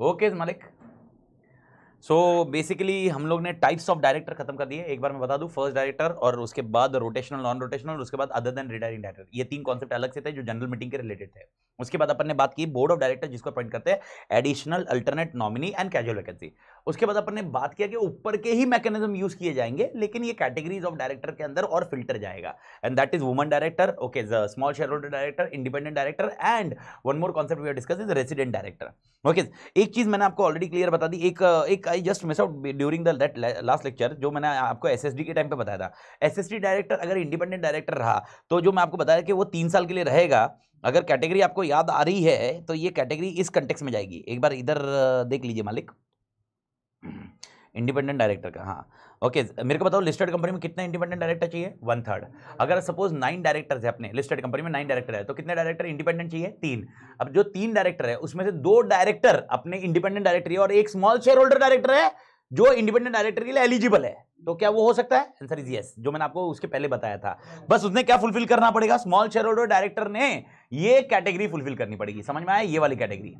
Okay मालिक। So basically हम लोग ने टाइप्स ऑफ डायरेक्टर खत्म कर दिए। एक बार मैं बता दूं, फर्स्ट डायरेक्टर और उसके बाद रोटेशनल, नॉन रोटेशनल, उसके बाद अदर देन रिटायरिंग डायरेक्टर, ये तीन कॉन्सेप्ट अलग से थे जो जनरल मीटिंग के रिलेटेड थे। उसके बाद अपन ने बात की बोर्ड ऑफ डायरेक्टर जिसको अपॉइंट करते हैं additional, alternate, nominee and casual vacancy. उसके बाद अपन ने बात किया कि ऊपर के ही मैकेनिज्म यूज किए जाएंगे, लेकिन ये कैटेगरीज ऑफ डायरेक्टर के अंदर और फिल्टर जाएगा, and that is woman director, okay, small shareholder director, independent director, and one more concept we have discussed is resident director. Okay, एक चीज मैंने आपको ऑलरेडी क्लियर बता दी, एक I just miss out during the that last lecture, जो मैंने आपको एसएसडी के टाइम पे बताया था। एसएसडी डायरेक्टर अगर इंडिपेंडेंट डायरेक्टर रहा तो जो मैं आपको बताया कि वो 3 साल के लिए रहेगा। अगर कैटेगरी आपको याद आ रही है तो ये कैटेगरी इस कंटेक्स्ट में जाएगी। एक बार इधर देख लीजिए मालिक, इंडिपेंडेंट डायरेक्टर का। हाँ ओके, मेरे को बताओ लिस्टेड कंपनी में कितने इंडिपेंडेंट डायरेक्टर चाहिए? 1/3। अगर सपोज 9 डायरेक्टर्स है अपने लिस्टेड कंपनी में, 9 डायरेक्टर है, तो कितने डायरेक्टर इंडिपेंडेंट चाहिए? 3। अब जो 3 डायरेक्टर है उसमें से 2 डायरेक्टर अपने इंडिपेंडेंट डायरेक्टर है और एक स्मॉल शेयर होल्डर डायरेक्टर है जो इंडिपेंडेंट डायरेक्टर के लिए एलिजिबल है, तो क्या वो हो सकता है? आंसर इज यस, जो मैंने आपको उसके पहले बताया था। बस उसने क्या फुलफिल करना पड़ेगा? स्मॉल शेयर होल्डर डायरेक्टर ने ये कैटेगरी फुलफिल करनी पड़ेगी। समझ में आया? ये वाली कैटेगरी।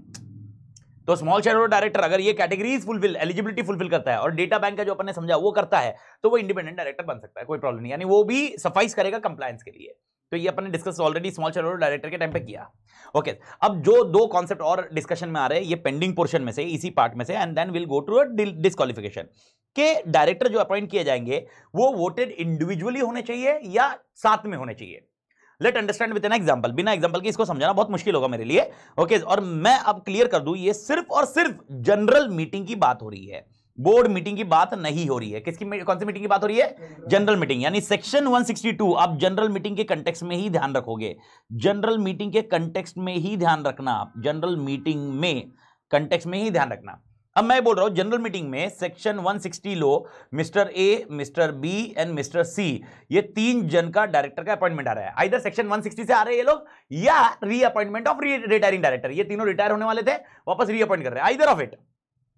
तो स्मॉल शेयर होल्डर डायरेक्टर अगर ये कैटेगरीज फुलफिल, एलिजिबिलिटी फुलफिल करता है और डेटा बैंक का जो अपन ने समझा वो करता है, तो वो इंडिपेंडेंट डायरेक्टर बन सकता है, कोई प्रॉब्लम नहीं, यानी वो भी सफाइस करेगा कंप्लायंस के लिए। तो ये अपन ने discuss already small shareholder director के टाइम पे किया। ओके, अब जो 2 कॉन्सेप्ट और डिस्कशन में आ रहे हैं ये पेंडिंग पोर्शन में से, इसी पार्ट में से, and then will go to a disqualification के डायरेक्टर जो अपॉइंट किए जाएंगे वो वोटेड इंडिविजुअली होने चाहिए या साथ में होने चाहिए। Let understand with an example. बिना एग्जांपल के इसको समझाना बहुत मुश्किल होगा मेरे लिए। ओके, और मैं अब क्लियर कर दूं, ये सिर्फ और सिर्फ जनरल मीटिंग की बात हो रही है, बोर्ड मीटिंग की बात नहीं हो रही है। किसकी, कौन सी मीटिंग की बात हो रही है? जनरल मीटिंग, यानी सेक्शन 162 आप जनरल मीटिंग के कंटेक्स्ट में ही ध्यान रखोगे। जनरल मीटिंग के कंटेक्स्ट में ही ध्यान रखना, आप जनरल मीटिंग में कंटेक्स्ट में ही ध्यान रखना। अब मैं बोल रहा हूं जनरल मीटिंग में सेक्शन 160 लो, mister A, mister B and mister C, ये 3 जन का डायरेक्टर का अपॉइंटमेंट आ रहा है। आइदर सेक्शन 160 से आ रहे हैं ये लोग, या रीअपॉइंटमेंट ऑफ रिटायरिंग डायरेक्टर, ये तीनों रिटायर होने वाले थे, वापस रीअपॉइंट कर रहे हैं, आइदर ऑफ इट।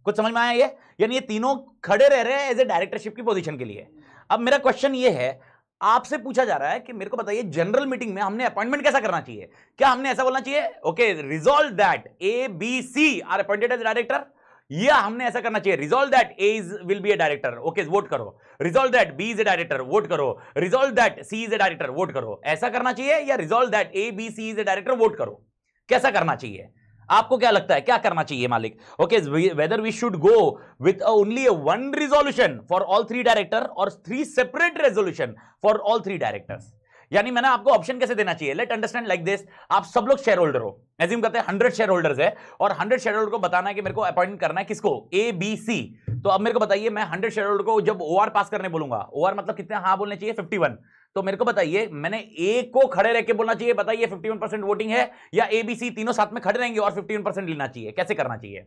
कुछ समझ में आया ये? यानी ये तीनों खड़े रह रहे हैं एज ए डायरेक्टरशिप की पोजीशन के लिए। अब मेरा क्वेश्चन ये है, आपसे पूछा जा रहा है कि मेरे को बताइए जनरल मीटिंग में हमने अपॉइंटमेंट कैसा करना चाहिए? क्या हमने ऐसा बोलना चाहिए, okay, resolve that A B C are appointed as director, या हमने ऐसा करना चाहिए resolve that A will be a director, okay vote करो, resolve that B is a director, vote करो, resolve that C is a director, vote करो, ऐसा करना चाहिए, या resolve that A B C is a director, vote करो? कैसा करना चाहिए? आपको क्या लगता है क्या करना चाहिए मालिक? Okay, whether we should go with only one resolution for all 3 director और 3 separate resolution for all 3 directors? यानी मैंने आपको ऑप्शन कैसे देना चाहिए? लेट अंडरस्टैंड लाइक दिस, आप सब लोग शेयर होल्डर हो, एज्यूम करते हैं 100 शेयर होल्डर्स है, और 100 शेयर होल्डर को बताना है कि मेरे को अपॉइंट करना है किसको, ए बी सी। तो अब मेरे को बताइए, मैं 100 शेयर होल्डर को जब ओआर पास करने बोलूंगा, ओआर मतलब कितने हाँ बोलने चाहिए? 51। तो मेरे को बताइए, मैंने ए को खड़े रह के बोलना चाहिए, बताइए 51% वोटिंग है, या ए बी सी तीनों साथ में खड़े रहेंगे और 51% लेना चाहिए? कैसे करना चाहिए?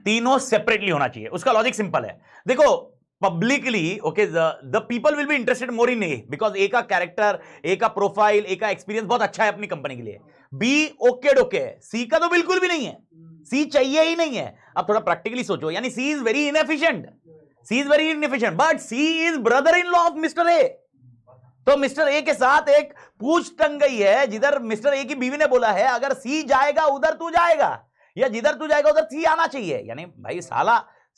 तीनों सेपरेटली होना चाहिए। उसका लॉजिक सिंपल है, देखो publicly, okay, the people will be interested more in A, because A का कैरेक्टर, ए का प्रोफाइल, ए का एक्सपीरियंस बहुत अच्छा है अपनी कंपनी के लिए। बी ओके डोके, सी का तो बिल्कुल भी नहीं है, सी चाहिए ही नहीं है। अब थोड़ा प्रैक्टिकली सोचो, यानी C is very inefficient, C is very inefficient, but C is brother in law of mister A. तो मिस्टर ए के साथ एक पूछ टंग गई है, जिधर मिस्टर ए की बीवी ने बोला है अगर सी जाएगा उधर तू जाएगा, या जिधर तू जाएगा उधर सी आना चाहिए। यानी भाई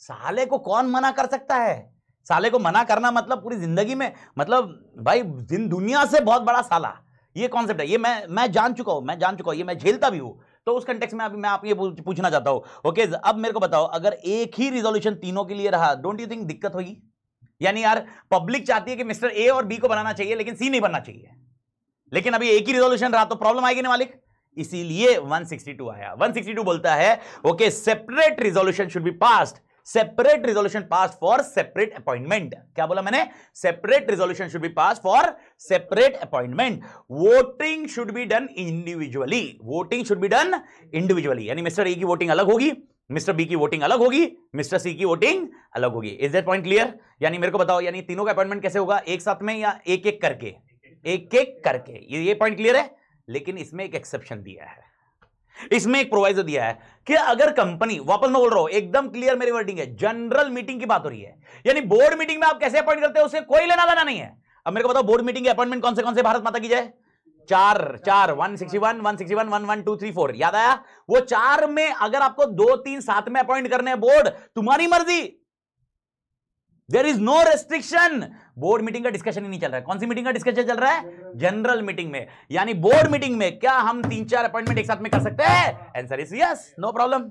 साले को कौन मना कर सकता है? साले को मना करना मतलब पूरी जिंदगी में, मतलब भाई दुनिया से बहुत बड़ा साला, ये कॉन्सेप्ट है। ये मैं जान चुका हूं, ये मैं झेलता भी हूं। तो उस कंटेक्स्ट में अभी मैं आप ये पूछना चाहता हूं, ओके, अब मेरे को बताओ, अगर एक ही रिजोल्यूशन तीनों के लिए रहा, डोंट यू थिंक दिक्कत होगी? यानी यार पब्लिक चाहती है कि मिस्टर ए और बी को बनाना चाहिए लेकिन सी नहीं बनना चाहिए, लेकिन अभी एक ही रिजोल्यूशन रहा तो प्रॉब्लम आएगी ना मालिक? इसीलिए 162 आया। 162 बोलता है, okay, separate resolution should be passed, separate resolution pass for separate appointment. क्या बोला मैंने? Separate resolution should be pass for separate appointment. Voting should be done individually, voting should be done individually, यानी मिस्टर ए की voting अलग होगी, mister B की voting अलग होगी, मिस्टर सी की वोटिंग अलग होगी। Is that point clear? यानी मेरे को बताओ, यानी तीनों का अपॉइंटमेंट कैसे होगा, एक साथ में या एक एक करके? एक एक करके। ये पॉइंट क्लियर है? लेकिन इसमें एक एक्सेप्शन दिया है, इसमें एक प्रोवाइजो दिया है कि अगर कंपनी, वापस मैं बोल रहा हूं, एकदम क्लियर मेरी वर्डिंग है, जनरल मीटिंग की बात हो रही है, यानी बोर्ड मीटिंग में आप कैसे अपॉइंट करते हो उससे कोई लेना देना नहीं है। अब मेरे को बताओ, बोर्ड मीटिंग के अपॉइंटमेंट कौन से भारत माता की जय, चार 161 161 1 1 2 3 4 याद आया? वो 4 में अगर आपको 2 3 7 में अपॉइंट करने हैं बोर्ड, तुम्हारी मर्जी, there is no restriction. Board meeting का डिस्कशन ही नहीं चल रहा है। कौन सी मीटिंग का डिस्कशन चल रहा है? जनरल मीटिंग में। यानी बोर्ड मीटिंग में क्या हम 3-4 अपॉइंटमेंट एक साथ में कर सकते हैं? Answer is yes, no problem.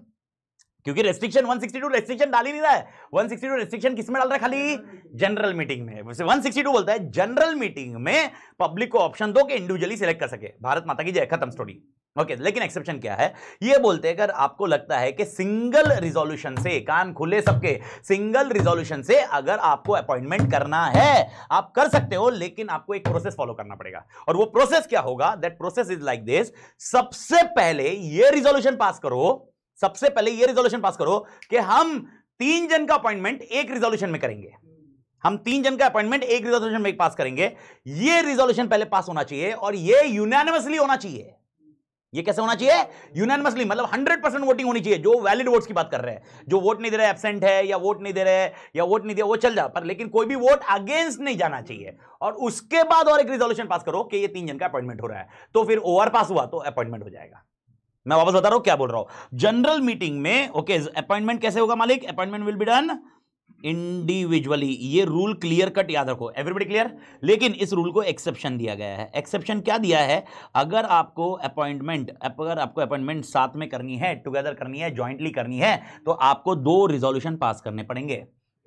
क्योंकि रेस्ट्रिक्शन 162 रेस्ट्रिक्शन डाल ही नहीं रहा है। 162 रेस्ट्रिक्शन किस में डाल रहा है? खाली जनरल मीटिंग में। 162 बोलता है जनरल मीटिंग में पब्लिक को ऑप्शन दो कि इंडिविजुअली सिलेक्ट कर सके। भारत माता की जय, खत्म स्टोरी। ओके, लेकिन एक्सेप्शन क्या है? ये बोलते हैं अगर आपको लगता है कि सिंगल रिजोल्यूशन से, कान खुले सबके, सिंगल रिजोल्यूशन से अगर आपको अपॉइंटमेंट करना है, आप कर सकते हो, लेकिन आपको एक प्रोसेस फॉलो करना पड़ेगा। और वो प्रोसेस क्या होगा? That process is like this. सबसे पहले ये रिजोल्यूशन पास करो, सबसे पहले ये रिजोल्यूशन पास करो कि हम 3 जन का अपॉइंटमेंट एक रिजोल्यूशन में करेंगे। हम 3 जन का अपॉइंटमेंट एक रिजोल्यूशन में पास करेंगे। ये रिजोल्यूशन पहले पास होना चाहिए और ये यूनानिमसली होना चाहिए। ये कैसे होना चाहिए? यूनानिमसली, मतलब 100% वोटिंग होनी चाहिए। जो वैलिड वोट्स की बात कर रहे हैं, जो वोट नहीं दे रहे, एब्सेंट है या वोट नहीं दे रहे या वोट नहीं दिया, वो चल जा, पर लेकिन कोई भी वोट अगेंस्ट नहीं जाना चाहिए। और उसके बाद और एक रिजोल्यूशन पास करो कि ये 3 जन का अपॉइंटमेंट हो रहा है, तो फिर ओवर पास हुआ तो अपॉइंटमेंट हो जाएगा। मैं वापस बता रहा हूं क्या बोल रहा हूं। जनरल मीटिंग में ओके, अपॉइंटमेंट कैसे होगा मालिक? Appointment will be done individually. ये रूल क्लियर कट याद रखो, एवरीबॉडी क्लियर? लेकिन इस रूल को एक्सेप्शन दिया गया है। एक्सेप्शन क्या दिया है? अगर आपको अपॉइंटमेंट साथ में करनी है, टुगेदर करनी है, जॉइंटली करनी है, तो आपको 2 रिजोल्यूशन पास करने पड़ेंगे।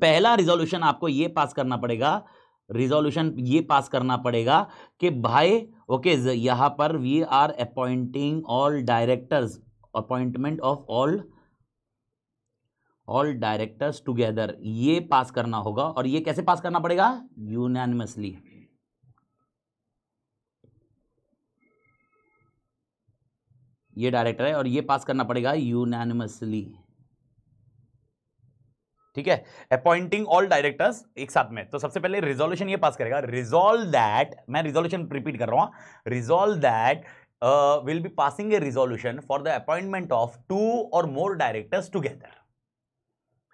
पहला रिजोल्यूशन आपको ये पास करना पड़ेगा, कि भाई ओके, यहां पर we are appointing all directors, appointment of all directors together, ये पास करना होगा। और ये कैसे पास करना पड़ेगा? यूनानिमसली। ये डायरेक्टर है और ये पास करना पड़ेगा यूनानिमसली, ठीक है? अपॉइंटिंग ऑल डायरेक्टर्स एक साथ में। तो सबसे पहले रिजोल्यूशन ये पास करेगा, रिजॉल्व दैट, मैं रिजोल्यूशन रिपीट कर रहा हूं, resolve that will be passing A resolution for the appointment of 2 और मोर डायरेक्टर्स टुगेदर।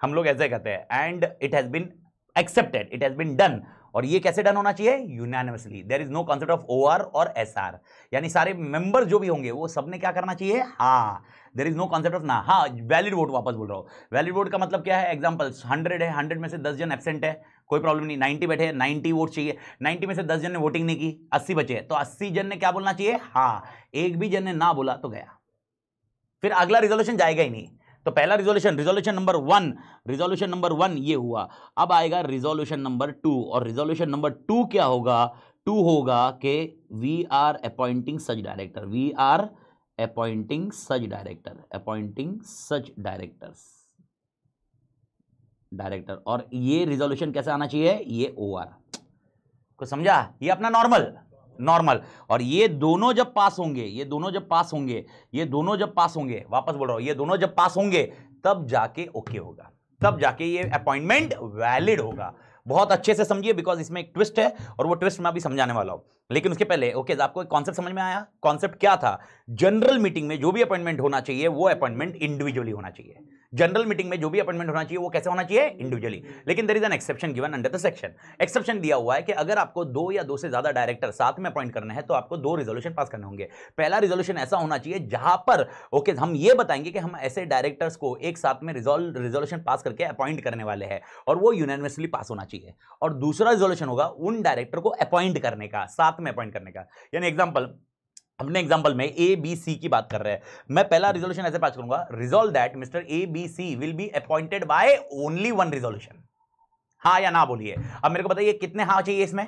हम लोग ऐसे कहते हैं, and it has been accepted, it has been done. और ये कैसे डन होना चाहिए? Unanimously. There is no concept of OR और एसआर, यानी सारे मेंबर जो भी होंगे वो सबने क्या करना चाहिए? हाँ, there is no concept of ना, हाँ, वैलिड वोट। वापस बोल रहा हूं, वैलिड वोट का मतलब क्या है? एग्जांपल 100 है, 100 में से 10 जन एब्सेंट है, कोई प्रॉब्लम नहीं। 90 बैठे हैं, 90 वोट चाहिए, 90 में से 10 जन ने वोटिंग नहीं की, 80 बचे, तो 80 जन ने क्या बोलना चाहिए? हाँ। एक भी जन ने ना बोला तो गया, फिर अगला रिजोल्यूशन जाएगा ही नहीं। तो पहला रिजोल्यूशन नंबर 1 ये हुआ। अब आएगा रिजोल्यूशन नंबर 2, और रिजोल्यूशन नंबर 2 क्या होगा? 2 होगा कि we are appointing such director, we are appointing such director. और ये रिजोल्यूशन कैसे आना चाहिए? ये ओआर को समझा? ये अपना नॉर्मल। और ये दोनों जब पास होंगे, वापस बोल रहा हूं, ये दोनों जब पास होंगे तब जाके ओके होगा, तब जाके ये अपॉइंटमेंट वैलिड होगा। बहुत अच्छे से समझिए, बिकॉज इसमें एक ट्विस्ट है और वो ट्विस्ट मैं अभी समझाने वाला हूं। लेकिन उसके पहले ओके, आपको एक कॉन्सेप्ट समझ में आया? कॉन्सेप्ट क्या था? जनरल मीटिंग में जो भी अपॉइंटमेंट होना चाहिए वो अपॉइंटमेंट इंडिविजुअली होना चाहिए। जनरल मीटिंग में जो भी अपॉइंटमेंट होना चाहिए वो कैसे होना चाहिए? इंडिविजुअली। लेकिन there is an exception given under the section. Exception दिया हुआ है कि अगर आपको 2 या 2 से ज्यादा डायरेक्टर साथ में अपॉइंट करना है तो आपको 2 रिजोल्यूशन पास करने होंगे। पहला रिजोल्यूशन ऐसा होना चाहिए जहां पर ओके, हम ये बताएंगे कि हम ऐसे डायरेक्टर्स को एक साथ में रिजोल्यूशन पास करके अपॉइंट करने वाले हैं, और वो यूनानिमसली पास होना चाहिए। और दूसरा रिजोल्यूशन होगा उन डायरेक्टर को अपॉइंट करने का, साथ में अपॉइंट करने का। यानी अपने एग्जांपल में ए बी सी की बात कर रहे हैं, मैं पहला रिजोल्यूशन ऐसे पास करूंगा, resolve that mister A B C will be appointed by only 1 resolution. हाँ या ना बोलिए। अब मेरे को बताइए कितने हाँ चाहिए इसमें?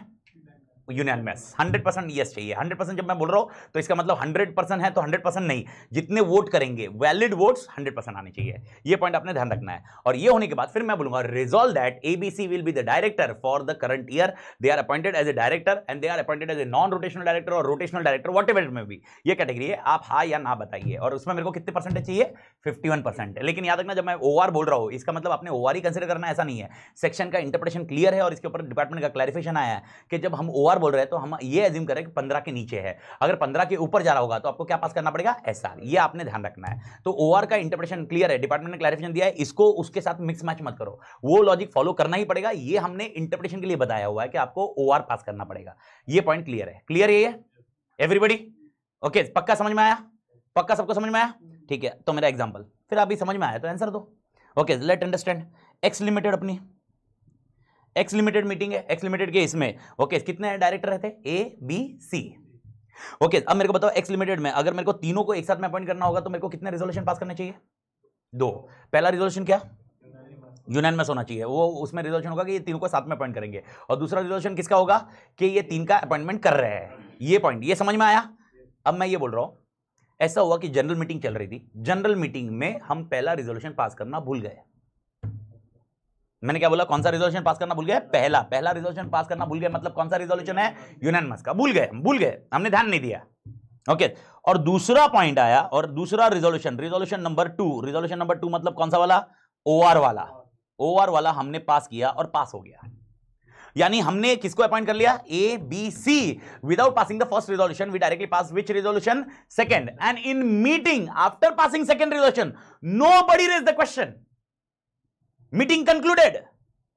यूनानिमस 100% यस चाहिए। 100% जब मैं बोल रहा हूं तो इसका मतलब 100% है तो 100% नहीं, जितने वोट करेंगे वैलिड वोट्स 100% आने चाहिए। ये पॉइंट आपने ध्यान रखना है। और ये होने के बाद फिर मैं बोलूंगा resolve that ABC will be the director for the current year, they are appointed as a director and they are appointed as a non rotational director और rotational director, whatever it may be. ये category है, आप हाँ या ना बताइए। और उसमें मेरे को कितने परसेंटेज चाहिए? 51%। लेकिन याद रखना, जब मैं ओआर बोल रहा हूं इसका मतलब आपने ओआर ही कंसिडर करना, ऐसा नहीं है। सेक्शन का इंटरप्रिटेशन क्लियर है और इसके ऊपर डिपार्टमेंट का क्लैरिफिकेशन आया है कि जब हम ओआर बोल रहे हैं तो हम ये एज्यूम करें कि 15 के नीचे है, अगर 15 के ऊपर जा रहा होगा तो आपको क्या पास करना पड़ेगा? एसआर। ये आपने ध्यान रखना है। तो ओआर का इंटरप्रिटेशन क्लियर है, डिपार्टमेंट ने क्लैरिफिकेशन दिया है, इसको उसके साथ मिक्स मैच मत करो, वो लॉजिक फॉलो करना ही पड़ेगा। ये हमने इंटरप्रिटेशन के लिए बताया हुआ है कि आपको ओआर पास करना पड़ेगा। ये पॉइंट क्लियर है? क्लियर है ये? एवरीबॉडी ओके, पक्का समझ में आया? पक्का सबको समझ में आया? ठीक है, तो मेरा एग्जांपल फिर अभी समझ में आया तो आंसर दो। Okay, let understand. X limited, अपनी एक्स लिमिटेड मीटिंग है। एक्स लिमिटेड के इसमें ओके कितने डायरेक्टर रहते हैं? ए बी सी। ओके, अब मेरे को बताओ एक्स लिमिटेड में अगर मेरे को तीनों को एक साथ में अपॉइंट करना होगा तो मेरे को कितने रिजोल्यूशन पास करने चाहिए? 2। पहला रिजोल्यूशन क्या? यूनानिमस होना चाहिए, वो उसमें रिजोल्यूशन होगा कि ये तीनों को साथ में अपॉइंट करेंगे। और दूसरा रिजोल्यूशन किसका होगा? कि ये 3 का अपॉइंटमेंट कर रहे हैं। ये पॉइंट, ये समझ में आया? अब मैं ये बोल रहा हूं, ऐसा हुआ कि जनरल मीटिंग चल रही थी, जनरल मीटिंग में हम पहला रिजोल्यूशन पास करना भूल गए। मैंने क्या बोला? कौन सा रिजोल्यूशन पास करना भूल गए? पहला रिजोल्यूशन पास करना भूल गए, मतलब कौन सा रिजोल्यूशन है? यूनानिमस का। भूल गए, हमने ध्यान नहीं दिया। ओके, और दूसरा पॉइंट आया और दूसरा रिजोल्यूशन नंबर 2 मतलब कौन सा वाला? ओआर वाला हमने पास किया और पास हो गया। यानी हमने किसको अपॉइंट कर लिया? A B C. Without passing the first resolution we directly pass which resolution? Second. And in meeting after passing second resolution nobody raise the question. Meeting concluded,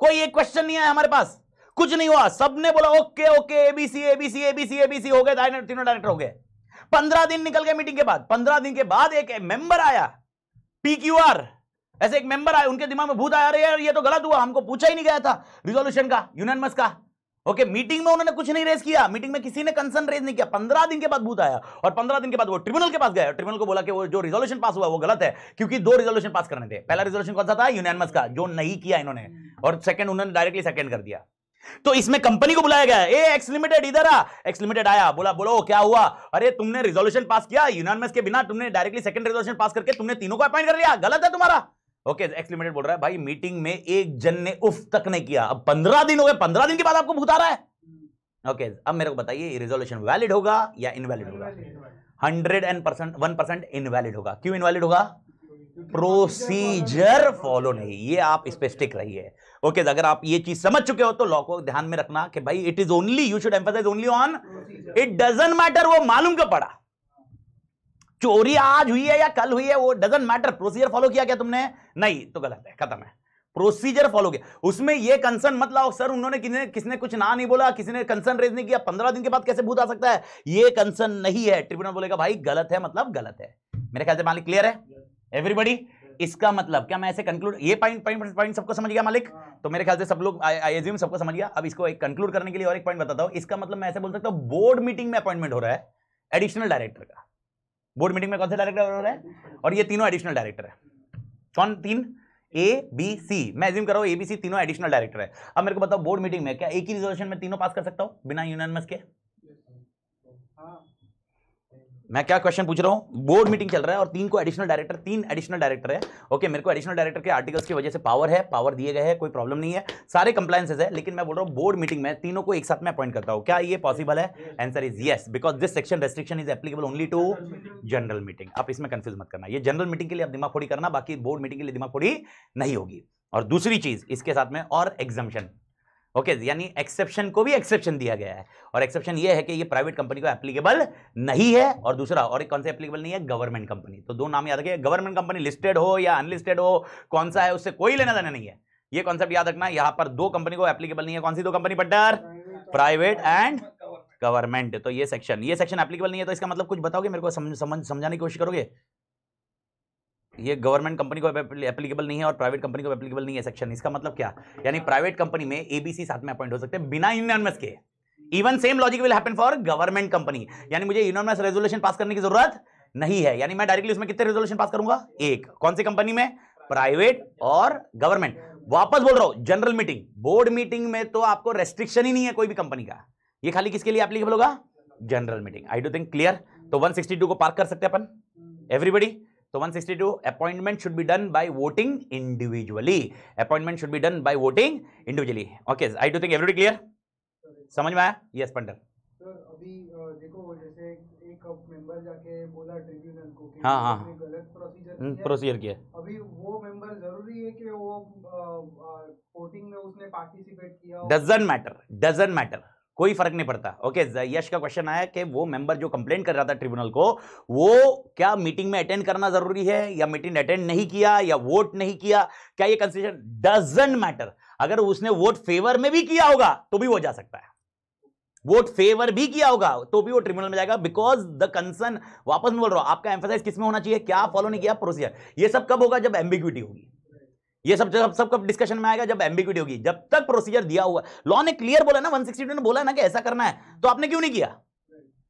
कोई एक क्वेश्चन नहीं आया हमारे पास, कुछ नहीं हुआ, सबने बोला okay okay ABC ABC ABC ABC हो गए, तीनों डायरेक्टर हो गए। 15 दिन निकल गए मीटिंग के बाद। 15 दिन के बाद एक मेंबर आया, पीक्यूआर, ऐसे एक मेंबर आए, उनके दिमाग में भूत आया, अरे यार ये तो गलत हुआ, हमको पूछा ही नहीं गया था रिजोल्यूशन का, यूनानिमस का। ओके, मीटिंग में उन्होंने कुछ नहीं रेज किया, मीटिंग में किसी ने कंसर्न रेज नहीं किया। 15 दिन के बाद भूत आया और 15 दिन के बाद वो ट्रिब्यूनल के पास गया। ट्रिब्यूनल को बोला कि वो जो रिजोल्यूशन पास हुआ वो गलत है, क्योंकि 2 रिजोल्यूशन पास करने थे। पहला रिजोल्यूशन कौन सा था? यूनानिमस का, जो नहीं किया इन्होंने, और सेकंड उन्होंने डायरेक्टली सेकंड कर दिया। तो इसमें कंपनी को बुलाया गया, ए एक्स लिमिटेड इधर आ। एक्स लिमिटेड आया, बोला बोलो क्या हुआ? अरे तुमने रिजोल्यूशन पास किया यूनानिमस के बिना, तुमने डायरेक्टली सेकंड रिजोल्यूशन पास करके तुमने तीनों को अपॉइंट कर लिया, गलत है तुम्हारा। ओके, एक्स लिमिटेड बोल रहा है भाई मीटिंग में एक जन ने उफ तक नहीं किया, अब 15 दिन हो गए, 15 दिन के बाद आपको भूत आ रहा है। ओके, अब मेरे को बताइए रिजोल्यूशन वैलिड होगा या इनवैलिड होगा? 100% इनवैलिड होगा। क्यों इनवैलिड होगा? प्रोसीजर फॉलो नहीं। ये आप इस पे स्टिक रहिए। ओके, अगर आप ये चीज समझ चुके हो तो लॉ को ध्यान में रखना कि भाई it is only, you should emphasise only on, it doesn't matter वो मालूम कब पड़ा, चोरी आज हुई है या कल हुई है, वो डजंट मैटर। प्रोसीजर फॉलो किया क्या तुमने? नहीं, तो गलत है, खत्म है। प्रोसीजर फॉलो किया, उसमें ये कंसर्न मत लाओ सर उन्होंने किसने कुछ ना नहीं बोला, किसी ने कंसर्न रेज नहीं किया, 15 दिन के बाद कैसे भूत आ सकता है, ये कंसर्न नहीं है। ट्रिब्यूनल बोलेगा भाई गलत है मतलब गलत है। मेरे ख्याल से मालिक क्लियर है एवरीबॉडी? इसका मतलब क्या मैं ऐसे कंक्लूड, ये पॉइंट सबको समझ गया मालिक? तो मेरे ख्याल से सब लोग आई एज्यूम सबको समझ गया। अब इसको एक कंक्लूड करने के लिए और एक पॉइंट बताता हूं। इसका मतलब मैं ऐसे बोल सकता हूं बोर्ड मीटिंग में अपॉइंटमेंट हो रहा है एडिशनल डायरेक्टर का। बोर्ड मीटिंग में कौन सा डायरेक्टर हो रहा है? और ये तीनों एडिशनल डायरेक्टर है। कौन? 3 ए बी सी, मैं अज्यूम कर रहा हूं ए बी सी तीनों एडिशनल डायरेक्टर है। अब मेरे को बताओ बोर्ड मीटिंग में क्या एक ही रिजोल्यूशन में तीनों पास कर सकता हूं बिना यूनानिमस के? मैं क्या क्वेश्चन पूछ रहा हूं? बोर्ड मीटिंग चल रहा है और 3 एडिशनल डायरेक्टर है। ओके, मेरे को एडिशनल डायरेक्टर के आर्टिकल्स की वजह से पावर है, पावर दिए गए हैं, कोई प्रॉब्लम नहीं है, सारे कंप्लायंसेस है। लेकिन मैं बोल रहा हूं बोर्ड मीटिंग में तीनों को एक साथ में अपॉइंट करता हूं, क्या ये पॉसिबल है? Answer is yes, because this section restriction is applicable only to general meeting. आप इसमें कंफ्यूज मत करना, ये जनरल मीटिंग के लिए आप दिमाग फोड़ी करना, बाकी बोर्ड मीटिंग के लिए दिमाग फोड़ी नहीं होगी। और दूसरी चीज इसके साथ में और एग्जम्पशन, ओके, यानी एक्सेप्शन को भी एक्सेप्शन दिया गया है, और एक्सेप्शन ये है कि ये प्राइवेट कंपनी को एप्लीकेबल नहीं है, और दूसरा और एक कौन सा एप्लीकेबल नहीं है? Government company. तो 2 नाम याद रखिए, गवर्नमेंट कंपनी लिस्टेड हो या अनलिस्टेड हो, कौन सा है उससे कोई लेना देना नहीं है। ये कॉन्सेप्ट याद रखना, यहां पर 2 कंपनी को एप्लीकेबल नहीं है। कौन सी 2 कंपनी पट्टर? Private and government. तो ये सेक्शन एप्लीकेबल नहीं है, तो इसका मतलब कुछ बताओगे मेरे को, समझाने की कोशिश करोगे? ये गवर्नमेंट कंपनी को एप्लीकेबल नहीं है और प्राइवेट कंपनी को एप्लीकेबल नहीं है सेक्शन, इसका मतलब क्या? यानी प्राइवेट कंपनी में एबीसी साथ में अपॉइंट हो सकते हैं बिना यूनानिमस के। Even same logic will happen for government company, यानी मुझे यूनानिमस रेजोल्यूशन पास करने की जरूरत नहीं है, यानी मैं डायरेक्टली उसमें कितने रेजोल्यूशन पास करूंगा? एक। कौन सी कंपनी में? प्राइवेट और गवर्नमेंट। वापस बोल रहा हूं, जनरल मीटिंग, बोर्ड मीटिंग में तो आपको रेस्ट्रिक्शन ही नहीं है कोई भी कंपनी का, ये खाली किसके लिए एप्लीकेबल होगा? General meeting. I do think clear? तो 162 को पार्क कर सकते हैं अपन एवरीबॉडी? तो 162 appointment should be done by voting individually, appointment should be done by voting individually. Okay, I do think everybody clear? समझ में आया? यस पंडर सर। अभी देखो जैसे एक मेंबर जाके बोला ट्रिब्यूनल को कि हाँ गलत प्रोसीजर किया, अभी वो मेंबर जरूरी है कि वो वोटिंग में उसने पार्टिसिपेट किया? डजंट मैटर, कोई फर्क नहीं पड़ता। ओके, यश का क्वेश्चन आया कि वो मेंबर जो कंप्लेंट कर रहा था ट्रिब्यूनल को, वो क्या मीटिंग में अटेंड करना जरूरी है या मीटिंग अटेंड नहीं किया या वोट नहीं किया, क्या ये कंसिडर? Doesn't matter. अगर उसने वोट फेवर में भी किया होगा तो भी वो जा सकता है। वोट फेवर भी किया होगा तो भी वो ट्रिब्यूनल में जाएगा, बिकॉज द कंसर्न, वापस में बोल रहा हूं, आपका एम्फेसाइज किस में होना चाहिए, क्या फॉलो नहीं किया, प्रोसीजर। ये सब कब होगा, जब एम्बिग्विटी होगी। ये सब कब डिस्कशन में आएगा, जब एम्बिग्विटी होगी। जब तक प्रोसीजर दिया हुआ, लॉ ने क्लियर बोला ना, 162 ने बोला ना कि ऐसा करना है, तो आपने क्यों नहीं किया?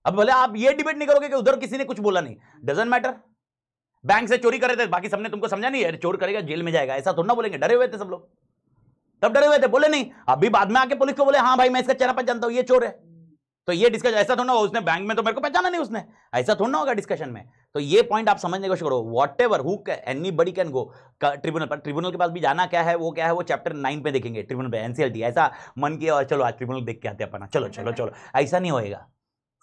अब भले आप ये डिबेट नहीं करोगे कि उधर किसी ने कुछ बोला नहीं, डजंट मैटर। बैंक से चोरी कर रहे थे, बाकी सबने तुमको समझा नहीं है, चोर करेगा जेल में जाएगा, ऐसा थोड़ा ना बोलेंगे। डरे हुए थे सब लोग, तब डरे हुए थे, बोले नहीं। अभी बाद में आके पुलिस को बोले हाँ भाई मैं इसका चेहरा पहचानता हूं, ये चोर है। तो ये डिस्कशन ऐसा थोड़ा ना, उसने बैंक में तो मेरे को पहचाना नहीं उसने, ऐसा थोड़ा ना होगा डिस्कशन में। तो ये पॉइंट आप समझने की कोशिश करो। What ever who anybody can go tribunal पर। ट्रिब्यूनल के पास भी जाना क्या है, वो क्या है, वो चैप्टर 9 पे देखेंगे, ट्रिब्यूनल पे, एनसीएलटी। ऐसा मन किया और चलो आज ट्रिब्यूनल देख के आते हैं अपना, चलो चलो चलो, ऐसा नहीं होएगा,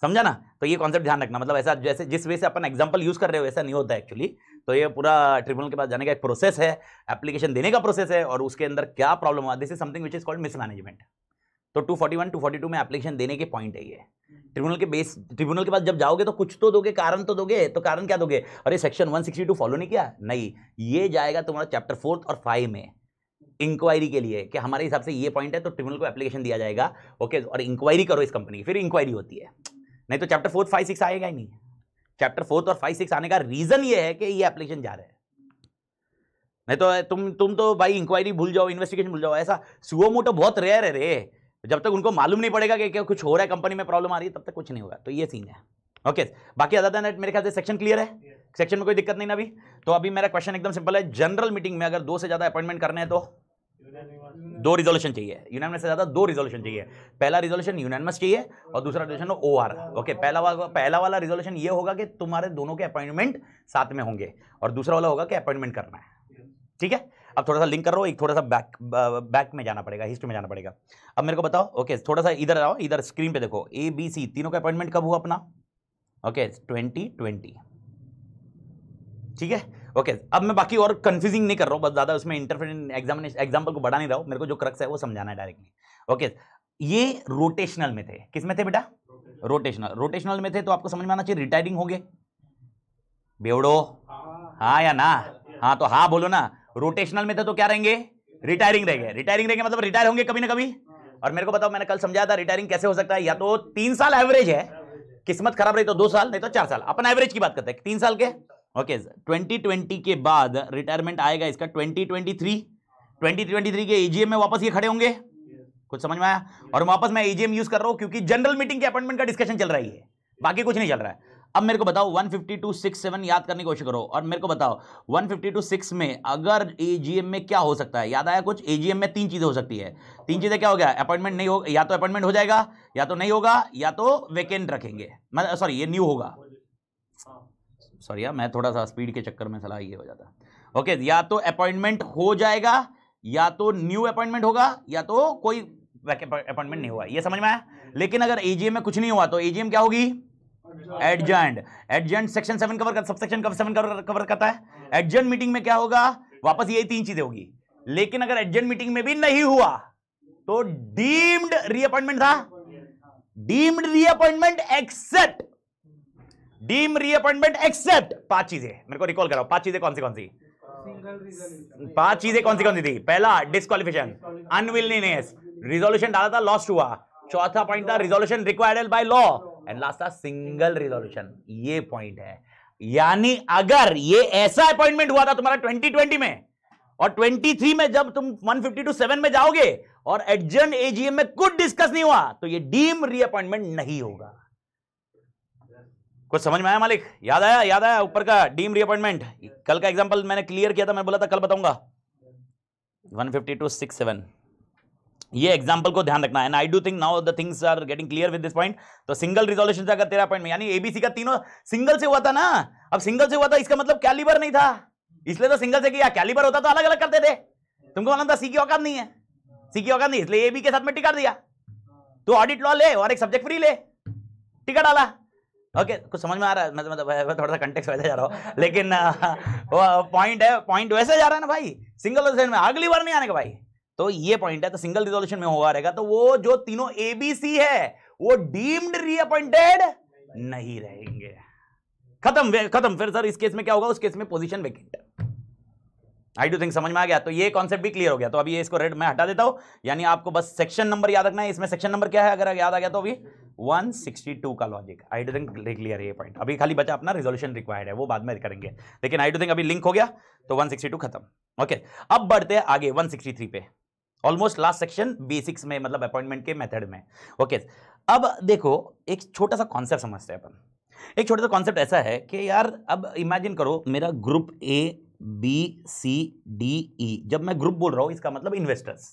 समझा ना। तो ये कॉन्सेप्ट ध्यान रखना, मतलब ऐसा जैसे जिस वे से अपन एग्जांपल यूज कर रहे हो वैसा नहीं होता एक्चुअली। तो ये पूरा ट्रिब्यूनल के पास जाने का एक प्रोसेस है, एप्लीकेशन देने का प्रोसेस है, और उसके अंदर क्या प्रॉब्लम हुआ, this is something which is called mismanagement. तो 241 242 में एप्लीकेशन देने के पॉइंट है ये। ट्रिब्यूनल के बेस, ट्रिब्यूनल के पास जब जाओगे तो कुछ तो दोगे, कारण तो दोगे। तो कारण क्या दोगे, अरे सेक्शन 162 फॉलो नहीं किया, नहीं, ये जाएगा तुम्हारा चैप्टर 4 और 5 में इंक्वायरी के लिए, कि हमारे हिसाब से ये पॉइंट है, तो ट्रिब्यूनल को एप्लीकेशन दिया जाएगा। ओके, और इंक्वायरी करो इस कंपनी की, फिर इंक्वायरी होती है। नहीं तो चैप्टर 4 5 6 आएगा ही नहीं। चैप्टर 4 और 5 6 आने का रीजन ये है कि ये एप्लीकेशन जा रहे हैं। नहीं तो तुम तो भाई इंक्वायरी भूल जाओ, इन्वेस्टिगेशन भूल जाओ। ऐसा सुओ मोटो बहुत रेयर है रे, जब तक उनको मालूम नहीं पड़ेगा कि क्या कुछ हो रहा है, कंपनी में प्रॉब्लम आ रही है, तब तक कुछ नहीं होगा। तो ये सीन है। ओके, बाकी अदर देन दैट मेरे ख्याल से सेक्शन क्लियर है, सेक्शन में कोई दिक्कत नहीं ना अभी। तो अभी मेरा क्वेश्चन एकदम सिंपल है, जनरल मीटिंग में अगर 2 से ज्यादा अपॉइंटमेंट करने हैं तो 2 रिजोल्यूशन चाहिए, यूनानिमस से ज्यादा 2 रिजोल्यूशन चाहिए। पहला रिजोल्यूशन यूनानिमस चाहिए और दूसरा रिजोल्यूशन ओआर। ओके, पहला वाला रिजोल्यूशन ये होगा कि तुम्हारे दोनों के अपॉइंटमेंट साथ में होंगे, और दूसरा वाला होगा कि अपॉइंटमेंट करना है। ठीक है, अब थोड़ा सा लिंक कर रहा हूं, एक थोड़ा सा बैक में जाना पड़ेगा, हिस्ट्री में जाना पड़ेगा। अब मेरे को बताओ, ओके थोड़ा सा इधर आओ, इधर स्क्रीन पे देखो, ए बी सी तीनों का अपॉइंटमेंट कब हुआ अपना? ओके 2020, ठीक है। ओके, अब मैं बाकी और कंफ्यूजिंग नहीं कर रहा हूं, बस ज्यादा उसमें एग्जाम्पल को बढ़ा नहीं रहा हूं, मेरे को जो क्रक्स है वो समझाना है डायरेक्टली। ओके, ये रोटेशनल में थे, किस में थे बेटा? रोटेशनल में थे, तो आपको समझ में आना चाहिए रिटायरिंग होंगे बेवड़ो, हाँ या ना? हाँ तो हाँ बोलो ना। रोटेशनल में थे तो क्या रहेंगे? रिटायरिंग रहेंगे। रिटायरिंग रहेंगे मतलब रिटायर होंगे कभी ना कभी। और मेरे को बताओ, मैंने कल समझाया था रिटायरिंग कैसे हो सकता है, या तो 3 साल एवरेज है, किस्मत खराब रही तो 2 साल, नहीं तो 4 साल, अपन एवरेज की बात करते हैं 3 साल के। ओके, 2020 के बाद रिटायरमेंट आएगा इसका 2023 के एजीएम में वापस ये खड़े होंगे। कुछ समझ में आया? और वापस मैं एजीएम यूज कर रहा हूं क्योंकि जनरल मीटिंग के अपॉइंटमेंट का डिस्कशन चल रही है, बाकी कुछ नहीं चल रहा है। अब मेरे को बताओ 152.6.7 याद करने की कोशिश करो, और मेरे को बताओ 152.6 में अगर एजीएम में क्या हो सकता है, याद आया कुछ? एजीएम में 3 चीजें हो सकती है। 3 चीजें क्या हो गया? अपॉइंटमेंट नहीं हो, या तो अपॉइंटमेंट हो जाएगा, या तो नहीं होगा, या तो वेकेंट रखेंगे, सॉरी ये न्यू होगा, सॉरी यार मैं थोड़ा सा स्पीड के चक्कर में सलाह ये हो जाता है। ओके, या तो अपॉइंटमेंट हो जाएगा, या तो न्यू अपॉइंटमेंट होगा, या तो कोई अपॉइंटमेंट नहीं हुआ। ये समझ में आया? लेकिन अगर एजीएम में कुछ नहीं हुआ तो एजीएम क्या होगी? एडजर्न्ड। एडजर्न्ड सेक्शन 7 कवर कर, सबसेक्शन 7 कवर करता है। एडजर्न्ड मीटिंग में क्या होगा? वापस यही 3 चीजें होगी। लेकिन अगर एडजर्न्ड मीटिंग में भी नहीं हुआ तो डीम्ड रीअपॉइंटमेंट था, deemed reappointment except, deem reappointment except 5 चीजें मेरे को रिकॉल कराओ। 5 चीजें कौन सी 5 चीजें कौन सी थी? पहला डिस्क्वालिफिकेशन, अनविलनेस, रिजोल्यूशन डाला था लॉस्ट हुआ, चौथा पॉइंट था resolution required by law, and last था सिंगल रिजोल्यूशन। ये पॉइंट है, यानी अगर ये ऐसा अपॉइंटमेंट हुआ था तुम्हारा 2020 में, और 23 में जब तुम 152.7 में जाओगे और एडजर्न एजीएम में कुछ डिस्कस नहीं हुआ, तो ये डीम रीअपॉइंटमेंट नहीं होगा। कुछ समझ में आया मालिक? याद आया? याद आया ऊपर का डीम रीअपॉइंटमेंट? कल का एग्जांपल मैंने क्लियर किया था, मैं बोला था कल बताऊंगा। 152.6.7 ये एग्जांपल को ध्यान रखना है, and I do think now the things are getting clear with this point. तो सिंगल रिजोल्यूशन से अगर तेरा पॉइंट में, यानी एबीसी का तीनों सिंगल से हुआ था ना, अब सिंगल से हुआ था इसका मतलब कैलिबर नहीं था, इसलिए तो सिंगल से किया। कैलिबर होता तो अलग अलग करते थे, तुमको मालूम था सी की औकात नहीं है, सी की औकात नहीं, इसलिए एबी के साथ में टिकट दिया। तो ऑडिट लॉ ले और एक सब्जेक्ट फ्री ले, टिकट डाला। ओके, कुछ समझ में आ रहा है? मतलब थोड़ा सा कंटेक्स्ट वैसे जा रहा हूं, लेकिन पॉइंट है, पॉइंट वैसे जा रहा है ना भाई, सिंगल रिजोल्यूशन में अगली बार नहीं आने का भाई। तो ये पॉइंट है, तो सिंगल रिजोल्यूशन में हुआ रहेगा, तो वो जो तीनों एबीसी है वो डीम्ड रीअपॉइंटेड नहीं रहेंगे। खत्म खत्म। फिर सर इस केस में क्या होगा? उस केस में position vacant. I do think समझ में आ गया। तो ये कॉन्सेप्ट भी क्लियर हो गया। तो अभी ये इसको रेड में हटा देता हूं, यानी आपको बस सेक्शन नंबर याद रखना है। इसमें सेक्शन नंबर क्या है अगर याद आ गया तो अभी 162 का logic. I do think clear है ये पॉइंट। अभी खाली बचा अपना रिजोल्यूशन रिक्वायर्ड है, वो बाद में करेंगे, लेकिन आई डू थिंक अभी लिंक हो गया तो 162 खत्म। ओके, अब बढ़ते हैं आगे 163 पे, ऑलमोस्ट लास्ट सेक्शन बेसिक्स में, मतलब अपॉइंटमेंट के मेथड में। ओके, अब देखो एक छोटा सा कॉन्सेप्ट समझते हैं अपन। एक छोटा सा कॉन्सेप्ट ऐसा है कि यार अब इमेजिन करो मेरा group A B C D E, जब मैं ग्रुप बोल रहा हूं इसका मतलब इन्वेस्टर्स,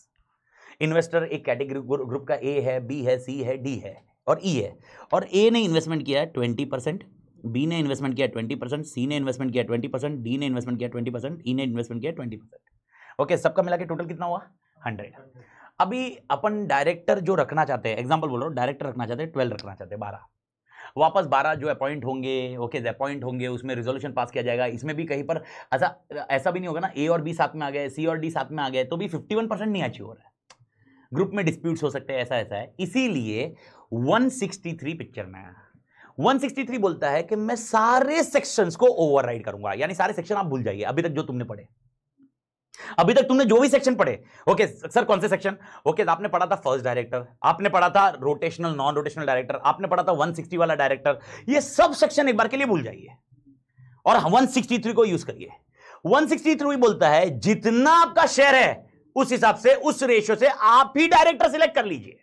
इन्वेस्टर एक कैटेगरी ग्रुप का ए है, बी है, सी है, डी है और ई है। और ए ने इन्वेस्टमेंट किया है 20%, बी ने इन्वेस्टमेंट किया 20%, सी ने इन्वेस्टमेंट किया 20%, डी ने इन्वेस्टमेंट किया 20%, ई ने इन्वेस्टमेंट किया 20%। ओके, सबका मिला के टोटल कितना हुआ 100। अभी अपन डायरेक्टर जो रखना चाहते हैं, एग्जांपल बोल रहा हूं, डायरेक्टर रखना चाहते हैं 12, रखना चाहते हैं 12, वापस 12 जो अपॉइंट होंगे, ओके अपॉइंट होंगे, उसमें रिजोल्यूशन पास किया जाएगा। इसमें भी कहीं पर ऐसा भी नहीं होगा ना, ए और बी साथ में आ गए, सी और डी साथ में आ गए तो भी 51% नहीं अचीव हो रहा है, ग्रुप में डिस्प्यूट्स हो सकते हैं, ऐसा ऐसा है। इसीलिए 163 पिक्चर में 163 बोलता है कि मैं सारे सेक्शंस को ओवरराइड करूंगा, यानी सारे सेक्शन आप भूल जाइए अभी तक जो तुमने पढ़े, अभी तक तुमने जो भी सेक्शन पढ़े। ओके सर कौन से सेक्शन? ओके आपने पढ़ा था फर्स्ट डायरेक्टर, आपने पढ़ा था रोटेशनल नॉन रोटेशनल डायरेक्टर, आपने पढ़ा था 160 वाला डायरेक्टर, ये सब सेक्शन एक बार के लिए भूल जाइए और 163 को यूज करिए। 163 बोलता है जितना आपका शेयर है उस हिसाब से, उस रेशियो से आप ही डायरेक्टर सिलेक्ट कर लीजिए।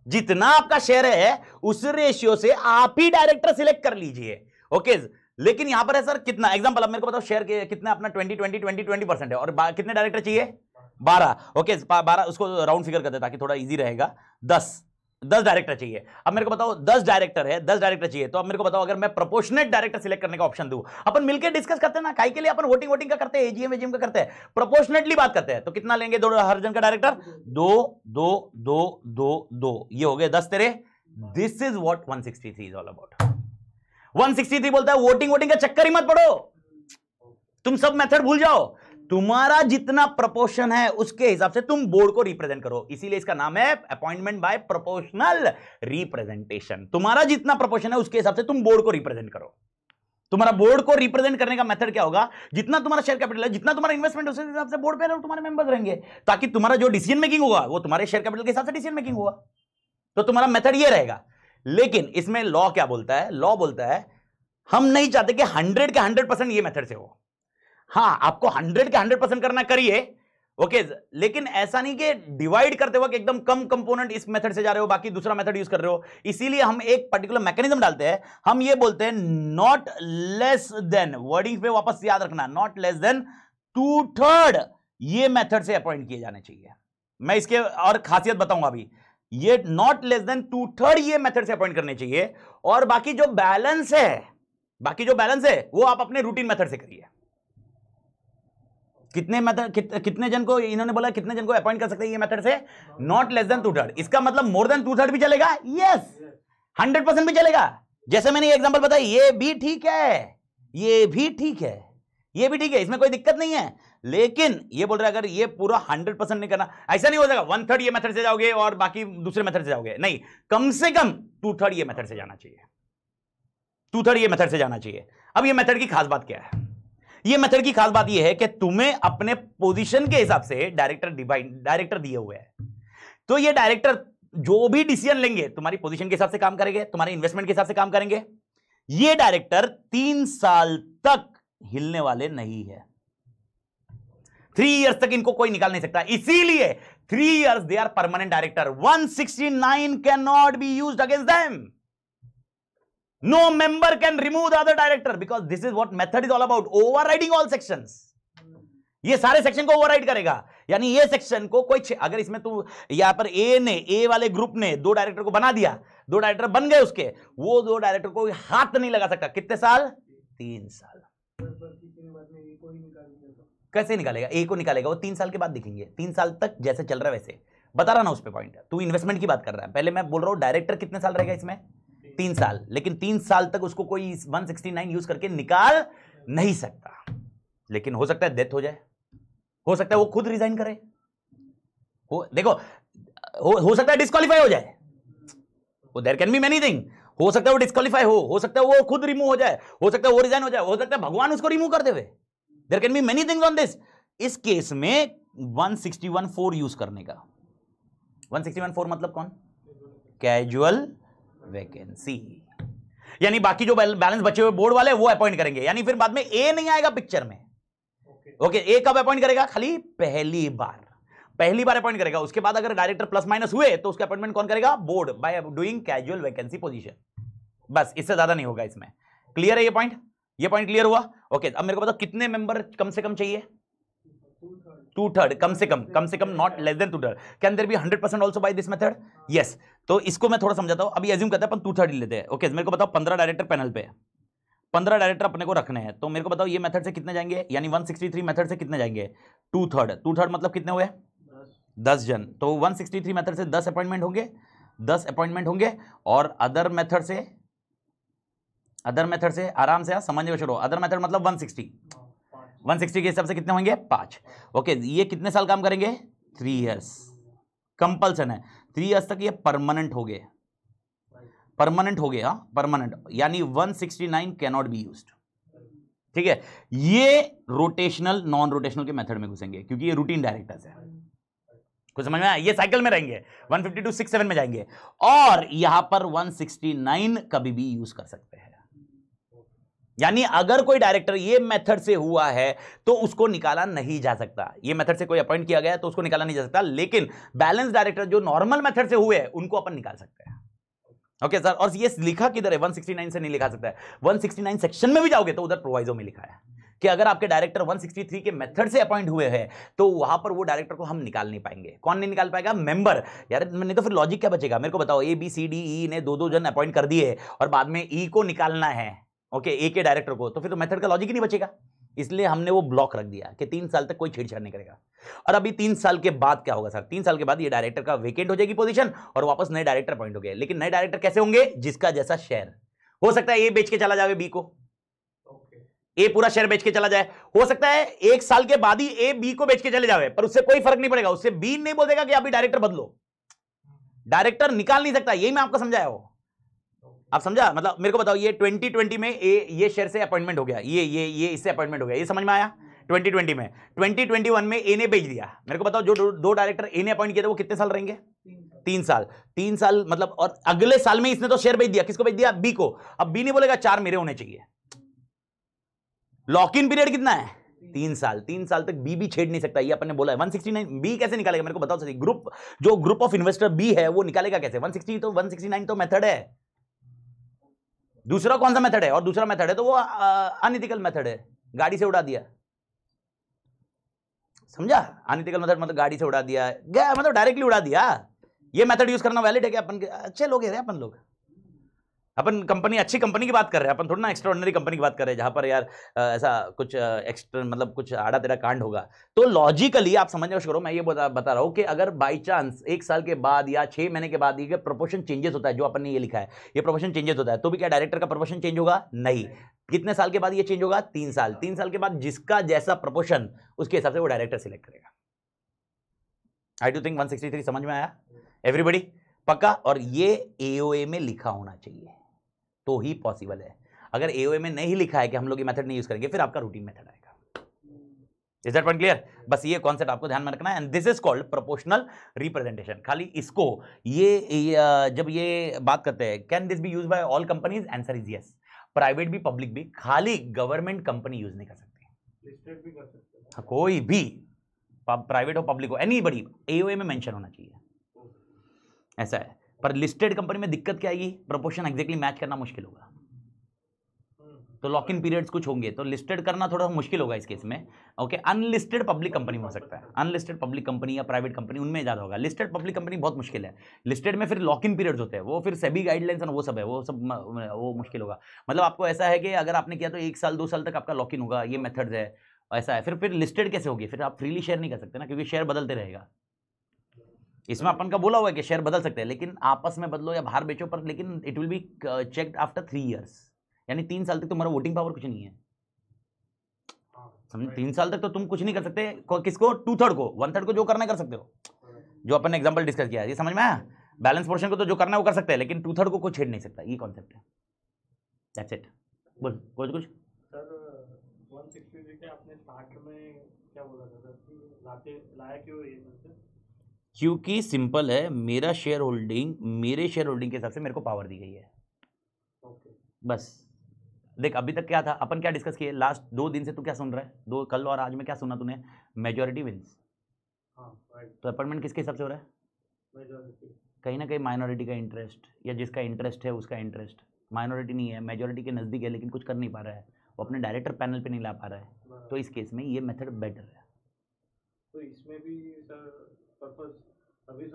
जितना आपका शेयर है उस रेशियो से आप ही डायरेक्टर सिलेक्ट कर लीजिए। ओके, लेकिन यहां पर है सर कितना, एग्जांपल अब मेरे को बताओ शेयर के कितना अपना 20% है और कितने डायरेक्टर चाहिए 12। ओके 12 उसको राउंड फिगर करते ताकि थोड़ा इजी रहेगा। 10 डायरेक्टर चाहिए। अब मेरे को बताओ 10 डायरेक्टर है, 10 डायरेक्टर चाहिए, तो अब मेरे को बताओ अगर मैं प्रोपोर्शनेट डायरेक्टर सिलेक्ट करने का ऑप्शन दूं, अपन मिलकर डिस्कस करते हैं ना, काई के लिए अपन वोटिंग का करते हैं, एजीएम वेजीएम का करते हैं, प्रोपोर्शनेटली बात करते हैं, तो कितना लेंगे दो हर जन का डायरेक्टर? 2 2 2 2 2, ये हो गए 10 तेरे। This is what 163 is all about. 163 बोलता है वोटिंग का चक्कर ही मत पड़ो, तुम सब मेथड भूल जाओ, तुम्हारा जितना प्रपोर्शन है उसके हिसाब से तुम बोर्ड को रिप्रेजेंट करो। इसीलिए इसका नाम है अपॉइंटमेंट बाय प्रोपोर्शनल रिप्रेजेंटेशन। तुम्हारा जितना प्रपोर्शन है उसके हिसाब से तुम बोर्ड को रिप्रेजेंट करो। तुम्हारा बोर्ड को रिप्रेजेंट करने का मेथड क्या होगा? जितना तुम्हारा शेयर कैपिटल है, जितना तुम्हारा इन्वेस्टमेंट, उस हिसाब से बोर्ड पे तुम्हारे मेंबर्स रहेंगे, ताकि तुम्हारा जो डिसीजन मेकिंग होगा वो तुम्हारे शेयर कैपिटल के हिसाब से डिसीजन मेकिंग होगा। तो तुम्हारा मेथड ये रहेगा। लेकिन इसमें लॉ क्या बोलता है? लॉ बोलता है हम नहीं चाहते कि 100 के 100% ये मेथड से हो। हाँ, आपको 100 के 100% करना करिए, ओके, लेकिन ऐसा नहीं कि डिवाइड करते वक्त एकदम कम कंपोनेंट इस मेथड से जा रहे हो, बाकी दूसरा मेथड यूज कर रहे हो। इसीलिए हम एक पर्टिकुलर मैकेनिज्म डालते हैं, हम ये बोलते हैं नॉट लेस देन, वर्डिंग पे वापस याद रखना, नॉट लेस देन 2/3 ये मेथड से अपॉइंट किए जाने चाहिए। मैं इसके और खासियत बताऊंगा अभी। ये नॉट लेस देन 2/3 ये मेथड से अपॉइंट करने चाहिए, और बाकी जो बैलेंस है वो आप अपने रूटीन मेथड से करिए। कितने जन को इन्होंने बोला, कितने जन को अपॉइंट कर सकते हैं ये मेथड से? Not less than 2/3। इसका मतलब मोर देन 2/3 भी चलेगा, यस 100% भी चलेगा। जैसे मैंने ये एग्जांपल बताया, ये भी ठीक है, ये भी ठीक है, ये भी ठीक है, इसमें कोई दिक्कत नहीं है। लेकिन ये बोल रहा है अगर ये पूरा 100% नहीं करना, ऐसा नहीं हो जाएगा 1/3 ये मेथड से जाओगे और बाकी दूसरे मेथड से जाओगे, नहीं, कम से कम 2/3 ये मेथड से जाना चाहिए, 2/3 ये मेथड से जाना चाहिए। अब ये मेथड की खास बात क्या है? ये मेथड की खास बात ये है कि तुम्हें अपने पोजीशन के हिसाब से डायरेक्टर दिए हुए हैं, तो ये डायरेक्टर जो भी डिसीजन लेंगे तुम्हारी पोजीशन के हिसाब से काम करेंगे, तुम्हारे इन्वेस्टमेंट के हिसाब से काम करेंगे। ये डायरेक्टर 3 साल तक हिलने वाले नहीं है, 3 इयर्स तक इनको कोई निकाल नहीं सकता। इसीलिए 3 years they are permanent director. 169 can not be used against them. No member can remove the other director because this is what method is all about, overriding all sections. ये सारे सेक्शन को ओवरराइड करेगा, यानी ये section को कोई, अगर इसमें तू यहां पर ए वाले ग्रुप ने 2 डायरेक्टर को बना दिया, 2 डायरेक्टर बन गए उसके, वो 2 डायरेक्टर को हाथ नहीं लगा सकता। कितने साल? 3 साल। कैसे निकालेगा? ए को निकालेगा वो 3 साल के बाद दिखेंगे, 3 साल तक जैसे चल रहा है वैसे। बता रहा ना उस पे पॉइंट, तू इन्वेस्टमेंट की बात कर रहा है। पहले मैं बोल रहा हूं डायरेक्टर कितने साल रहेगा इसमें? 3 साल, लेकिन 3 साल तक उसको कोई 169 यूज करके निकाल नहीं सकता। लेकिन हो सकता है डेथ हो जाए, हो सकता है वो खुद रिजाइन करे, देखो हो सकता है डिस्क्वालीफाई हो जाए, there can be many thing. हो सकता है वो डिस्क्वालीफाई हो सकता है वो खुद रिमूव हो जाए, हो सकता है वो रिजाइन हो जाए, हो सकता है भगवान उसको रिमूव कर देवे। There can be many things on this. इस केस में 161(4) यूज करने का। 161(4) मतलब कौन? कैजुअल वैकेंसी, यानी बाकी जो बैलेंस बचे हुए बोर्ड वाले वो अपॉइंट करेंगे, यानी फिर बाद में ए नहीं आएगा पिक्चर में। ओके, ए कब अपॉइंट करेगा? खाली पहली बार अपॉइंट करेगा। उसके बाद अगर डायरेक्टर प्लस माइनस हुए तो उसके अपॉइंटमेंट कौन करेगा? Board, by doing casual vacancy position. बस इससे ज्यादा नहीं होगा इसमें। क्लियर है ये पॉइंट? ये पॉइंट क्लियर हुआ? ओके, अब मेरे को बताओ कितने मेंबर कम से कम चाहिए? 2/3 कम से कम, not less than 2/3। Can there be 100% also by this method? Yes. तो इसको मैं थोड़ा समझाता हूं। अभी एज्यूम करते हैं अपन 2/3 ही लेते हैं। ओके, मेरे को बताओ 15 डायरेक्टर पैनल पे, 15 डायरेक्टर अपने को रखने हैं, तो मेरे को बताओ ये मेथड से कितने जाएंगे, यानी 163 मेथड से कितने जाएंगे? 2/3 मतलब कितने हुए? 10 जन। तो 163 मेथड से 10 अपॉइंटमेंट होंगे, 10 अपॉइंटमेंट होंगे। और अदर मेथड से आराम से समझने शुरू। अदर मेथड मतलब 160 के हिसाब से कितने होंगे? 5। ओके, ये कितने साल काम करेंगे? 3 इयर्स। कंपल्सन है 3 इयर्स तक ये परमानेंट हो गए, हाँ परमानेंट, यानी 169 कैन नॉट बी यूज्ड। ठीक है, ये रोटेशनल नॉन रोटेशनल के मेथड में घुसेंगे क्योंकि ये रूटीन डायरेक्टर्स है। कुछ समझ में आया? ये साइकिल में रहेंगे, 152 67 में जाएंगे, और यहां पर 169 कभी भी यूज कर सकते हैं। यानी अगर कोई डायरेक्टर ये मेथड से हुआ है तो उसको निकाला नहीं जा सकता। ये मेथड से कोई अपॉइंट किया गया तो उसको निकाला नहीं जा सकता, लेकिन बैलेंस डायरेक्टर जो नॉर्मल मेथड से हुए हैं उनको अपन निकाल सकते हैं। ओके सर, और ये लिखा किधर है? 169 से नहीं लिखा सकता है। 169 सेक्शन में भी जाओगे तो उधर प्रोवाइजो में लिखा है कि अगर आपके डायरेक्टर 163 के मेथड से अपॉइंट हुए हैं तो वहां पर वो डायरेक्टर को हम निकाल नहीं पाएंगे। कौन नहीं निकाल पाएगा? मेंबर। यार नहीं तो फिर लॉजिक क्या बचेगा? मेरे को बताओ, ए बी सी डी ई ने 2-2 जन अपॉइंट कर दिए और बाद में ई को निकालना है, ओके, ए के डायरेक्टर को, तो फिर तो मेथड का लॉजिक ही नहीं बचेगा। इसलिए हमने वो ब्लॉक रख दिया कि 3 साल तक कोई छेड़छाड़ नहीं करेगा। और अभी 3 साल के बाद क्या होगा सर? 3 साल के बाद ये डायरेक्टर का वेकेंट हो जाएगी पोजीशन और वापस नए डायरेक्टर अपॉइंट हो गए। लेकिन नए डायरेक्टर कैसे होंगे? जिसका जैसा शेयर हो सकता है, ए बेच के चला जाए बी को, ए पूरा शेयर बेच के चला जाए। हो सकता है 1 साल के बाद ही ए बी को बेच के चले जाए, पर उससे कोई फर्क नहीं पड़ेगा। उससे बी नहीं बोलेगा कि अभी डायरेक्टर बदलो, डायरेक्टर निकाल नहीं सकता। यही मैं आपको समझाया हो। आप समझा? मतलब मेरे को बताओ, ये 2020 में ये शेयर से अपॉइंटमेंट हो गया, ये इससे अपॉइंटमेंट हो गया, ये समझ में आया? 2020 में, 2021 में ए ने बेच दिया। मेरे को बताओ, जो दो डायरेक्टर ए ने अपॉइंट किया था वो कितने साल रहेंगे? 3 साल। 3 साल मतलब, और अगले साल में इसने तो शेयर बेच दिया। किसको बेच दिया? बी को। अब बी नहीं बोलेगा 4 मेरे होने चाहिए। लॉक इन पीरियड कितना है? 3 साल। 3 साल तक बी भी छेड़ नहीं सकता, ये अपन ने बोला है। 169 बी कैसे निकालेगा? मेरे को बताओ सही। ग्रुप ऑफ इन्वेस्टर बी है वो निकालेगा कैसे? 169 तो मेथड है। दूसरा कौन सा मेथड है? और दूसरा मेथड है तो वो अनइथिकल मेथड है, गाड़ी से उड़ा दिया। समझा? अनइथिकल मेथड मतलब गाड़ी से उड़ा दिया, मतलब डायरेक्टली उड़ा दिया। ये मेथड यूज करना वैलिड है क्या? अपन अच्छे लोग हैं अपन लोग, अपन कंपनी, अच्छी कंपनी की बात कर रहे हैं अपन, थोड़ा ना एक्स्ट्राऑर्डिनरी कंपनी की बात कर रहे हैं जहां पर यार ऐसा कुछ एक्स्ट्रा मतलब कुछ आड़ा तेरा कांड होगा। तो लॉजिकली आप समझना शुरू करो, मैं ये बता रहा हूं कि अगर बाई चांस 1 साल के बाद या 6 महीने के बाद ये प्रोपोर्शन चेंजेस होता है, जो अपन ने ये लिखा है, ये प्रोपोर्शन चेंजेस होता है, तो भी क्या डायरेक्टर का प्रोपोर्शन चेंज होगा? नहीं। कितने साल के बाद ये चेंज होगा? 3 साल। 3 साल के बाद जिसका जैसा प्रोपोर्शन, उसके हिसाब से वो डायरेक्टर सिलेक्ट करेगा। आई डू थिंक 163 समझ में आया एवरीबडी? पक्का? और ये एओए में लिखा होना चाहिए तो ही पॉसिबल है। अगर एओए में नहीं लिखा है कि हम लोग ये मेथड नहीं यूज करेंगे, फिर आपका रूटीन मेथड आएगा। Is that point clear? बस ये कॉन्सेप्ट आपको ध्यान में रखना है, and this is called proportional representation. खाली इसको जब ये बात करते हैं, can this be used by all companies? Answer is yes. Private भी, पब्लिक भी, खाली गवर्नमेंट कंपनी यूज नहीं कर सकती। लिस्टेड भी कर सकते हैं, कोई भी, प्राइवेट हो पब्लिक हो, एनीबडी, एओए में मेंशन होना चाहिए, ऐसा है। पर लिस्टेड कंपनी में दिक्कत क्या आएगी? प्रोपोर्शन एग्जैक्टली मैच करना मुश्किल होगा, तो लॉक इन पीरियड्स कुछ होंगे, तो लिस्टेड करना थोड़ा मुश्किल होगा इस केस में। ओके, अनलिस्टेड पब्लिक कंपनी में हो सकता है, अनलिस्टेड पब्लिक कंपनी या प्राइवेट कंपनी, उनमें ज्यादा होगा। लिस्टेड पब्लिक कंपनी बहुत मुश्किल है। लिस्टेड में फिर लॉक इन पीरियड्स होते हैं, वो फिर सेबी गाइडलाइंस और वो सब है, वो मुश्किल होगा। मतलब आपको ऐसा है कि अगर आपने किया तो 1 साल 2 साल तक आपका लॉक इन होगा, ये मेथड्स है, ऐसा है। फिर लिस्टेड कैसे होगी? फिर आप फ्रीली शेयर नहीं कर सकते ना, क्योंकि शेयर बदलते रहेगा। इसमें अपन का बोला हुआ है कि शेयर बदल सकते हैं, लेकिन आपस में बदलो या बाहर बेचो, पर लेकिन it will be checked after 3 years, यानी 3 साल तक तुम्हारा वोटिंग पावर कुछ नहीं है। समझ? 3 साल तक तो तुम कुछ नहीं कर सकते। किसको? 2/3 को, 1/3 को जो करना है कर सकते हो, जो अपन ने एग्जांपल डिस्कस किया है। ये समझ में आया? बैलेंस पोर्शन को तो जो करना है वो कर सकते हैं, लेकिन 2/3 को कोई छेड़ नहीं सकता। ये कॉन्सेप्ट है, दैट्स इट। बोल कुछ सर 163 के आपने स्टार्ट में क्या बोला था सर, लाया क्यों ये? क्योंकि सिंपल है, मेरा शेयर होल्डिंग, मेरे शेयर होल्डिंग के हिसाब से मेरे को पावर दी गई है। बस देख, अभी तक क्या था, अपन क्या डिस्कस किए लास्ट 2 दिन से, तू क्या सुन रहा है, कल और आज में क्या सुना तूने, मेजॉरिटी विंस। तो अपॉइंटमेंट किसके हिसाब से हो रहा है, कहीं ना कहीं माइनॉरिटी का इंटरेस्ट, या जिसका इंटरेस्ट है उसका इंटरेस्ट। माइनॉरिटी नहीं है, मेजॉरिटी के नज़दीक है, लेकिन कुछ कर नहीं पा रहा है, वो अपने डायरेक्टर पैनल पे नहीं ला पा रहा है, तो इस केस में ये मेथड बेटर है। तो इसमें भी सर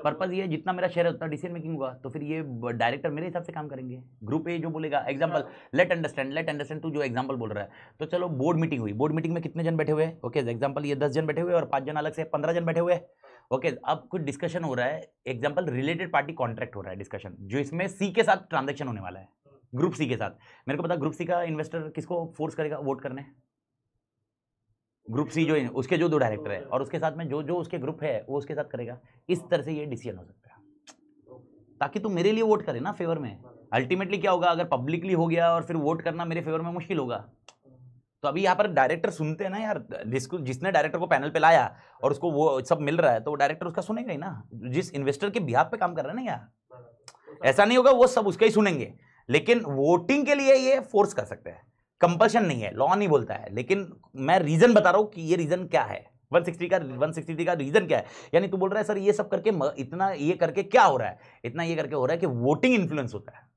पर्पज ये है, जितना मेरा शेयर है उतना डिसीजन मेकिंग होगा, तो फिर ये डायरेक्टर मेरे हिसाब से काम करेंगे। ग्रुप ए जो बोलेगा, एग्जांपल लेट अंडरस्टैंड तू जो एग्जांपल बोल रहा है, तो चलो बोर्ड मीटिंग हुई, बोर्ड मीटिंग में कितने जन बैठे हुए हैं, ओके एग्जांपल ये 10 जन बैठे हुए और 5 जन अलग से 15 जन बैठे हुए हैं, ओके। अब कुछ डिस्कशन हो रहा है, एग्जांपल रिलेटेड पार्टी कॉन्ट्रैक्ट हो रहा है डिस्कशन, जो इसमें सी के साथ ट्रांजेक्शन होने वाला है, ग्रुप सी के साथ। मेरे को पता ग्रुप सी का इन्वेस्टर किसको फोर्स करेगा वोट करने, ग्रुप सी जो उसके जो 2 डायरेक्टर है, और उसके साथ में जो उसके ग्रुप है वो उसके साथ करेगा। इस तरह से ये डिसीजन हो सकता है, ताकि तुम मेरे लिए वोट करे ना फेवर में। अल्टीमेटली क्या होगा, अगर पब्लिकली हो गया और फिर वोट करना मेरे फेवर में मुश्किल होगा। तो अभी यहाँ पर डायरेक्टर सुनते हैं ना यार, जिसने डायरेक्टर को पैनल पे लाया और उसको वो सब मिल रहा है, तो वो डायरेक्टर उसका सुनेगा ही ना, जिस इन्वेस्टर के बिहाफ पे काम कर रहा है ना यार। ऐसा नहीं होगा वो सब उसका ही सुनेंगे, लेकिन वोटिंग के लिए ये फोर्स कर सकते हैं, कंपल्शन नहीं है, लॉ नहीं बोलता है, लेकिन मैं रीजन बता रहा हूं कि ये रीजन क्या है, 163 का रीजन क्या है। यानी तू बोल रहा है सर ये सब करके इतना ये करके क्या हो रहा है, इतना ये करके हो रहा है कि वोटिंग इन्फ्लुएंस होता है।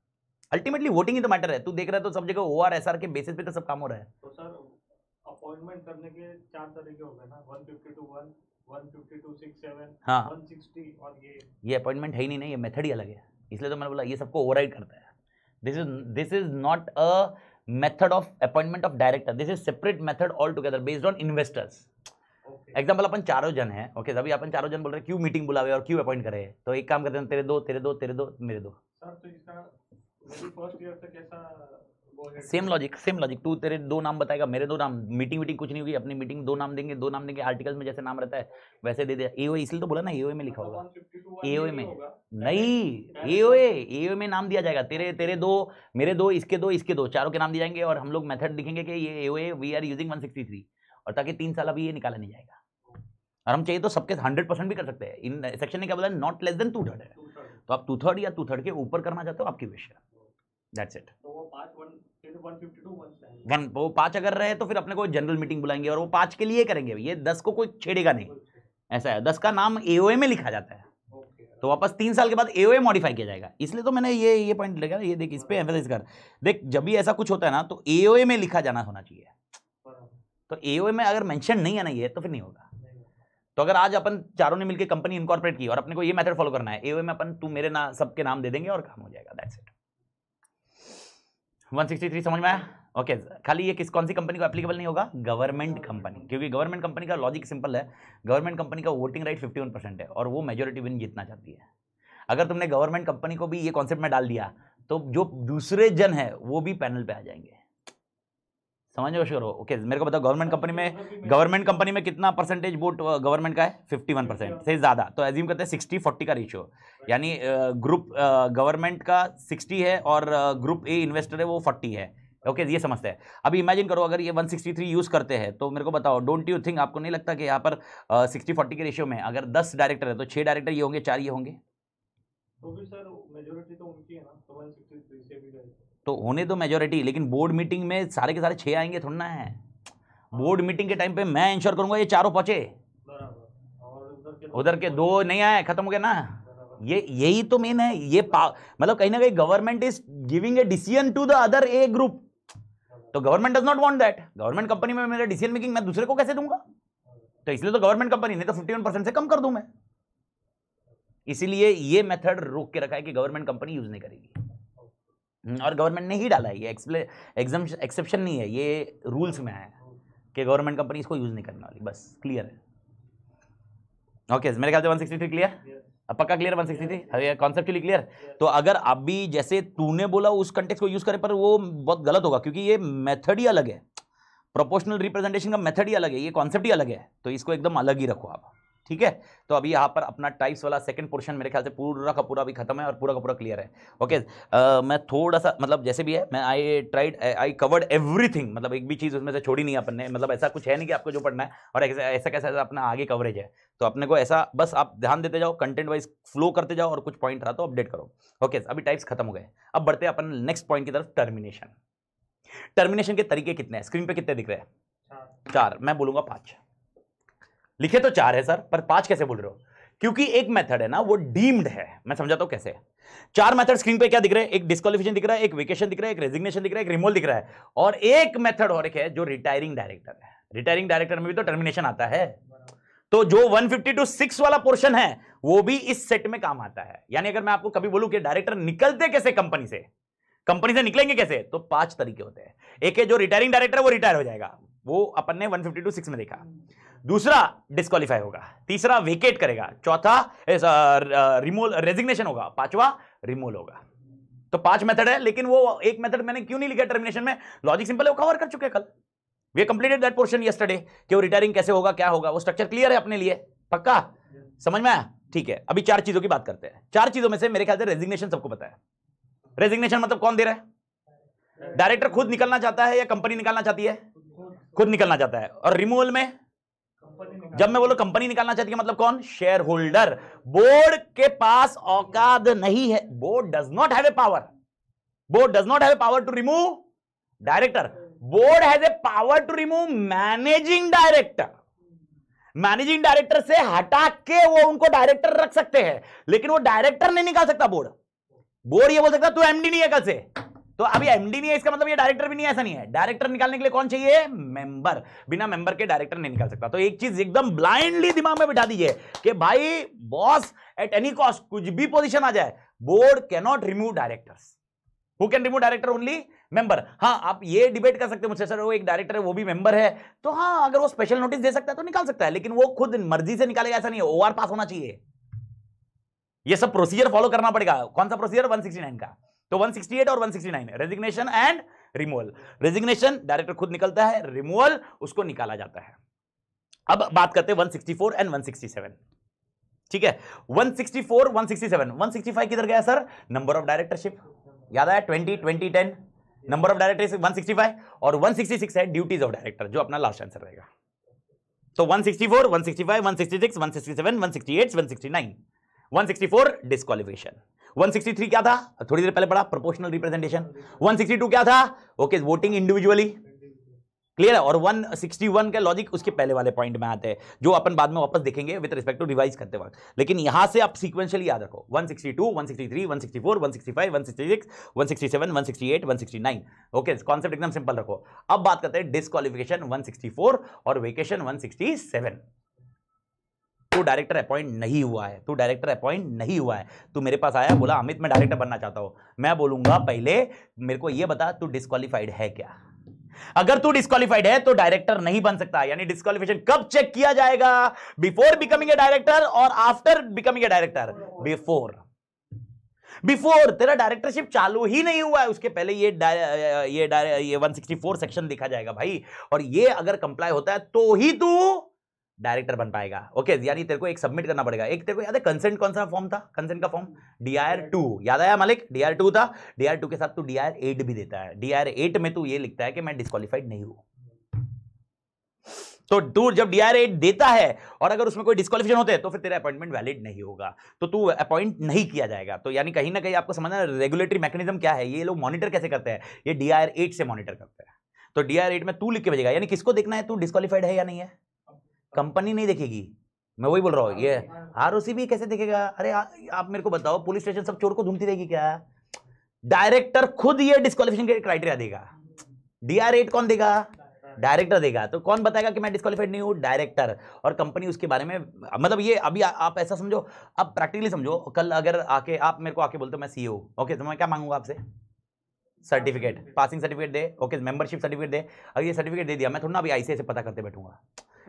अल्टीमेटली वोटिंग ही तो मैटर है। तू देख रहा है तो सब जगह ओआर एसआर के बेसिस पे तो सब काम हो रहा है। तो सर अपॉइंटमेंट करने के 4 तरीके हो गए ना, 152(1), 152(6)(7), हाँ 160, और ये अपॉइंटमेंट है ही नहीं ना, ये मेथड ही अलग है, इसलिए तो मैंने बोला ये सबको ओवरराइड करता है। This is not a method of appointment of director, this is separate method all together based on investors. Example अपन 4 जन है, ओके, अभी अपन 4 जन बोल रहे हैं क्यों मीटिंग बुलावे और क्यों अपॉइंट करे, तो एक काम करते हैं, तेरे दो मेरे 2। सर तो इसका फर्स्ट ईयर तक कैसा सेम लॉजिक, तू तेरे 2 नाम बताएगा, मेरे 2 नाम, मीटिंग कुछ नहीं होगी, अपनी मीटिंग 2 नाम देंगे, आर्टिकल्स में जैसे नाम रहता है वैसे दे दे। एओए इसलिए तो बोला ना, एओए में लिखा होगा, एओए में नहीं, एओए में नाम दिया जाएगा, तेरे 2 मेरे 2 इसके 2 चारों के नाम दिए जाएंगे, और हम लोग मेथड लिखेंगे कि ये एओए वी आर यूजिंग 163, और ताकि 3 साल अभी ये निकाला नहीं जाएगा, और हम चाहिए तो सबके 100% भी कर सकते हैं। इन सेक्शन ने क्या बोला, नॉट लेस देन 2/3 है, तो आप 2/3 या 2/3 के ऊपर करना चाहते हो, आपकी विश है, दैट्स इट। तो वो 152 वन वो 5 अगर रहे तो फिर अपने को जनरल मीटिंग बुलाएंगे, और वो 5 के लिए करेंगे, ये 10 को कोई छेड़ेगा नहीं, ऐसा है। 10 का नाम एओए में लिखा जाता है, तो वापस 3 साल के बाद एओए मॉडिफाई किया जाएगा, इसलिए तो मैंने ये पॉइंट लगा, ये देख इस पे एम्फेसाइज कर, देख जब भी ऐसा कुछ होता है ना तो एओए में लिखा जाना होना चाहिए, तो एओए में अगर मेंशन नहीं है ना ये, तो फिर नहीं होगा। तो अगर आज अपन चारों ने मिलकर कंपनी इनकॉर्पोरेट की और अपने को ये मेथड फॉलो करना है, एओए में अपन तू मेरे ना सबके नाम दे देंगे और काम हो जाएगा, दैट्स इट। 163 समझ में आया, ओके। खाली ये कौन सी कंपनी को एप्लीकेबल नहीं होगा, गवर्नमेंट कंपनी, क्योंकि गवर्नमेंट कंपनी का लॉजिक सिंपल है, गवर्नमेंट कंपनी का वोटिंग राइट 51% है और वो मेजोरिटी विन जीतना चाहती है। अगर तुमने गवर्नमेंट कंपनी को भी ये कॉन्सेप्ट में डाल दिया तो जो दूसरे जन है वो भी पैनल पे आ जाएंगे, समझो शुरू। ओके, मेरे को बताओ गवर्नमेंट कंपनी में कितना परसेंटेज वोट गवर्नमेंट का है, 51% से ज्यादा, तो एज्यूम करते हैं 60-40 का रेशियो, यानी ग्रुप गवर्नमेंट का 60 है और ग्रुप ए इन्वेस्टर है वो 40 है, ओके ये समझते हैं। अभी इमेजिन करो अगर ये 163 यूज करते हैं, तो मेरे को बताओ, डोंट यू थिंक, आपको नहीं लगता कि यहाँ पर 60-40 के रेशियो में अगर 10 डायरेक्टर है तो 6 डायरेक्टर ये होंगे, 4 ये होंगे, तो भी सर मेजॉरिटी तो उनकी है ना, तो 163 से भी गए तो होने दो मेजोरिटी, लेकिन बोर्ड मीटिंग में सारे के सारे 6 आएंगे थोड़ा ना है। बोर्ड मीटिंग के टाइम पे मैं इंश्योर करूंगा ये चारों पहुंचे, और उधर के 2 नहीं आए, खत्म हो गया ना। यही तो मेन है, ये मतलब कहीं ना कहीं government is giving a decision to the other a group, तो government does not want that. Government company में मेरा डिसीजन मेकिंग मैं दूसरे को कैसे दूंगा, तो इसलिए तो गवर्नमेंट कंपनी, नहीं तो 51% से कम कर दूं मैं, इसीलिए ये मेथड रोक के रखा है कि गवर्नमेंट कंपनी यूज नहीं करेगी, और गवर्नमेंट ने ही डाला है, ये एक्सेप्शन नहीं है, ये रूल्स में आया है कि गवर्नमेंट कंपनी इसको यूज नहीं करने वाली, बस क्लियर है। ओके मेरे ख्याल से 163 क्लियर, अब पक्का क्लियर 163 कॉन्सेप्चुअली क्लियर। तो अगर अभी जैसे तूने बोला उस कंटेक्स्ट को यूज करे, पर वो बहुत गलत होगा, क्योंकि ये मेथड ही अलग है, प्रोपोर्शनल रिप्रेजेंटेशन का मेथड ही अलग है, ये कॉन्सेप्ट ही अलग है, तो इसको एकदम अलग ही रखो आप। ठीक है, तो अभी यहाँ पर अपना टाइप्स वाला सेकंड पोर्शन मेरे ख्याल से पूरा का पूरा भी खत्म है और पूरा का पूरा क्लियर है। ओके, मैं थोड़ा सा मतलब जैसे भी है, मैं आई कवर्ड एवरीथिंग, मतलब एक भी चीज़ उसमें से छोड़ी नहीं अपन ने, मतलब ऐसा कुछ है नहीं कि आपको जो पढ़ना है और ऐसा कैसा अपना आगे कवरेज है, तो अपने को ऐसा बस आप ध्यान देते जाओ, कंटेंट वाइज फ्लो करते जाओ और कुछ पॉइंट रहा तो अपडेट करो। ओके, अभी टाइप्स खत्म हो गए, अब बढ़ते हैं अपन नेक्स्ट पॉइंट की तरफ, टर्मिनेशन। टर्मिनेशन के तरीके कितने हैं, स्क्रीन पे कितने दिख रहे हैं? 4, मैं बोलूंगा 5। लिखे तो 4 है सर, पर 5 कैसे बोल रहे हो? क्योंकि एक मेथड है ना वो डीम्ड है, मैं समझाता हूं कैसे। 4 मेथड स्क्रीन पे क्या दिख रहे हैं? एक डिस्क्वालिफिकेशन दिख रहा है, एक वेकेशन दिख रहा है, एक रेजिग्नेशन दिख रहा है, एक रिमूवल दिख रहा है, और एक मेथड और एक है जो रिटायरिंग डायरेक्टर है। रिटायरिंग डायरेक्टर में भी तो टर्मिनेशन आता है, तो जो 152(6) वाला पोर्शन है वो भी इस सेट में काम आता है। यानी अगर मैं आपको कभी बोलूं कि डायरेक्टर निकलते कैसे कंपनी से निकलेंगे कैसे, तो 5 तरीके होते हैं। एक है जो रिटायरिंग डायरेक्टर वो रिटायर हो जाएगा, वो अपन ने 152(6) में देखा। दूसरा डिस्क्वालीफाई होगा, तीसरा वेकेट करेगा, चौथा रिमूवल रेजिग्नेशन होगा, पांचवा रिमूवल होगा। तो 5 मेथड है, लेकिन वो एक मेथड मैंने क्यों नहीं लिखा टर्मिनेशन में? लॉजिक सिंपल है, वो कवर कर चुके हैं कल, we completed that portion yesterday कि वो रिटायरिंग कैसे होगा, क्या होगा, वो स्ट्रक्चर क्लियर है अपने लिए, पक्का समझ में आया? ठीक है, अभी 4 चीजों की बात करते हैं। 4 चीजों में से मेरे ख्याल से रेजिग्नेशन सबको पता है। रेजिग्नेशन मतलब कौन दे रहा है? डायरेक्टर खुद निकलना चाहता है या कंपनी निकालना चाहती है? खुद निकलना चाहता है। और रिमूवल में जब मैं बोलूं कंपनी निकालना चाहती है, मतलब कौन? Share holder. बोर्ड के पास औकात नहीं है, board does not have a power, board does not have a power to remove director, board has a power to remove managing director. Managing director से हटा के वो उनको डायरेक्टर रख सकते हैं, लेकिन वो डायरेक्टर नहीं निकाल सकता। बोर्ड ये बोल सकता तू एमडी नहीं है कल से, तो अभी एमडी नहीं है इसका मतलब ये डायरेक्टर भी नहीं है, ऐसा नहीं है। डायरेक्टर निकालने के लिए कौन चाहिए? मेंबर। बिना मेंबर के डायरेक्टर नहीं निकाल सकता। तो एक चीज एकदम ब्लाइंडली दिमाग में बिठा दीजिए कि भाई बॉस एट एनी कॉस्ट, कुछ भी पोजीशन आ जाए, board can not remove directors. Who can remove director? Only member. हाँ, आप ये डिबेट कर सकते हैं मुझसे, सर वो एक डायरेक्टर है वो भी मेंबर है, तो हाँ अगर वो स्पेशल नोटिस दे सकता है तो निकाल सकता है, लेकिन वो खुद मर्जी से निकालेगा ऐसा नहीं है, ओआर पास होना चाहिए। ये सब प्रोसीजर फॉलो करना पड़ेगा। कौन सा प्रोसीजर? 169 का। तो 168 और 169, resignation and removal. Resignation director खुद निकलता है, रिमूवल उसको निकाला जाता है। अब बात करते हैं 164 एंड 167। ठीक है, 164 167 165 किधर गया सर? नंबर ऑफ डायरेक्टरशिप, याद आया? 20 20 10 नंबर ऑफ डायरेक्टरशिप 165, और 166 है ड्यूटीज ऑफ डायरेक्टर, जो अपना लास्ट आंसर रहेगा। तो 164 165 166 167 168 169। 164 डिस्क्वालिफिकेशन, 163 क्या था? थोड़ी देर पहले पढ़ा, प्रोपोर्शनल रिप्रेजेंटेशन। 162 क्या था? ओके, वोटिंग इंडिविजुअली, क्लियर है। और 161 का लॉजिक उसके पहले वाले पॉइंट में आते हैं, जो अपन बाद में वापस देखेंगे विद रिस्पेक्ट टू रिवाइज करते वक्त, लेकिन यहां से आप सीक्वेंशियली याद रखो। 162 163 164 165 166 167 168 169। ओके, कॉन्सेप्ट एकदम सिंपल रखो। अब बात करते हैं डिस्क्वालिफिकेशन 164 और वेकेशन 167। तू डायरेक्टर अपॉइंट नहीं हुआ है, तू डायरेक्टर अपॉइंट नहीं हुआ है, तू मेरे पास आया, बोला अमित मैं डायरेक्टर बनना चाहता हूं। मैं बोलूंगा पहले मेरे को यह बता तू डिस्क्वालिफाइड है क्या? अगर तू डिस्क्वालिफाइड है तो डायरेक्टर नहीं बन सकता। यानी डिस्क्वालिफिकेशन कब चेक किया जाएगा? बिफोर बिकमिंग ए डायरेक्टर और after becoming a director? Before तेरा डायरेक्टरशिप चालू ही नहीं हुआ है, उसके पहले ये 164 सेक्शन देखा जाएगा भाई, और ये अगर कंप्लाई होता है तो ही तू डायरेक्टर बन पाएगा। ओके, यानी तेरे को एक सबमिट करना पड़ेगा। एक तेरे को याद है कंसेंट कौन सा फॉर्म था? कंसेंट का फॉर्म DIR-2, याद आया मालिक? DIR-2 था। DIR-2 के साथ तू DIR-8 भी देता है। DIR-8 में तू ये लिखता है कि मैं डिस्क्वालिफाइड नहीं हूं। तो तू जब DIR-8 देता है और अगर उसमें कोई डिस्क्वालिफिकेशन होते हैं तो फिर तेरा अपॉइंटमेंट वैलिड नहीं होगा, तो तू अपॉइंट नहीं किया जाएगा। तो यानी कहीं ना कहीं आपको समझना रेगुलेटरी मैकेनिज्म क्या है, ये लोग मॉनिटर कैसे करते हैं, ये DIR-8 से मॉनिटर करते हैं। तो DIR-8 में तू लिख के भेजेगा, यानी किसको देखना है तू डिस्क्वालिफाइड है या नहीं है? कंपनी नहीं देखेगी, मैं वही बोल रहा हूं। ये ROC भी कैसे देखेगा? अरे आप मेरे को बताओ, पुलिस स्टेशन सब चोर को ढूंढती रहेगी क्या? डायरेक्टर खुद ये डिस्क्वालिफिकेशन के क्राइटेरिया देगा। DIR-8 कौन देगा? डायरेक्टर देगा। तो कौन बताएगा कि मैं डिस्क्वालिफाइड नहीं हूं? डायरेक्टर। और कंपनी उसके बारे में, मतलब ये अभी आप ऐसा समझो, अब प्रैक्टिकली समझो, कल अगर आके आप मेरे को आके बोलते हो मैं CEO, ओके, तो मैं क्या मांगूंगा आपसे? सर्टिफिकेट, पासिंग सर्टिफिकेट दे, ओके, मेंबरशिप सर्टिफिकेट दे। अगर ये सर्टिफिकेट दे दिया, मैं थोड़ा ना अभी ICAI से पता करते बैठूंगा,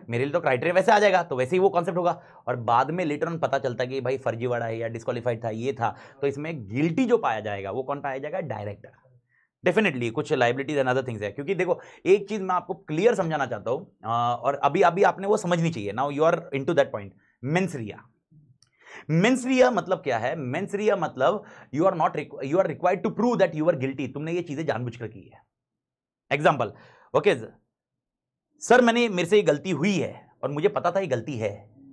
मेरे लिए तो क्राइटेरिया वैसे आ जाएगा, तो वैसे ही वो कॉन्सेप्ट होगा। और बाद में लेटर ऑन पता चलता है कि भाई फर्जीवाड़ा है या डिस्क्वालीफाइड था, ये था, तो इसमें गिल्टी जो पाया जाएगा वो कौन पाया जाएगा? डायरेक्टर। डेफिनेटली कुछ लाइबिलिटीज एंड अदर थिंग्स है, क्योंकि देखो एक चीज मैं आपको क्लियर समझाना चाहता हूं, और अभी आपने वो समझनी चाहिए। Now you are into that point mens rea. Mens rea मतलब क्या है? मेंसरिया मतलब you are required to prove that you are guilty. तुमने ये चीजें जानबूझकर की है। एग्जाम्पल, ओके सर मेरे से ये गलती हुई है और मुझे पता था ये गलती है,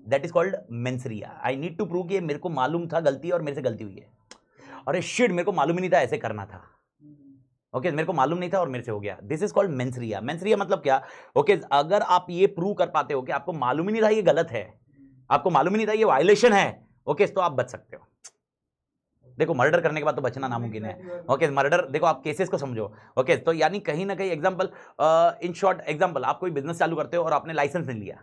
that is called mens rea. I need to prove कि मेरे को मालूम था गलती और मेरे से गलती हुई है। अरे शिट, मेरे को मालूम ही नहीं था ऐसे करना था। ओके मेरे को मालूम नहीं था और मेरे से हो गया। This is called mens rea. Mens rea मतलब क्या? ओके अगर आप ये प्रूव कर पाते हो कि आपको मालूम ही नहीं था ये गलत है, आपको मालूम ही नहीं था ये वायलेशन है, ओके तो आप बच सकते हो। देखो मर्डर करने के बाद तो बचना नामुमकिन है। ओके मर्डर, देखो आप केसेस को समझो। ओके तो यानी कहीं ना कहीं एग्जांपल, इन शॉर्ट एग्जांपल, आप कोई बिजनेस चालू करते हो और आपने लाइसेंस नहीं लिया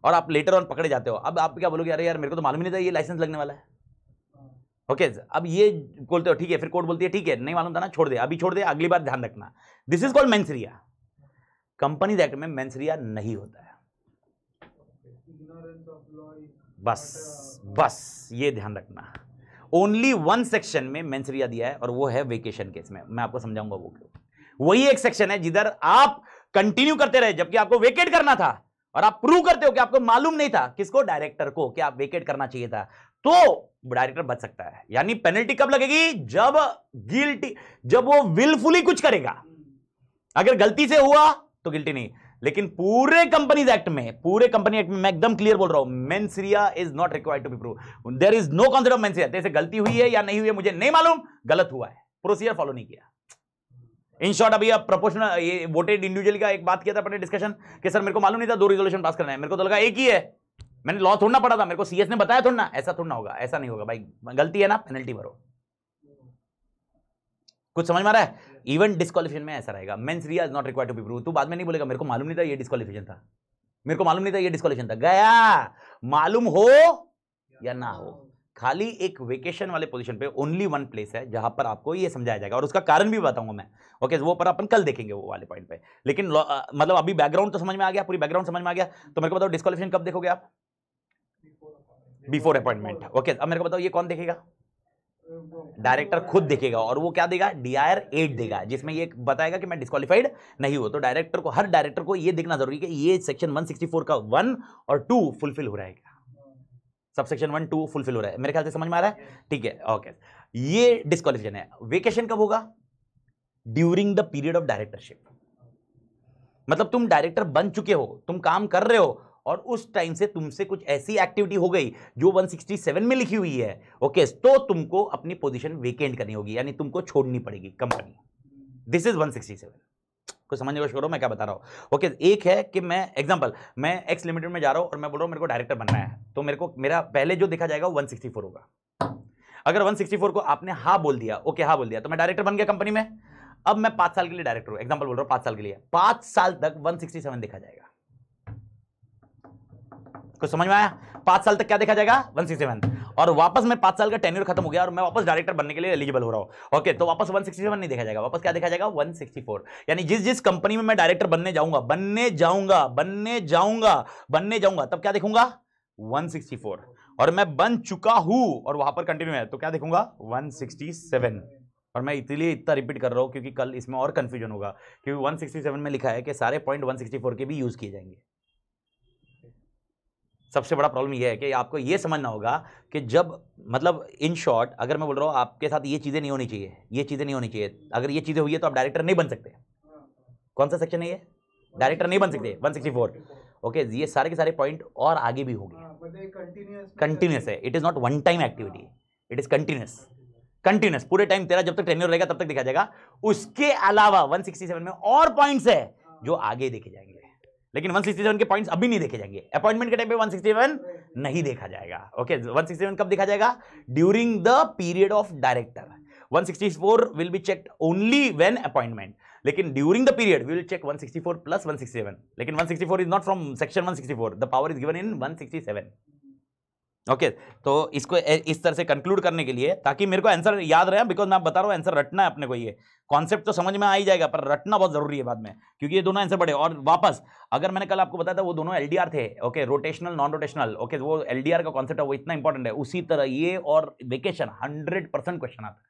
और आप लेटर ऑन पकड़े जाते हो। अब आप क्या बोलोगे? अरे यार मेरे को तो मालूम ही नहीं था ये लाइसेंस लगने वाला है। ओके अब ये बोलते हो, ठीक है, फिर कोर्ट बोलती है ठीक है नहीं मालूम था ना, छोड़ दे, अभी छोड़ दे, अगली बार ध्यान रखना। This is called mens rea. Companies act में मेंसरिया नहीं होता है। बस ये ध्यान रखना। ओनली वन सेक्शन में मेंसरिया दिया है और वो है वेकेशन केस में। मैं आपको समझाऊंगा वो क्यों। वही एक सेक्शन है जिधर आप कंटिन्यू करते रहे जबकि आपको वेकेट करना था और आप प्रूव करते हो कि आपको मालूम नहीं था, किसको? डायरेक्टर को, कि आप वेकेट करना चाहिए था, तो डायरेक्टर बच सकता है। यानी पेनल्टी कब लगेगी? जब वो विलफुली कुछ करेगा। अगर गलती से हुआ तो गिल्टी नहीं। लेकिन पूरे कंपनीज एक्ट में मैं एकदम क्लियर बोल रहा हूं, mens rea is not required to be prove. There is no concept of mens rea. जैसे गलती हुई है या नहीं हुई है मुझे नहीं मालूम, गलत हुआ है, प्रोसीजर फॉलो नहीं किया। इन शॉर्ट अभी आप प्रोपोर्शनल ये वोटेड इंडिविजुअल का एक बात किया था अपने डिस्कशन कि सर मेरे को मालूम नहीं था 2 रिजोल्यूशन पास करना है, मेरे को तो लगा एक ही है, मैंने लॉ थोड़ना पड़ा था, मेरे को सीएस ने बताया थोड़ा ना, ऐसा थोड़ा होगा, ऐसा नहीं होगा भाई, गलती है ना पेनल्टी भरो। कुछ समझ में आ रहा है? इवन डिस्क्वालिफिकेशन में ऐसा रहेगा, mens rea is not required to be prove. तू बाद में नहीं बोलेगा मेरे को मालूम नहीं था ये डिस्क्वालिफिकेशन था, मेरे को मालूम नहीं था ये डिस्क्वालिफिकेशन था। गया, मालूम हो या ना हो, खाली एक वेकेशन वाले पोजीशन पे ओनली वन प्लेस है जहां पर आपको ये समझाया जाएगा और उसका कारण भी बताऊंगा मैं। ओके वो पर अपन कल देखेंगे वो वाले पॉइंट पे। लेकिन मतलब अभी बैकग्राउंड तो समझ में आ गया, पूरी बैकग्राउंड समझ में आ गया। तो मेरे को बताओ डिस्क्वालिफिकेशन कब देखोगे आप? Before appointment. ओके अब मेरे को बताओ ये कौन देखेगा? डायरेक्टर खुद देखेगा और वो क्या देगा? DIR 8 देगा जिसमें ये बताएगा कि मैं डिस्क्वालीफाइड नहीं हूं। तो डायरेक्टर को, हर डायरेक्टर को ये देखना जरूरी है कि ये सेक्शन 164 का 1 और 2 फुलफिल हो रहा है क्या, सब सेक्शन 1 2 फुलफिल हो रहा है। मेरे ख्याल से समझ में आ रहा है? ठीक है ओके। ये डिस्क्वालिफिकेशन है। वेकेशन कब होगा? During the period of directorship. मतलब तुम डायरेक्टर बन चुके हो, तुम काम कर रहे हो और उस टाइम से तुमसे कुछ ऐसी एक्टिविटी हो गई जो 167 में लिखी हुई है, ओके तो तुमको अपनी पोजीशन वेकेंट करनी होगी, यानी तुमको छोड़नी पड़ेगी कंपनी। This is 167। कुछ समझने की कोशिश करो मैं क्या बता रहा हूं। ओके एक है कि मैं एग्जांपल, मैं एक्स लिमिटेड में जा रहा हूं और मैं बोल रहा हूं मेरे को डायरेक्टर बनना है, तो मेरे को मेरा पहले जो देखा जाएगा 164 होगा। अगर 164 को आपने हाँ बोल दिया, ओके हाँ बोल दिया, तो मैं डायरेक्टर बन गया कंपनी में। अब मैं 5 साल के लिए डायरेक्टर हूं, एग्जांपल बोल रहा हूं 5 साल के लिए, 5 साल तक 167 देखा जाएगा। कुछ समझ में आया? 5 साल तक क्या देखा जाएगा? 167। और वापस मैं 5 साल का टेन्योर खत्म हो गया और मैं वापस डायरेक्टर बनने के लिए एलिजिबल हो रहा हूं, ओके तो वापस 167 नहीं देखा जाएगा, वापस क्या देखा जाएगा? 164। यानी जिस कंपनी में मैं डायरेक्टर बनने जाऊंगा तब क्या देखूंगा? 164। और मैं बन चुका हूं और वहां पर कंटिन्यू है तो क्या देखूंगा? 167। और मैं इसलिए इतना रिपीट कर रहा हूं क्योंकि कल इसमें और कंफ्यूजन होगा, क्योंकि 167 में लिखा है कि सारे पॉइंट 164 के भी यूज किए जाएंगे। सबसे बड़ा प्रॉब्लम यह है कि आपको यह समझना होगा कि जब, मतलब इन शॉर्ट अगर मैं बोल रहा हूं आपके साथ ये चीजें नहीं होनी चाहिए, ये चीजें नहीं होनी चाहिए, अगर ये चीजें हुई है तो आप डायरेक्टर नहीं बन सकते। कौन सा सेक्शन है ये? डायरेक्टर नहीं बन सकते 164। ओके ये सारे के सारे पॉइंट और आगे भी होंगे। कंटिन्यूस है, it is not one time activity, it is continuous पूरे टाइम तेरा जब तक टेन्योर रहेगा तब तक देखा जाएगा। उसके अलावा 167 में और पॉइंट्स है जो आगे देखे जाएंगे, लेकिन 167 के पॉइंट्स अभी नहीं देखे जाएंगे। अपॉइंटमेंट के टाइम पे 167 नहीं देखा जाएगा। ओके 167 कब देखा जाएगा? During the period of director. 164 will be checked only when appointment, लेकिन during the period we will check 164 plus 167। लेकिन 164 is not from section 164, the power is given in 167। Okay तो इसको इस तरह से कंक्लूड करने के लिए, ताकि मेरे को आंसर याद रहे, बिकॉज मैं बता रहा हूं आंसर रटना है अपने को। ये कॉन्सेप्ट तो समझ में आ ही जाएगा पर रटना बहुत जरूरी है बाद में, क्योंकि ये दोनों आंसर बड़े। और वापस अगर मैंने कल आपको बताया था वो दोनों LDR थे, okay rotational non rotational, okay वो LDR का कॉन्सेप्ट है वो इतना इंपॉर्टेंट है। उसी तरह ये और वेकेशन 100% क्वेश्चन आता है।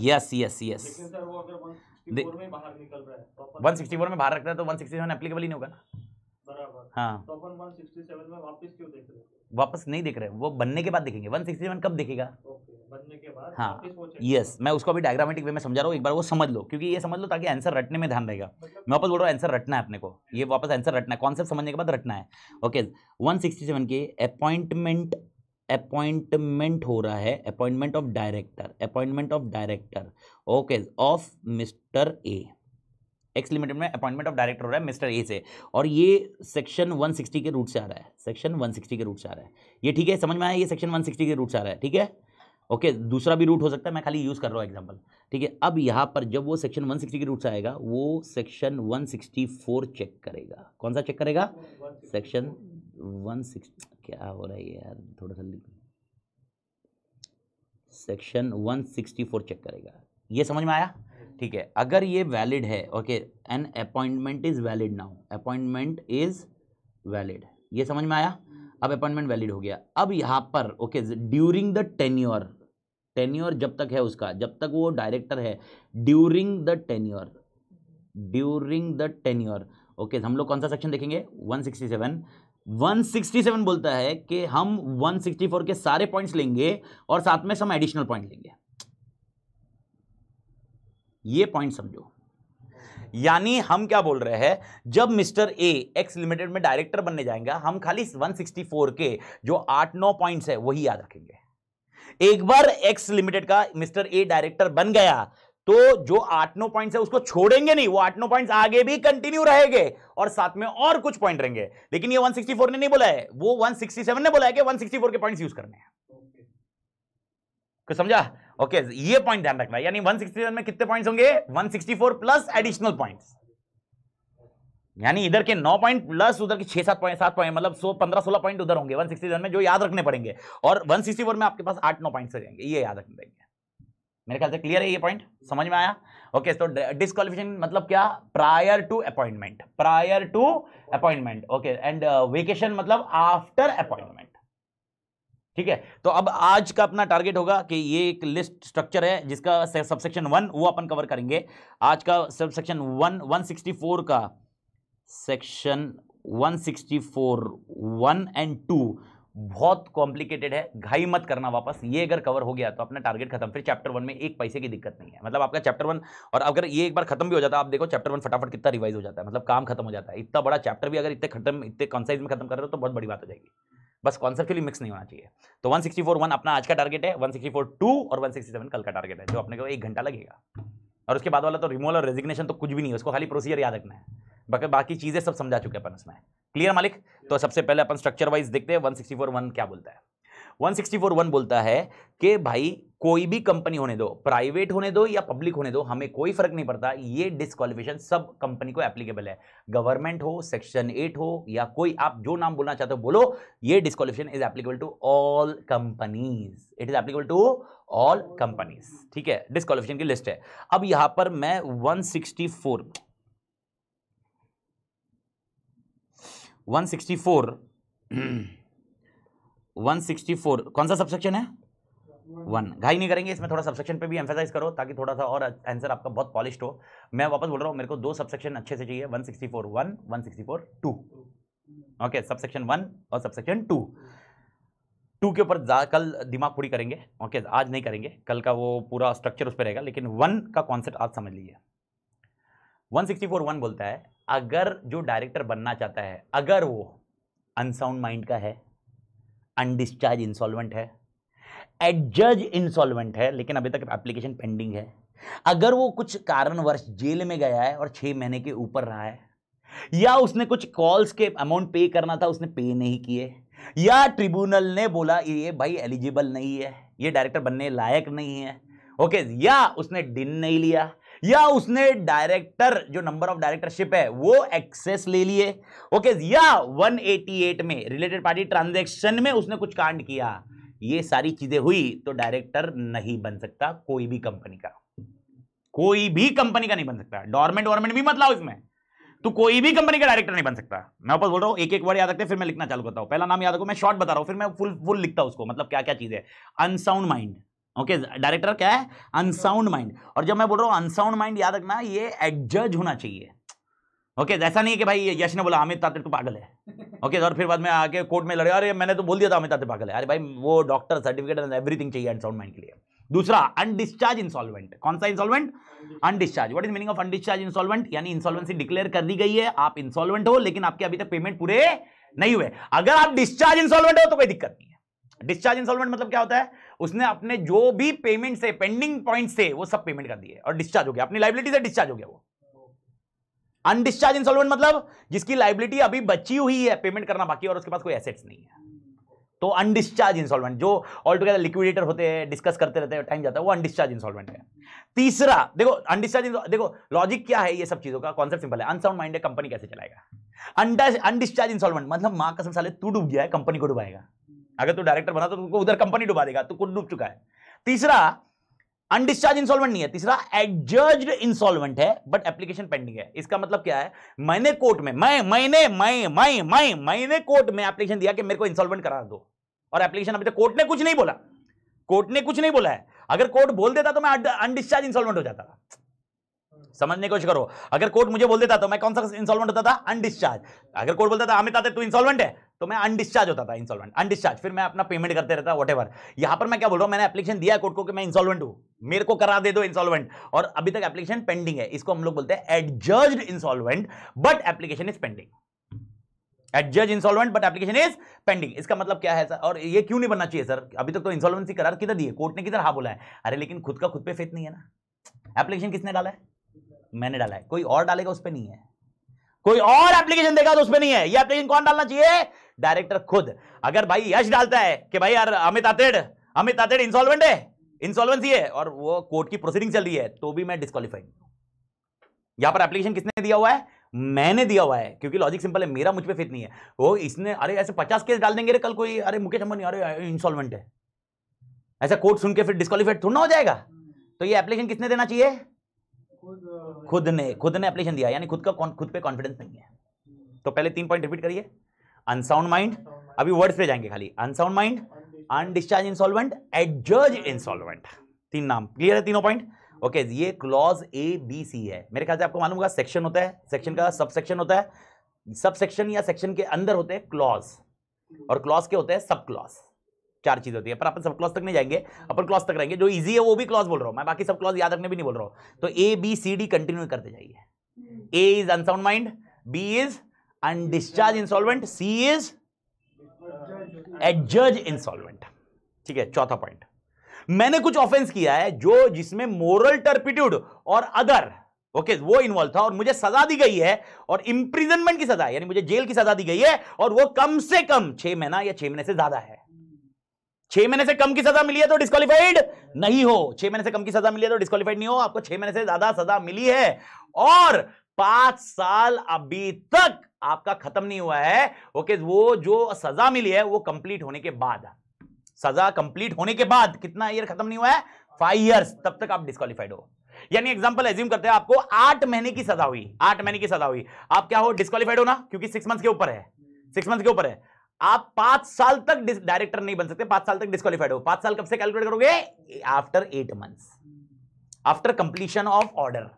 यस यस यस 164 में बाहर रखता है तो 167 एप्लीकेबल ही नहीं होगा ना। बराबर। हाँ, तो अपन 167 में वापस क्यों देख रहे हैं? वापस नहीं दिख रहे, वो बनने के बाद दिखेंगे। 167 कब दिखेगा? ओके, बनने के बाद हाँ, वापस वो check यस, करो। मैं उसको अभी डायग्रामेटिक वे में समझा रहा हूँ, एक बार वो समझ लो, क्योंकि ये समझ लो ताकि आंसर रटने में ध्यान रहेगा। मैं वापस बोल रहा हूँ, आंसर रटना है अपने को, ये वापस आंसर रटना है, कॉन्सेप्ट समझने के बाद रटना है। ओके, 167 के अपॉइंटमेंट हो रहा है, appointment of director, okay, of mister A, x limited में अपॉइंटमेंट ऑफ डायरेक्टर हो रहा है मिस्टर ए से, और ये सेक्शन 160 के रूट से आ रहा है, सेक्शन 160 के रूट से आ रहा है। ये ठीक है, समझ में आया? ये सेक्शन 160 के रूट से आ रहा है, ठीक है। ओके, दूसरा भी रूट हो सकता है, मैं खाली यूज कर रहा हूँ एग्जांपल, ठीक है। अब यहाँ पर जब वो सेक्शन 160 के रूट से आएगा, वो सेक्शन 164 चेक करेगा। कौन सा चेक करेगा? सेक्शन 160, क्या हो रहा है यार, थोड़ा सा सेक्शन 164 चेक करेगा। ये समझ में आया? ठीक है, अगर ये वैलिड है, okay, an appointment is valid now, appointment is valid, ये समझ में आया? अब अपॉइंटमेंट वैलिड हो गया। अब यहाँ पर ओके, ड्यूरिंग द टेन्योर जब तक है उसका, जब तक वो डायरेक्टर है, ड्यूरिंग द टेन्योर, ओके, हम लोग कौन सा सेक्शन देखेंगे? 167 बोलता है कि हम 164 के सारे पॉइंट्स लेंगे और साथ में सम एडिशनल पॉइंट लेंगे। ये पॉइंट समझो, यानी हम क्या बोल रहे हैं, जब मिस्टर ए एक्स लिमिटेड में डायरेक्टर बनने जाएंगे, हम खाली 164 के जो 8-9 पॉइंट्स है वही याद रखेंगे। एक बार एक्स लिमिटेड का मिस्टर ए डायरेक्टर बन गया तो जो 8-9 पॉइंट्स है उसको छोड़ेंगे नहीं, वो 8-9 पॉइंट्स आगे भी कंटिन्यू रहेंगे और साथ में और कुछ पॉइंट रहेंगे। लेकिन ये 164 ने नहीं बोला है, वो 167 ने बोला है कि 164 के पॉइंट्स यूज करने हैं। कुछ समझा? ओके, ये पॉइंट ध्यान रखना, यानी 167 में कितने पॉइंट्स होंगे? 164 प्लस एडिशनल पॉइंट्स, यानी इधर के 9 पॉइंट प्लस उधर के 6-7 पॉइंट, 7 पॉइंट, मतलब 15-16 पॉइंट उधर होंगे 167 में, जो याद रखने पड़ेंगे। और 164 में आपके पास 8-9 पॉइंट्स हो जाएंगे, ये याद रखने पड़ेंगे। मेरे ख्याल से क्लियर है ये पॉइंट, समझ में आया? ओके, तो डिस्क्वालिफिकेशन मतलब क्या? Prior to appointment, okay, and vacation मतलब आफ्टर अपॉइंटमेंट। ठीक है, तो अब आज का अपना टारगेट होगा कि ये एक लिस्ट स्ट्रक्चर है जिसका सबसेक्शन 1 वो अपन कवर करेंगे। आज का सबसेक्शन 164 का सेक्शन 164 1 एंड 2 बहुत कॉम्प्लिकेटेड है, घाई मत करना वापस। ये अगर कवर हो गया तो अपना टारगेट खत्म, फिर चैप्टर 1 में एक पैसे की दिक्कत नहीं है। मतलब आपका चैप्टर 1, और अगर ये एक बार खत्म भी हो जाता है, आप देखो चैप्टर 1 फटाफट कितना रिवाइज हो जाता है, मतलब काम खत्म हो जाता है। इतना बड़ा चैप्टर भी अगर इतने कंसाइज में खत्म कर रहे हो तो बहुत बड़ी बात हो जाएगी। बस कॉन्सेप्चुअली मिक्स नहीं होना चाहिए। तो 164 1 अपना आज का टारगेट है, 164 2 और 167 कल का टारगेट है, जो अपने को 1 घंटा लगेगा। और उसके बाद वाला तो रिमूवल और रेजिग्नेशन तो कुछ भी नहीं है, उसको खाली प्रोसीजर याद रखना है, बाकी चीजें सब समझा चुके अपन उसमें। क्लियर मालिक? तो सबसे पहले अपन स्ट्रक्चर वाइज देखते हैं 164 1 क्या बोलता है। 164 1 बोलता है कि भाई कोई भी कंपनी होने दो, प्राइवेट होने दो या पब्लिक होने दो, हमें कोई फर्क नहीं पड़ता, ये डिस्क्वालिफिकेशन सब कंपनी को एप्लीकेबल है। गवर्नमेंट हो, सेक्शन 8 हो, या कोई आप जो नाम बोलना चाहते हो बोलो, ये disqualification is applicable to all companies, it is applicable to all companies. ठीक है, डिस्क्वालिफिकेशन की लिस्ट है। अब यहां पर मैं 164 कौन सा सबसेक्शन है? 1। घाई नहीं करेंगे इसमें, थोड़ा सबसेक्शन पे भी एम्फेसाइज करो ताकि थोड़ा सा और आंसर आपका बहुत पॉलिश्ड हो। मैं वापस बोल रहा हूँ, मेरे को 2 सबसेक्शन अच्छे से चाहिए, 164 1 164 2। ओके, सबसेक्शन 1 और सबसेक्शन 2 के ऊपर कल दिमाग पूरी करेंगे। ओके, आज नहीं करेंगे, कल का वो पूरा स्ट्रक्चर उस पर रहेगा, लेकिन 1 का कॉन्सेप्ट आज समझ लीजिए। 164 1 बोलता है, अगर जो डायरेक्टर बनना चाहता है, अगर वो अनसाउंड माइंड का है, अनडिस्चार्ज इंसॉल्वेंट है, एडजज इंसॉल्वेंट है लेकिन अभी तक एप्लीकेशन पेंडिंग है, अगर वो कुछ कारणवश जेल में गया है और 6 महीने के ऊपर रहा है, या उसने कुछ कॉल्स के अमाउंट पे करना था उसने पे नहीं किए, या ट्रिब्यूनल ने बोला ये भाई एलिजिबल नहीं है, ये डायरेक्टर बनने लायक नहीं है, ओके, या उसने डिन नहीं लिया, या उसने डायरेक्टर जो नंबर ऑफ डायरेक्टरशिप है वो एक्सेस ले लिए, ओके, या 188 में रिलेटेड पार्टी ट्रांजैक्शन में उसने कुछ कांड किया, ये सारी चीजें हुई तो डायरेक्टर नहीं बन सकता कोई भी कंपनी का, कोई भी कंपनी का नहीं बन सकता। गवर्नमेंट भी मत लाओ इसमें, तो कोई भी कंपनी का डायरेक्टर नहीं बन सकता। मैं वापस बोल रहा हूं, एक वर्ड याद रखते फिर मैं लिखना चालू करता हूं। पहला नाम याद रखो, मैं शॉर्ट बता रहा हूं फिर मैं फुल लिखता हूं उसको, मतलब क्या क्या चीज है। अनसाउंड माइंड, ओके, डायरेक्टर क्या है? Unsound mind. और जब मैं बोल रहा हूं अनसाउंड माइंड, याद रखना ये एडजज होना चाहिए, ओके ऐसा नहीं है कि भाई यश ने बोला अमित ताते तो पागल है ओके और फिर बाद में आके कोर्ट में लड़े अरे मैंने तो बोल दिया था अमित ताते पागल है। अरे भाई वो डॉक्टर सर्टिफिकेट एंड एवरीथिंग चाहिए अनसाउंड माइंड के लिए। दूसरा अनडिस्चार्ज इंसॉल्वेंट। कौन सा insolvent? Undischarged. What is meaning of undischarged insolvent? यानी इंसॉल्वेंसी डिक्लेयर कर दी गई है, आप इंसॉल्वेंट हो लेकिन आपके अभी तक पेमेंट पूरे नहीं हुए। अगर आप डिस्चार्ज इंसॉल्वेंट हो तो कोई दिक्कत नहीं है। डिस्चार्ज इंसॉल्वेंट मतलब क्या होता है? उसने अपने जो भी पेमेंट से पेंडिंग पॉइंट से वो सब पेमेंट कर दिए और डिस्चार्ज हो गया, अपनी लाइबिलिटी से डिस्चार्ज हो गया वो। अनडिस्चार्ज इंसॉल्वेंट मतलब जिसकी लाइबिलिटी अभी बची हुई है, पेमेंट करना बाकी और उसके पास कोई एसेट्स नहीं है, तो अनडिस्चार्ज इंसॉल्वेंट। जो ऑल टुगेदर लिक्विडेटर होते हैं, डिस्कस करते रहते हैं, टाइम जाता है, वो अनडिस्चार्ज इंसॉल्वेंट है। तीसरा देखो अनडिस्चार्ज, देखो लॉजिक क्या है, ये सब चीजों का कॉन्सेप्ट सिंपल है। अनसाउंड माइंड है, कंपनी कैसे चलाएगा? अनडिस्चार्ज इंसॉल्वेंट मतलब मां कसम साले तू डूब गया है, कंपनी को डुबाएगा। अगर तू डायरेक्टर बना तो तुमको उधर कंपनी डुबा देगा, तू खुद डूब चुका है। तीसरा अनडिस्चार्ज इंसॉल्वेंट नहीं है, तीसरा एडजर्ज्ड इंसॉल्वेंट है बट एप्लीकेशन पेंडिंग है। इसका मतलब क्या है? मैंने कोर्ट में मैंने कोर्ट में एप्लीकेशन दिया कि मेरे को इंसॉल्वेंट करा दो और एप्लीकेशन अभी तक कोर्ट ने कुछ नहीं बोला। कोर्ट ने कुछ नहीं बोला है। अगर कोर्ट बोल देता तो मैं अनडिस्चार्ज इंसॉल्वेंट हो जाता। समझने की कोशिश करो। अगर कोर्ट मुझे बोल देता तो मैं कौन सा इंसॉल्वेंट होता था? अनडिस्चार्ज। अगर कोर्ट बोलता था अमित ताते तू इंसॉल्वेंट है तो मैं अनडिस्चार्ज होता था, इंसॉल्वेंट अनडिस्चार्ज। फिर मैं अपना पेमेंट करते रहता व्हाटएवर। यहां पर मैं क्या बोल रहा हूं, मैंने एप्लीकेशन दिया कोर्ट को कि मैं इंसॉल्वेंट हूं, मेरे को करा दे दो इंसॉल्वेंट, और अभी तक एप्लीकेशन पेंडिंग है। इसको हम लोग बोलते हैं adjudged insolvent but application is pending. Adjudge insolvent but application is pending. इसका मतलब क्या है सर? और ये क्यों नहीं बनना चाहिए सर? अभी तक तो इंसॉल्वेंसी करार किधर दी है? कोर्ट ने किधर हाँ बोला है? अरे लेकिन खुद का खुद पे फेथ नहीं है ना। एप्लीकेशन किसने डाला है? मैंने डाला है। कोई और डालेगा उस पे नहीं है, कोई और एप्लीकेशन देगा तो उस पे नहीं है। ये एप्लीकेशन कौन डालना चाहिए? डायरेक्टर खुद। अगर भाई यश डालता है कि भाई यार अमित तातेड़ इंसॉल्वेंट है, इंसॉल्वेंसी है, और वो कोर्ट की प्रोसीडिंग चल रही है, तो भी मैं डिस्क्वालीफाइड। यहां पर एप्लीकेशन किसने दिया हुआ है? मैंने दिया हुआ है, क्योंकि लॉजिक सिंपल है, मेरा मुझ पे फेथ नहीं है। वो इसने अरे ऐसे 50 केस डाल देंगे रे कल कोई, अरे मुकेश अंबानी अरे इंसॉल्वेंट है, ऐसा कोर्ट सुन के फिर डिस्क्वालीफाइड थोड़ा ना हो जाएगा। तो ये एप्लीकेशन किसने देना चाहिए? खुद ने एप्लीकेशन दिया, यानी खुद पे कॉन्फिडेंस नहीं है। तो पहले 3 पॉइंट रिपीट करिए। अनसाउंड माइंड, अभी वर्ड्स पे जाएंगे खाली। Unsound mind, undischarge insolvent, adjudge insolvent. 3 नाम क्लियर है? तीनों पॉइंट ओके। ये क्लॉज ए बी सी है। मेरे ख्याल से आपको मालूम होगा सेक्शन होता है, सेक्शन का सब सेक्शन होता है, सब सेक्शन या सेक्शन के अंदर होते हैं क्लॉज, और क्लॉज के होते हैं सब क्लॉज। 4 चीज होती है, पर अपन सब क्लॉज तक नहीं जाएंगे, अपन क्लॉज तक रहेंगे। जो इजी है वो भी क्लॉज बोल रहा हूं मैं, बाकी सब क्लॉज याद रखने भी नहीं बोल रहा हूं। तो A B C D continue करते जाइए। A is unsound mind, B is undischarge insolvent, C is adjudge insolvent. ठीक है। चौथा पॉइंट, मैंने कुछ ऑफेंस किया है जो जिसमें मोरल टर्पिट्यूड और अदर ओके वो इन्वॉल्व था, और मुझे सजा दी गई है, और इंप्रिजनमेंट की सजा, यानी मुझे जेल की सजा दी गई है, और वो कम से कम 6 महीना या 6 महीने से ज्यादा है। 6 महीने से कम की सजा मिली है तो डिस्क्वालीफाइड नहीं हो। 6 महीने से कम की सजा मिली है तो डिस्क्वालीफाइड नहीं हो। आपको 6 महीने से ज्यादा सजा मिली है और 5 साल अभी तक आपका खत्म नहीं हुआ है ओके। वो जो सजा मिली है वो कंप्लीट होने के बाद, सजा कंप्लीट होने के बाद, कितना ईयर खत्म नहीं हुआ है? 5 इयर्स, तब तक आप डिस्क्वालीफाइड हो। यानी एग्जांपल एज्यूम करते हैं आपको 8 महीने की सजा हुई, 8 महीने की सजा हुई, आप क्या हो? डिस्क्वालीफाइड हो ना, क्योंकि 6 मंथ के ऊपर है, 6 मंथ के ऊपर है। आप 5 साल तक डायरेक्टर नहीं बन सकते, 5 साल तक डिस्क्वालीफाइड हो। 5 साल कब से कैलकुलेट करोगे? After 8 months, after completion of order,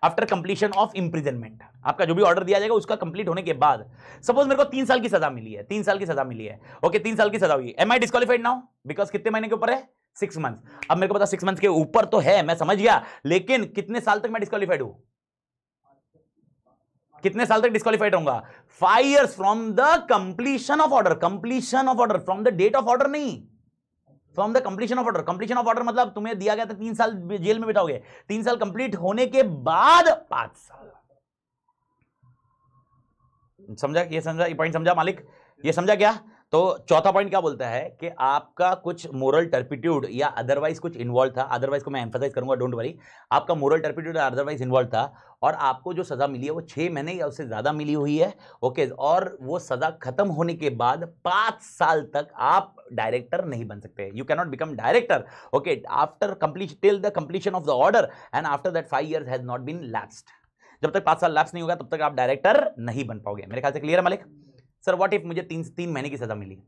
after completion of imprisonment. आपका जो भी ऑर्डर दिया जाएगा उसका कंप्लीट होने के बाद। सपोज मेरे को 3 साल की सजा मिली है, 3 साल की सजा मिली है ओके, 3 साल की सजा हुई। Am I disqualified now? Because कितने महीने के ऊपर है? 6 मंथ्स। अब मेरे को पता 6 मंथ्स के ऊपर तो है, मैं समझ गया, लेकिन कितने साल तक मैं डिस्क्वालीफाइड हूं? कितने साल तक डिस्क्वालीफाइड रहूंगा? 5 years from the completion of order. Completion of order, from the date of order नहीं, from the completion of order. Completion of order मतलब तुम्हें दिया गया था 3 साल जेल में बिताओगे, 3 साल कंप्लीट होने के बाद 5 साल। समझा? ये समझा? ये पॉइंट समझा मालिक? ये समझा क्या? तो चौथा पॉइंट क्या बोलता है कि आपका कुछ मोरल टर्पिट्यूड या अदरवाइज कुछ इन्वॉल्व था, अदरवाइज को मैं एम्फसाइज करूंगा, डोंट वरी, आपका मोरल टर्पिट्यूड या अदरवाइज इन्वॉल्व था, और आपको जो सजा मिली है वो 6 महीने या उससे ज्यादा मिली हुई है ओके, और वो सजा खत्म होने के बाद 5 साल तक आप डायरेक्टर नहीं बन सकते। You can not become director okay after complete till the completion of the order and after that 5 years has not been lapsed. जब तक 5 साल लैप्स नहीं होगा तब तक आप डायरेक्टर नहीं बन पाओगे। मेरे ख्याल से क्लियर है मालिक? सर व्हाट इफ मुझे 3 महीने की सजा मिली,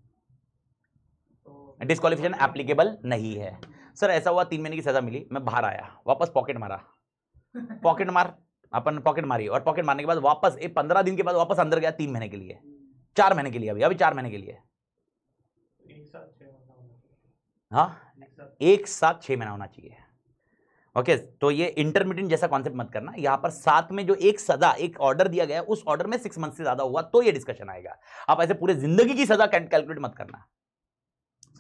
डिस्क्वालिफिकेशन एप्लीकेबल नहीं है। सर ऐसा हुआ 3 महीने की सजा मिली, मैं बाहर आया, वापस पॉकेट मारा, पॉकेट मार अपन पॉकेट मारी और पॉकेट मारने के बाद वापस 15 दिन के बाद वापस अंदर गया 3 महीने के लिए, 4 महीने के लिए, अभी 4 महीने के लिए, एक साथ 6 महीना होना चाहिए। हाँ एक साथ 6 महीना होना चाहिए। ओके तो ये इंटरमीडिएट जैसा कॉन्सेप्ट मत करना। यहां पर साथ में जो एक सजा, एक ऑर्डर दिया गया है, उस ऑर्डर में 6 मंथ से ज्यादा हुआ तो ये डिस्कशन आएगा। आप ऐसे पूरे जिंदगी की सजा कैलकुलेट मत करना,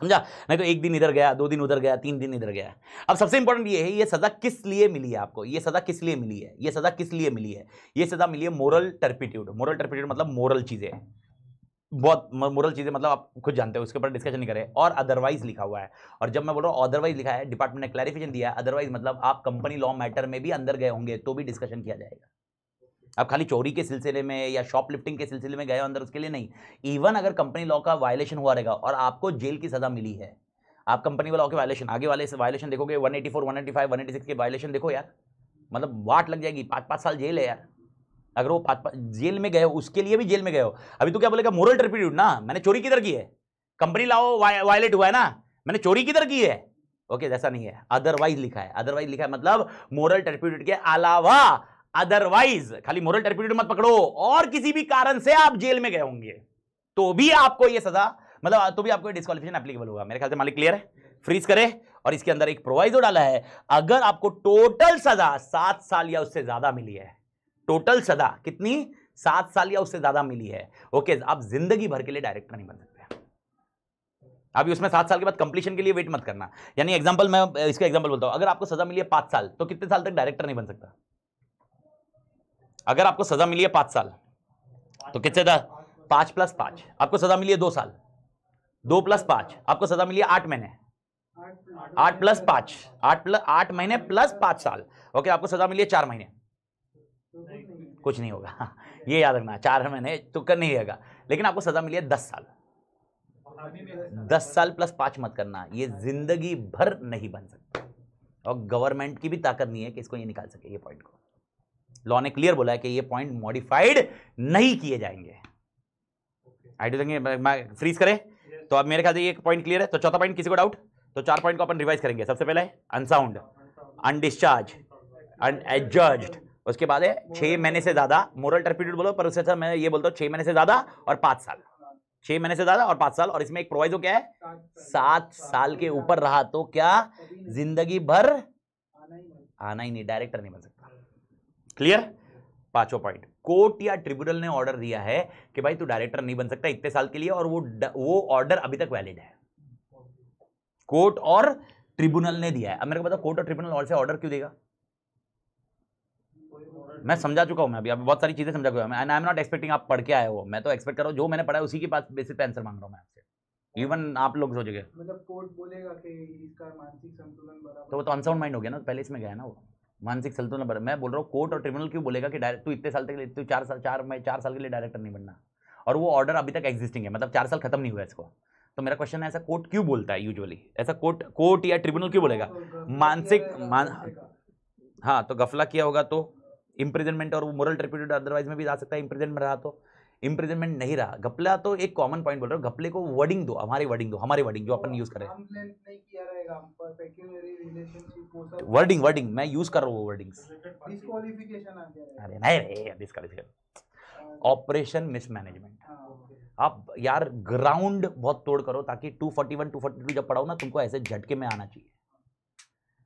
समझा? नहीं तो एक दिन इधर गया, 2 दिन उधर गया, 3 दिन इधर गया। अब सबसे इंपॉर्टेंट ये है, ये सजा किस लिए मिली है आपको, ये सजा किस लिए मिली है, ये सजा किस लिए मिली है? ये सजा मिली है मोरल टर्पिट्यूड। मोरल टर्पिट्यूड मतलब मोरल चीजें, बहुत मोरल चीजें, मतलब आप खुद जानते हो, उसके ऊपर डिस्कशन नहीं करें। और अदरवाइज लिखा हुआ है, और जब मैं बोल रहा हूं अदरवाइज लिखा है, डिपार्टमेंट ने क्लैरिफिकेशन दिया है। अदरवाइज मतलब आप कंपनी लॉ मैटर में भी अंदर गए होंगे तो भी डिस्कशन किया जाएगा। आप खाली चोरी के सिलसिले में या शॉपलिफ्टिंग के सिलसिले में गए हो अंदर, उसके लिए नहीं। इवन अगर कंपनी लॉ का वायलेशन हुआ रहेगा और आपको जेल की सजा मिली है, आप कंपनी लॉ के वायलेशन, आगे वाले वायलेशन देखोगे, 184, 185, 186 के वायलेशन देखो यार, मतलब वाट लग जाएगी, 5-5 साल जेल है यार। अगर वो 5 जेल में गए हो, उसके लिए भी जेल में गए हो। अभी तो क्या बोलेगा, मोरल टर्पिट्यूड ना, मैंने चोरी किधर की है, कंपनी लॉ वायलेट हुआ है ना, मैंने चोरी किधर की है। ओके ऐसा नहीं है, अदरवाइज लिखा है। अदरवाइज लिखा है मतलब मोरल टर्पिट्यूड के अलावा अदरवाइज, खाली मोरल टर्पिट्यूड मत पकड़ो, और किसी भी कारण से आप जेल में गए होंगे तो भी आपको यह सजा, मतलब तो भी आपको डिस्क्वालिफिकेशन एप्लीकेबल होगा। मेरे ख्याल से मालिक क्लियर है? फ्रीज करे, और इसके अंदर एक प्रोवाइजो डाला है, अगर आपको टोटल सजा 7 साल या उससे ज्यादा मिली है, टोटल सजा कितनी, 7 साल या उससे ज्यादा मिली है, ओके, आप जिंदगी भर के लिए डायरेक्टर नहीं बन सकते। अभी उसमें 7 साल के बाद कंप्लीशन के लिए वेट मत करना। यानी एग्जांपल, मैं इसका एग्जांपल बोलता हूं, अगर आपको सजा मिली है 5 साल तो कितने साल तक डायरेक्टर नहीं बन सकता? अगर आपको सजा मिली है 5 साल तो कितने, 5 + 5, आपको सजा मिली है 2 साल, 2 + 5, आपको सजा मिली है 8 महीने, 8 + 5, 8 महीने प्लस 5 साल, ओके, आपको सजा मिली है 4 महीने, कुछ नहीं होगा ये याद रखना, 4 महीने तो कर नहीं रहेगा, लेकिन आपको सजा मिली है 10 साल, 10 साल + 5 मत करना, ये जिंदगी भर नहीं बन सकता, और गवर्नमेंट की भी ताकत नहीं है कि इसको ये निकाल सके। ये पॉइंट को लॉ ने क्लियर बोला है कि ये पॉइंट मॉडिफाइड नहीं किए जाएंगे। आइडिया देंगे, मैं फ्रीज करे तो अब मेरे ख्याल से ये पॉइंट क्लियर है। तो चौथा पॉइंट किसी को डाउट? तो 4 पॉइंट को अपन रिवाइज करेंगे। सबसे पहले है अनसाउंड, अनडिस्चार्ज, अनएडजर्ज्ड, उसके बाद है 6 महीने से ज्यादा, मोरल टर्पिट्यूड बोलो, पर उससे अच्छा मैं ये बोलता हूं 6 महीने से ज्यादा और 5 साल, 6 महीने से ज्यादा और 5 साल, और इसमें एक प्रोवाइजो क्या है, 7 साल के ऊपर रहा तो क्या जिंदगी भर आना ही नहीं, डायरेक्टर नहीं बन सकता। क्लियर? 5वां पॉइंट, कोर्ट या ट्रिब्यूनल ने ऑर्डर दिया है कि भाई तू डायरेक्टर नहीं बन सकता इतने साल के लिए, और वो ऑर्डर अभी तक वैलिड है, कोर्ट और ट्रिब्यूनल ने दिया है। अब मेरे को पता, कोर्ट और ट्रिब्यूनल और से ऑर्डर क्यों देगा? मैं समझा चुका हूं, मैं अभी बहुत सारी चीजें समझा चुका हूं, and I am not expecting आप पढ़ के आए हो, मैं तो एक्सपेक्ट कर रहा हूं जो मैंने पढ़ा है उसी के पास बेसिस पे आंसर मांग रहा हूं मैं आपसे। इवन आप लोग सोचेंगे मतलब कोर्ट बोलेगा कि इसका मानसिक संतुलन बराबर, तो वो तो अनसाउंड माइंड हो गया ना, पहले इसमें गया ना वो मानसिक संतुलन बराबर। मैं बोल रहा हूँ कोर्ट और ट्रिब्यूनल क्यों बोलेगा कि डायरेक्ट तू इतने साल तक, तू 4 साल के लिए डायरेक्टर नहीं बनना, और वो ऑर्डर अभी तक एग्जिस्टिंग है, मतलब 4 साल खत्म नहीं हुआ इसको। तो मेरा क्वेश्चन है, ऐसा कोर्ट क्यों बोलता है यूजुअली, ऐसा कोर्ट या ट्रिब्यूनल क्यों बोलेगा? मानसिक हाँ, तो गफला किया होगा तो इंप्रिजनमेंट, और वो मोरल टर्पिट्यूड अदरवाइज में भी जा सकता है, इंप्रिजनमेंट रहा तो, इंप्रिजनमेंट नहीं रहा, घपला तो एक कॉमन पॉइंट बोल रहा हूँ, घपले को वर्डिंग दो, हमारी वर्डिंग जो अपन यूज करें, नहीं किया रहेगा, पर पेक्यूनियरी रिलेशनशिप वो सब वर्डिंग मैं यूज कर रहा हूँ, वर्डिंग्स, डिस्क्वालिफिकेशन आ गया। अरे नहीं डिस्क्वालिफिकेशन, ऑपरेशन मिसमैनेजमेंट। आप यार ग्राउंड बहुत तोड़ करो, ताकि 241 242 जब पढ़ाओ ना तुमको ऐसे झटके में आना चाहिए।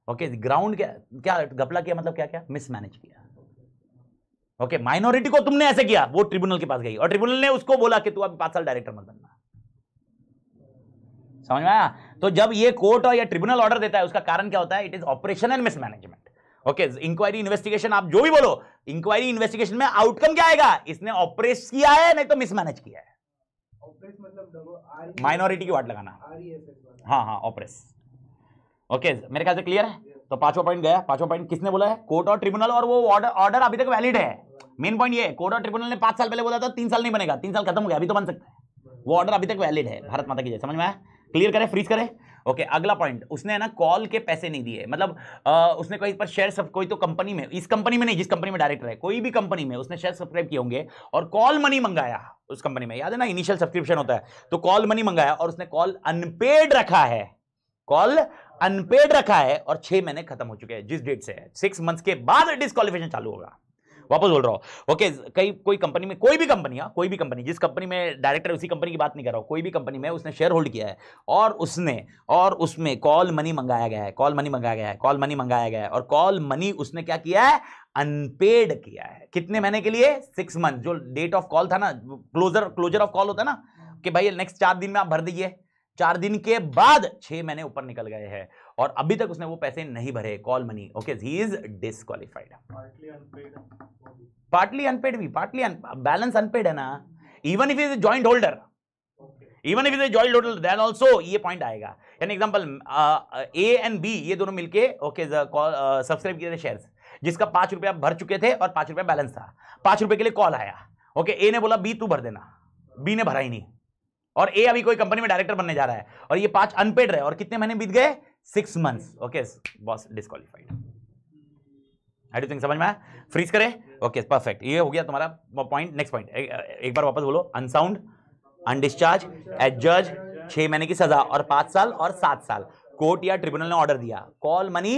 ओके, ग्राउंड क्या घपला किया, मतलब क्या मिसमैनेज किया। ओके, माइनॉरिटी को तुमने ऐसे किया, वो ट्रिब्यूनल के पास गई और ट्रिब्यूनल ने उसको बोला कि तू अब 5 साल डायरेक्टर मत बनना। समझ में आया? तो जब ये कोर्ट और या ट्रिब्यूनल ऑर्डर देता है, उसका कारण क्या होता है? It is operation and mismanagement. Okay, inquiry investigation, आप जो भी बोलो, इंक्वायरी इन्वेस्टिगेशन में आउटकम क्या आएगा? इसने ऑपरेट किया है, नहीं तो मिसमैनेज किया है। ऑपरेस मतलब माइनॉरिटी की वाट लगाना, हाँ ऑपरेस। ओके, मेरे ख्याल से क्लियर है। तो 5वां पॉइंट गया। 5वां पॉइंट किसने बोला है? कोर्ट और ट्रिब्यूनल, और वो ऑर्डर अभी तक वैलिड है। मेन पॉइंट ये है, कोर्ट और ट्रिब्यूनल ने 5 साल पहले बोला था 3 साल नहीं बनेगा, 3 साल खत्म हो गया, अभी तो बन सकता है, वो ऑर्डर अभी तक वैलिड है। भारत माता की जय। समझ में आया? क्लियर करे, फ्रीज करे। ओके, अगला पॉइंट, उसने ना कॉल के पैसे नहीं दिए, मतलब उसने कोई पर शेयर, कोई तो कंपनी में, इस कंपनी में नहीं, जिस कंपनी में डायरेक्टर है, कोई भी कंपनी में उसने शेयर सब्सक्राइब किए होंगे और कॉल मनी मंगाया उस कंपनी में, याद है ना, इनिशियल सब्सक्रिप्शन होता है, तो कॉल मनी मंगाया और उसने कॉल अनपेड रखा है, कॉल अनपेड रखा है, और 6 महीने खत्म हो चुके हैं जिस डेट से है, 6 मंथ्स के बाद डिस्क्वालिफिकेशन चालू होगा। वापस बोल रहा हूं। ओके, कई कोई कंपनी में, कोई भी कंपनी जिस कंपनी में डायरेक्टर, उसी कंपनी की बात नहीं कर रहा हूं, कोई भी कंपनी में उसने शेयर होल्ड किया है और उसमें कॉल मनी मंगाया गया है, कॉल मनी मंगाया गया है और कॉल मनी उसने क्या किया है, अनपेड किया है। कितने महीने के लिए? 6 मंथ। जो डेट ऑफ कॉल था ना, क्लोजर ऑफ कॉल होता है ना, कि भाई नेक्स्ट 4 दिन में आप भर दीजिए। 4 दिन के बाद 6 महीने ऊपर निकल गए हैं और अभी तक उसने वो पैसे नहीं भरे, call money. Okay, he is disqualified. Partly unpaid भी, बैलेंस अनपेड है ना। Even if is joint holder, then also ये पॉइंट आएगा। यानी एग्जांपल, ए एंड बी ये दोनों मिलके ओके सब्सक्राइब किए थे शेयर्स, जिसका 5 रुपया भर चुके थे और 5 रुपया बैलेंस था। 5 रुपए के लिए कॉल आया। ओके, ए ने बोला बी तू भर देना, बी ने भरा ही नहीं और ए अभी कोई कंपनी में डायरेक्टर बनने जा रहा है और ये 5 अनपेड रहे और कितने महीने बीत गए? 6 months. Okay, boss disqualified. I do think समझ में आया? फ्रीज करे। ओके, परफेक्ट, ये हो गया तुम्हारा पॉइंट। नेक्स्ट पॉइंट एक बार वापस बोलो। अनसाउंड, अनडिस्चार्ज, एडजर्ज, 6 महीने की सजा और 5 साल और 7 साल। कोर्ट या ट्रिब्यूनल ने ऑर्डर दिया, कॉल मनी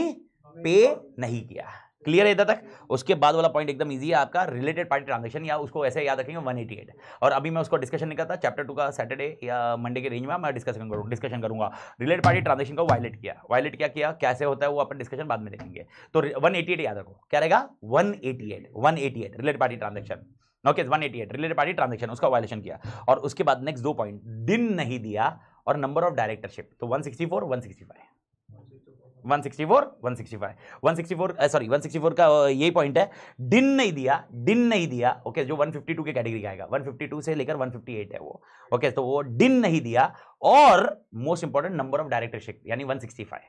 पे नहीं किया। क्लियर है इधर तक? उसके बाद वाला पॉइंट एकदम इजी है आपका, रिलेटेड पार्टी ट्रांजैक्शन, या उसको ऐसे याद रखेंगे 188। और अभी मैं उसको डिस्कशन नहीं करता, चैप्टर 2 का सैटरडे या मंडे के रेंज में मैं डिस्कशन करूंगा। रिलेटेड पार्टी ट्रांजैक्शन को वायलेट क्या कैसे होता है वो अपन डिस्कशन बाद में देखेंगे। तो 188 याद रखो, क्या रहेगा? 188 related party transaction. Okay, 188 related party transaction, उसका वायलेशन किया। और उसके बाद नेक्स्ट 2 पॉइंट, दिन नहीं दिया और नंबर ऑफ डायरेक्टरशिप। तो 164 का यही पॉइंट है। दिन नहीं दिया। ओके, जो 152 के कैटेगरी का आएगा, 152 से लेकर 158 है वो। ओके, तो वो दिन नहीं दिया और most important number of directorship यानी 165।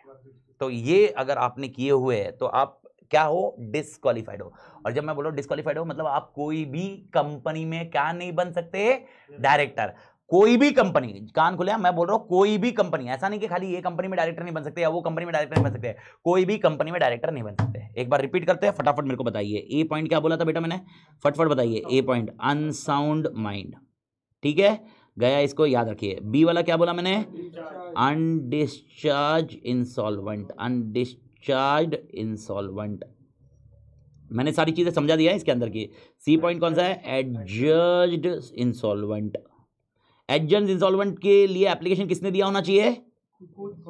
तो ये अगर आपने किए हुए हैं तो आप क्या हो? डिस्क्वालिफाइड हो। और जब मैं बोल रहा हूं डिस्क्वालिफाइड हो, मतलब आप कोई भी कंपनी में क्या नहीं बन सकते? डायरेक्टर। कोई भी कंपनी, कान खुले, मैं बोल रहा हूं कोई भी कंपनी, ऐसा नहीं कि खाली ये कंपनी में डायरेक्टर नहीं बन सकते या वो कंपनी में डायरेक्टर नहीं बन सकते, कोई भी कंपनी में डायरेक्टर नहीं बन सकते। एक बार रिपीट करते हैं, फटाफट मेरे को बताइए। ए पॉइंट क्या बोला था बेटा मैंने? फटफट बताइए। ए पॉइंट अनसाउंड माइंड, ठीक है, गया, इसको याद रखिए। बी वाला क्या बोला मैंने? Undischarged insolvent. मैंने सारी चीजें समझा दिया है इसके अंदर की। सी पॉइंट कौन सा है? एडजर्ज्ड इंसॉल्वेंट। एडजर्ज्ड इंसॉल्वेंट के लिए एप्लीकेशन किसने दिया होना चाहिए?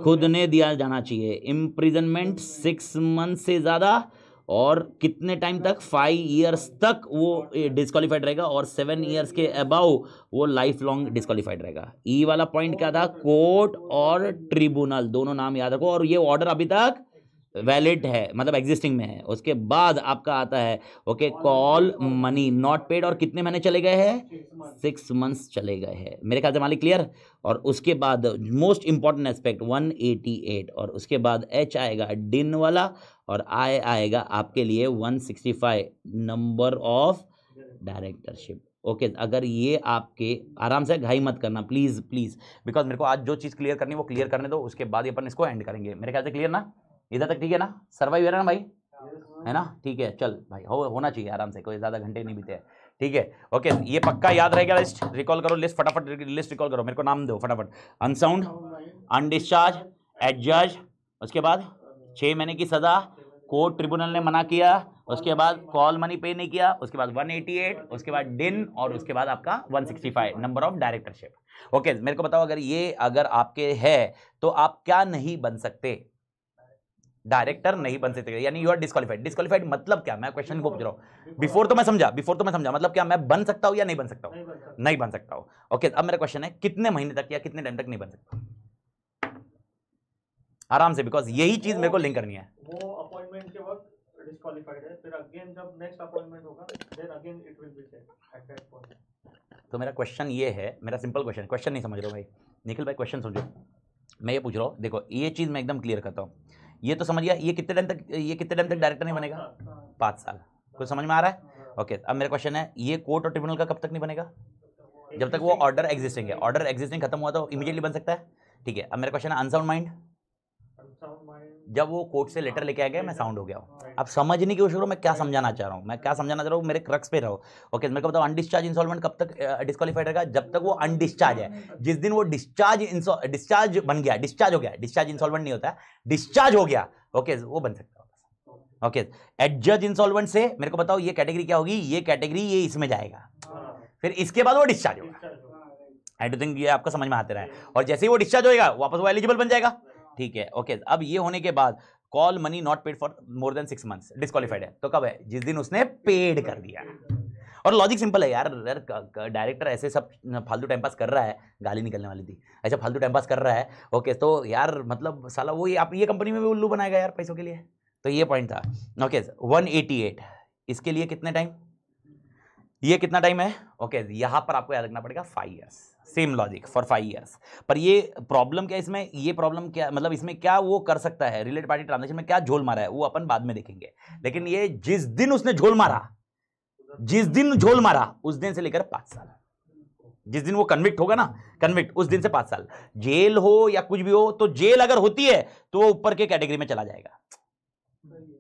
खुद ने दिया जाना चाहिए। इम्प्रिजनमेंट 6 मंथ से ज्यादा और कितने टाइम तक? 5 ईयर्स तक वो डिस्क्वालीफाइड रहेगा और 7 ईयर्स के अबाउ वो लाइफ लॉन्ग डिस्क्वालीफाइड रहेगा। ई वाला पॉइंट क्या था? कोर्ट और ट्रिब्यूनल, दोनों नाम याद रखो। और ये ऑर्डर अभी तक वैलिड है, मतलब एग्जिस्टिंग में है। उसके बाद आपका आता है okay call money not paid और कितने महीने चले गए हैं? 6 मंथ्स चले गए हैं। मेरे ख्याल से मालिक क्लियर। और उसके बाद मोस्ट इंपॉर्टेंट एस्पेक्ट 188 और उसके बाद एच आएगा डिन वाला और आई आएगा आपके लिए 165 नंबर ऑफ डायरेक्टरशिप। ओके, अगर ये आपके, आराम से घाई मत करना प्लीज प्लीज, बिकॉज मेरे को आज जो चीज़ क्लियर करनी है वो क्लियर करने दो, उसके बाद अपन इसको एंड करेंगे। मेरे ख्याल से क्लियर ना? इधर तक ठीक है ना? सर्वाइव है ना भाई? है ना? ठीक है, चल भाई, होना चाहिए आराम से, कोई ज़्यादा घंटे नहीं बीते। ठीक है, ओके, ये पक्का याद रहेगा। लिस्ट रिकॉल करो, लिस्ट फटाफट लिस्ट रिकॉल करो, मेरे को नाम दो फटाफट। अनसाउंड, अनडिस्चार्ज, एडजर्ज, उसके बाद 6 महीने की सजा, कोर्ट ट्रिब्यूनल ने मना किया, उसके बाद कॉल मनी पे नहीं किया, उसके बाद 188, उसके बाद डिन और उसके बाद आपका 165 नंबर ऑफ डायरेक्टरशिप। ओके, मेरे को बताओ, अगर आपके है तो आप क्या नहीं बन सकते? डायरेक्टर नहीं बन सकते, यानी यू आर डिस्क्वालीफाइड। डिस्क्वालीफाइड मतलब क्या? मैं क्वेश्चन को पूछ रहा हूं, बिफोर तो मैं समझा, मतलब क्या मैं बन सकता हूं या नहीं बन सकता हूं? नहीं बन सकता हूं। ओके, अब मेरा क्वेश्चन है कितने महीने तक या कितने टाइम तक नहीं बन सकता? आराम से, बिकॉज यही चीज मेरे को लिंक करनी है। वो अपॉइंटमेंट के वक्त डिस्क्वालीफाइड है, फिर अगेन जब नेक्स्ट अपॉइंटमेंट होगा then again it will be check at that point. तो मेरा क्वेश्चन ये है, मेरा सिंपल क्वेश्चन नहीं समझ रहे हो भाई? निखिल भाई क्वेश्चन समझो, मैं ये पूछ रहा हूँ, देखो ये चीज मैं एकदम क्लियर करता हूँ। ये तो समझ गया, ये कितने टाइम तक डायरेक्टर नहीं बनेगा? 5 साल। कुछ समझ में आ रहा है? ओके, अब मेरा क्वेश्चन है, ये कोर्ट और ट्रिब्यूनल का कब तक नहीं बनेगा? जब तक वो ऑर्डर एग्जिस्टिंग है। ऑर्डर एग्जिस्टिंग खत्म हुआ तो इमीडिएटली बन सकता है। ठीक है, अब मेरा क्वेश्चन है अनसाउंड माइंड, जब वो कोर्ट से लेटर लेके आ गया, मैं साउंड हो गया हूँ। अब समझने की कोशिश करो मैं क्या समझाना चाह रहा हूँ, मेरे क्रक्स पे रहो। ओके, मेरे को बताओ अनडिस्चार्ज इंसॉल्वेंट कब तक डिस्क्वालीफाइड रहेगा? जब तक वो अनडिस्चार्ज है। जिस दिन वो डिस्चार्ज बन गया, डिस्चार्ज हो गया, डिस्चार्ज इंसॉल्वेंट नहीं होता है, डिस्चार्ज हो गया, ओके, वो बन सकता है। ओके, एडजज इंसॉल्वेंट से मेरे को बताओ ये कैटेगरी क्या होगी, ये कैटेगरी ये इसमें जाएगा, फिर इसके बाद वो डिस्चार्ज होगा। आई डोंट थिंक ये आपको समझ में आते रहा है। और जैसे ही वो डिस्चार्ज होएगा वापस वो एलिजिबल बन जाएगा, ठीक है। ओके, अब ये होने के बाद call money not paid for more than 6 months, disqualified है। तो कब है, जिस दिन उसने पेड कर दिया। और लॉजिक सिंपल है यार, डायरेक्टर ऐसे सब फालतू टाइम पास कर रहा है, गाली निकलने वाली थी, ऐसा फालतू टाइम पास कर रहा है, ओके, तो यार मतलब साला वो आप ये कंपनी में भी उल्लू बनाएगा यार पैसों के लिए। तो ये पॉइंट था। ओके, 188 इसके लिए कितने टाइम, ये कितना टाइम है? ओके, यहां पर आपको याद रखना पड़ेगा 5 years, same logic for 5 years. पर ये प्रॉब्लम क्या इसमें, ये प्रॉब्लम क्या मतलब इसमें क्या वो कर सकता है, रिलेटेड पार्टी ट्रांजेक्शन में क्या झोल मारा है वो अपन बाद में देखेंगे। लेकिन ये जिस दिन उसने झोल मारा, जिस दिन झोल मारा उस दिन से लेकर 5 साल, जिस दिन वो कन्विक्ट होगा ना, कन्विक्ट उस दिन से 5 साल जेल हो या कुछ भी हो, तो जेल अगर होती है तो वो ऊपर के कैटेगरी में चला जाएगा,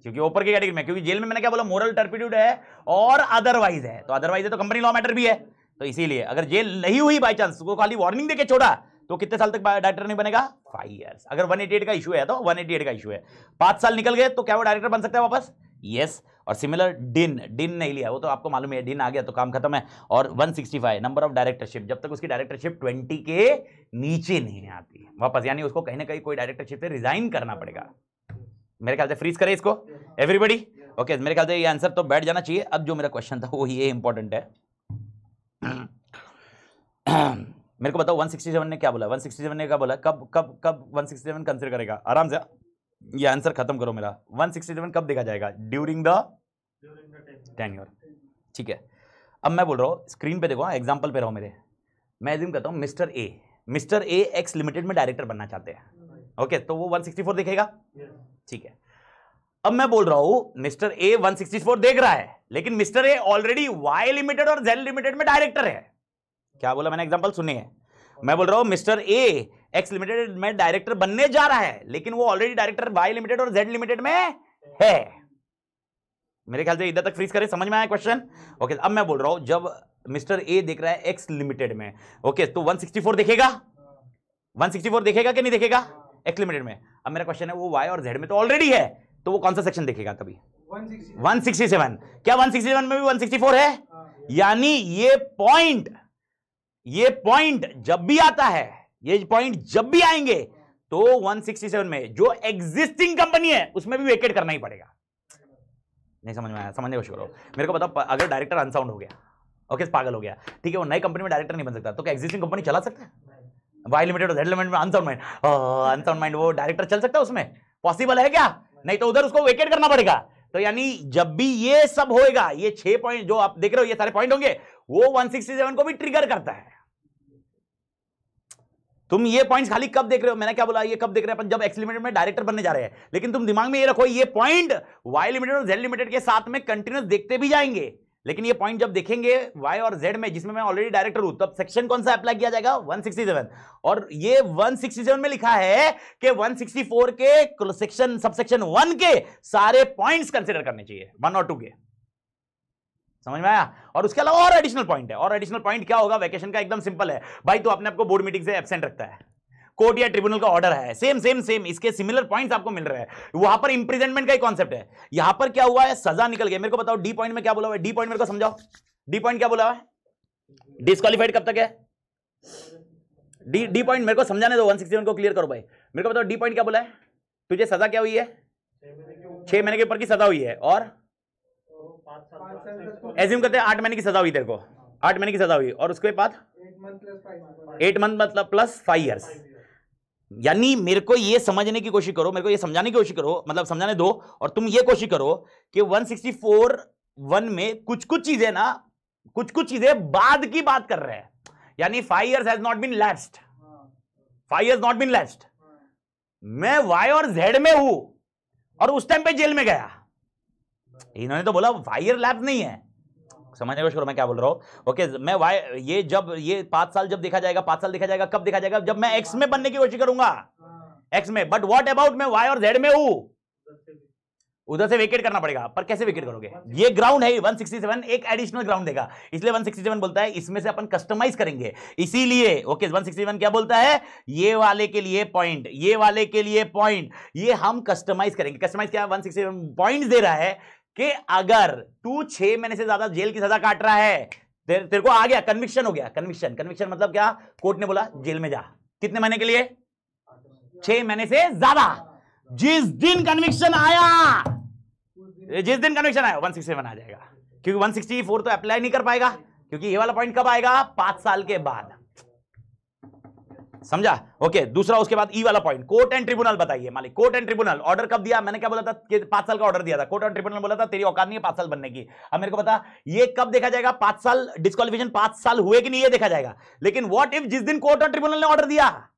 क्योंकि ऊपर की कैटेगरी में, क्योंकि जेल में मैंने क्या बोला, मोरल टर्पिट्यूड है और अदरवाइज है, तो अदरवाइज है तो कंपनी लॉ मैटर भी है। तो इसीलिए अगर जेल नहीं हुई बाई चांस, उसको खाली वार्निंग देके छोड़ा, तो कितने साल तक डायरेक्टर नहीं बनेगा? 5 इयर्स। अगर 188 का इशू है तो 188 का इशू है, 5 साल निकल गए तो क्या वो डायरेक्टर बन सकता है वापस? यस। और सिमिलर डिन नहीं लिया, वो तो आपको मालूम है, डिन आ गया तो काम खत्म है। और 165 नंबर ऑफ डायरेक्टरशिप, जब तक उसकी डायरेक्टरशिप 20 के नीचे नहीं आती वापस, यानी उसको कहीं ना कहीं कोई डायरेक्टरशिप से रिजाइन करना पड़ेगा। मेरे ख्याल से फ्रीज करें इसको एवरीबॉडी। ओके, मेरे ख्याल से ये आंसर तो बैठ जाना चाहिए। अब जो मेरा क्वेश्चन था वो ये इंपॉर्टेंट है, मेरे को बताओ 167 ने क्या बोला, 167 ने क्या बोला, कब कब कब 167 कंसिडर करेगा? आराम से ये आंसर खत्म करो मेरा। 167 कब देखा जाएगा? ड्यूरिंग द टेन्योर, ठीक है। अब मैं बोल रहा हूँ, स्क्रीन पे देखो, एग्जांपल पे रहो मेरे। मैं एज्यूम करता हूँ मिस्टर ए एक्स लिमिटेड में डायरेक्टर बनना चाहते हैं, ओके, तो वो 164 देखेगा, ठीक है। अब मैं बोल रहा हूं मिस्टर ए 164 देख रहा है, लेकिन mister A already Y limited और जेड लिमिटेड में डायरेक्टर है। क्या बोला मैंने? एग्जांपल सुनिए। मैं बोल रहा हूं मिस्टर ए एक्स लिमिटेड में डायरेक्टर बनने जा रहा है, लेकिन वो ऑलरेडी डायरेक्टर वाई लिमिटेड और जेड लिमिटेड में है। मेरे ख्याल से इधर तक फ्रीज करें, समझ में आया क्वेश्चन? ओके, अब मैं बोल रहा हूं जब मिस्टर ए देख रहा है एक्स लिमिटेड में, ओके, तो 164 देखेगा, 164 देखेगा कि नहीं देखेगा एक्स लिमिटेड में? अब मेरा क्वेश्चन है वो वाई और जेड में तो ऑलरेडी है, तो वो कौन सा सेक्शन देखेगा तभी? 167। क्या 167 में भी 164 है? यानी ये पॉइंट जब भी आता है, ये पॉइंट जब भी आएंगे तो 167 में जो एग्जिस्टिंग कंपनी है उसमें भी वेकेट करना ही पड़ेगा। नहीं समझ में आया? समझने की कोशिश करो। मेरे को बताओ, अगर डायरेक्टर अनसाउंड हो गया, ओके, पागल हो गया, ठीक है, वो नई कंपनी में डायरेक्टर नहीं बन सकता, तो क्या एग्जिस्टिंग कंपनी चला सकता है? वाई लिमिटेड और जेड लिमिटेड में अनसाउंड माइंड वो डायरेक्टर चल सकता है उसमें? पॉसिबल है क्या? नहीं, तो उधर उसको वेकेट करना पड़ेगा। तो यानी जब भी ये सब होएगा, ये 6 पॉइंट जो आप देख रहे हो, ये सारे पॉइंट होंगे, वो 167 को भी ट्रिगर करता है। तुम ये पॉइंट्स खाली कब देख रहे हो? मैंने क्या बोला, ये कब देख रहे हैं अपन? जब एक्स लिमिटेड में डायरेक्टर बनने जा रहे हैं। लेकिन तुम दिमाग में ये रखो, ये पॉइंट वाई लिमिटेड और जेड लिमिटेड के साथ में कंटिन्यूस देखते भी जाएंगे, लेकिन ये पॉइंट जब देखेंगे वाई और जेड में, जिसमें मैं ऑलरेडी डायरेक्टर हूं, तब सेक्शन कौन सा अप्लाई किया जाएगा? 167। और ये 167 में लिखा है कि 164 के सेक्शन सबसेक्शन 1 के सारे पॉइंट्स कंसीडर करने चाहिए, 1 और 2 के। समझ में आया? और उसके अलावा और एडिशनल पॉइंट है। और एडिशनल पॉइंट क्या होगा? वैकेशन का एकदम सिंपल है भाई, तो अपने आपको बोर्ड मीटिंग से एब्सेंट रखता है, कोर्ट या ट्रिब्यूनल का ऑर्डर है, सेम इसके सिमिलर पॉइंट्स आपको मिल रहे हैं। वहां पर इंप्रिजनमेंट का ही कॉन्सेप्ट है। यहां पर क्या हुआ है? सजा निकल गई। मेरे को बताओ डी पॉइंट में क्या बोला हुआ है? डी पॉइंट मेरे को समझाओ, डी पॉइंट क्या बोला हुआ है? डिस्क्वालीफाइड कब तक है? डी पॉइंट मेरे को समझाने दो, 161 को क्लियर करो भाई। मेरे को बताओ डी पॉइंट क्या बोला है? तुझे सजा क्या हुई है? 6 महीने के ऊपर की सजा हुई है, और एज्यूम करते हैं 8 महीने की सजा हुई तेरे को, 8 महीने की सजा हुई, और उसके बाद 8 मंथ मतलब प्लस 5 इयर्स। यानी मेरे को ये समझने की कोशिश करो, मेरे को ये समझाने की कोशिश करो, मतलब समझाने दो, और तुम ये कोशिश करो कि 164(1) में कुछ चीजें ना, कुछ चीजें बाद की बात कर रहे हैं। यानी 5 years has not been lapsed, 5 years not been lapsed। मैं वाई और जेड में हूं और उस टाइम पे जेल में गया, इन्होंने तो बोला 5 year लैप्स नहीं है। समझने की कोशिश करो मैं क्या बोल रहा हूं। ओके, मैं वाई ये 5 साल जब देखा जाएगा, 5 साल देखा जाएगा, कब देखा जाएगा? जब मैं एक्स में बनने की कोशिश करूंगा, एक्स में। बट व्हाट अबाउट मैं वाई और जेड में हूं, उधर से वेकेट करना पड़ेगा, पर कैसे वेकेट करोगे? ये ग्राउंड है 167, एक एडिशनल ग्राउंड देगा, इसलिए 167 बोलता है इसमें से अपन कस्टमाइज करेंगे, इसीलिए ओके 161 क्या बोलता है, ये वाले के लिए पॉइंट, ये वाले के लिए पॉइंट, ये हम कस्टमाइज करेंगे। कस्टमाइज क्या 167 पॉइंट दे रहा है कि अगर तू 6 महीने से ज्यादा जेल की सजा काट रहा है, तेरे को आ गया कन्विक्शन, हो गया कन्विक्शन। कन्विक्शन मतलब क्या, कोर्ट ने बोला जेल में जा, कितने महीने के लिए, 6 महीने से ज्यादा। जिस दिन कन्विक्शन आया, जिस दिन कन्विक्शन आया 167 आ जाएगा, क्योंकि 164 तो अप्लाई नहीं कर पाएगा, क्योंकि ये वाला पॉइंट कब आएगा, 5 साल के बाद। समझा? ओके, दूसरा उसके बाद ई वाला पॉइंट, कोर्ट एंड ट्रिब्यूनल। बताइए मालिक, कोर्ट एंड ट्रिब्यूनल ऑर्डर कब दिया? मैंने क्या बोला था कि 5 साल का ऑर्डर दिया था, कोर्ट एंड ट्रिब्यूनल बोला था तेरी औकात नहीं है 5 साल बनने की। अब मेरे को बता ये कब देखा जाएगा, 5 साल डिस्क्वालिफिकेशन 5 साल हुए कि नहीं, ये देखा जाएगा। लेकिन व्हाट इफ जिस दिन कोर्ट और ट्रिब्यूनल ने ऑर्डर दिया,